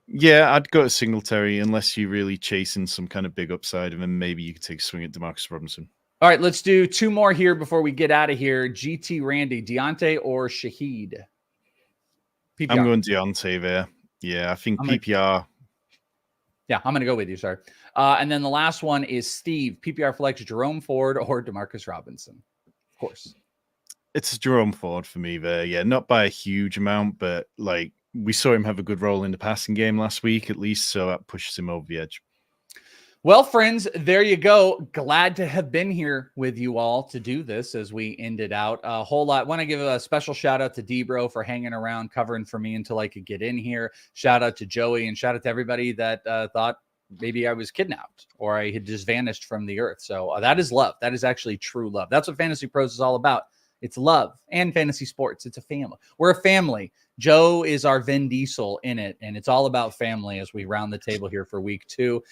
Yeah, I'd go to Singletary unless you're really chasing some kind of big upside, and then maybe you could take a swing at DeMarcus Robinson. All right, let's do 2 more here before we get out of here. GT Randy, Deontay or Shaheed? PPR. I'm going Deontay there. Yeah, I think PPR. I'm going to go with you, sorry. And then the last one is Steve. PPR flex, Jerome Ford or DeMarcus Robinson? Of course. It's Jerome Ford for me there. Yeah, not by a huge amount, but like we saw him have a good role in the passing game last week at least, so that pushes him over the edge. Well, friends, there you go. Glad to have been here with you all to do this as we end it out. A whole lot. Want to give a special shout out to Debro for hanging around, covering for me until I could get in here. Shout out to Joey, and shout out to everybody that thought maybe I was kidnapped or I had just vanished from the earth. So that is love. That is actually true love. That's what Fantasy Pros is all about. It's love and fantasy sports. It's a family. We're a family. Joe is our Vin Diesel in it, and it's all about family as we round the table here for week 2.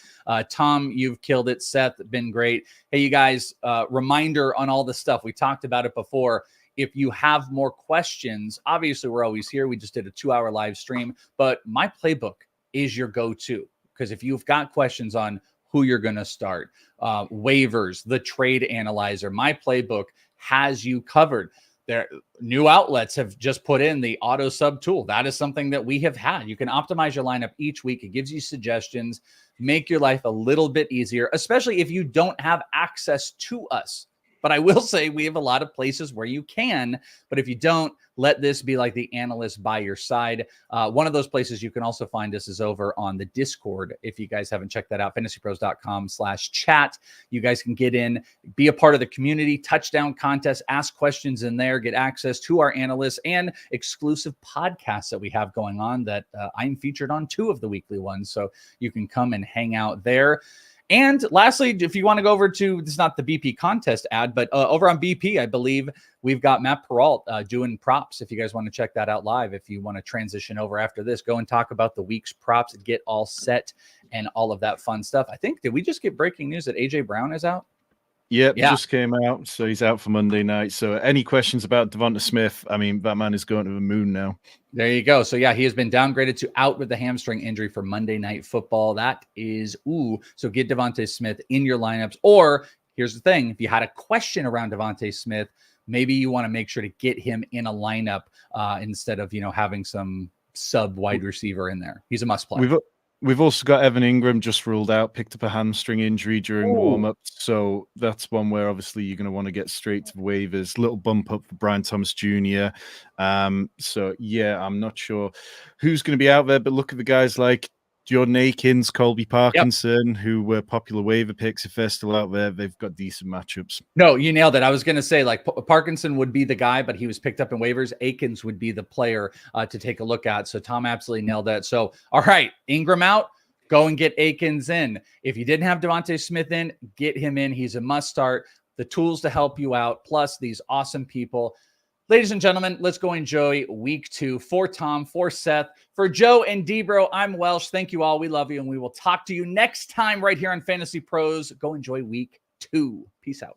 Tom, you've killed it. Seth, been great. Hey, you guys, reminder on all the stuff. We talked about it before. If you have more questions, obviously we're always here. We just did a 2-hour live stream, but my playbook is your go-to, because if you've got questions on who you're going to start, waivers, the trade analyzer. My playbook has you covered. There, new outlets have just put in the auto sub tool. That is something that we have had. You can optimize your lineup each week. It gives you suggestions, make your life a little bit easier, especially if you don't have access to us. But I will say we have a lot of places where you can, but if you don't, let this be like the analyst by your side. One of those places you can also find us is over on the Discord. If you guys haven't checked that out, fantasypros.com/chat. You guys can get in, be a part of the community, touchdown contest, ask questions in there, get access to our analysts and exclusive podcasts that we have going on that I'm featured on 2 of the weekly ones. So you can come and hang out there. And lastly, if you want to go over to, this is not the BP contest ad, but over on BP, I believe we've got Matt Peralt doing props. If you guys want to check that out live, if you want to transition over after this, go and talk about the week's props, get all set and all of that fun stuff. I think, did we just get breaking news that AJ Brown is out? Yep, yeah, just came out. So he's out for Monday night. So any questions about Devonta Smith? I mean, that man is going to the moon now. There you go. So yeah, he has been downgraded to out with the hamstring injury for Monday Night Football. That is, so get Devonta Smith in your lineups. Or here's the thing. If you had a question around Devonta Smith, maybe you want to make sure to get him in a lineup instead of, having some sub wide receiver in there. He's a must play. We've also got Evan Ingram just ruled out, picked up a hamstring injury during warm-ups. So that's one where obviously you're going to want to get straight to the waivers. Little bump up for Brian Thomas Jr. So yeah, I'm not sure who's going to be out there, but look at the guys like Jordan Akins, Colby Parkinson, who were popular waiver picks. If they're still out there, they've got decent matchups. No, you nailed it. I was going to say, like, Parkinson would be the guy, but he was picked up in waivers. Akins would be the player to take a look at. So Tom absolutely nailed that. So, all right, Ingram out, go and get Akins in. If you didn't have Devonta Smith in, get him in. He's a must start. The tools to help you out, plus these awesome people. Ladies and gentlemen, let's go enjoy week 2 for Tom, for Seth, for Joe and Debro. I'm Welsh. Thank you all. We love you, and we will talk to you next time right here on Fantasy Pros. Go enjoy week 2. Peace out.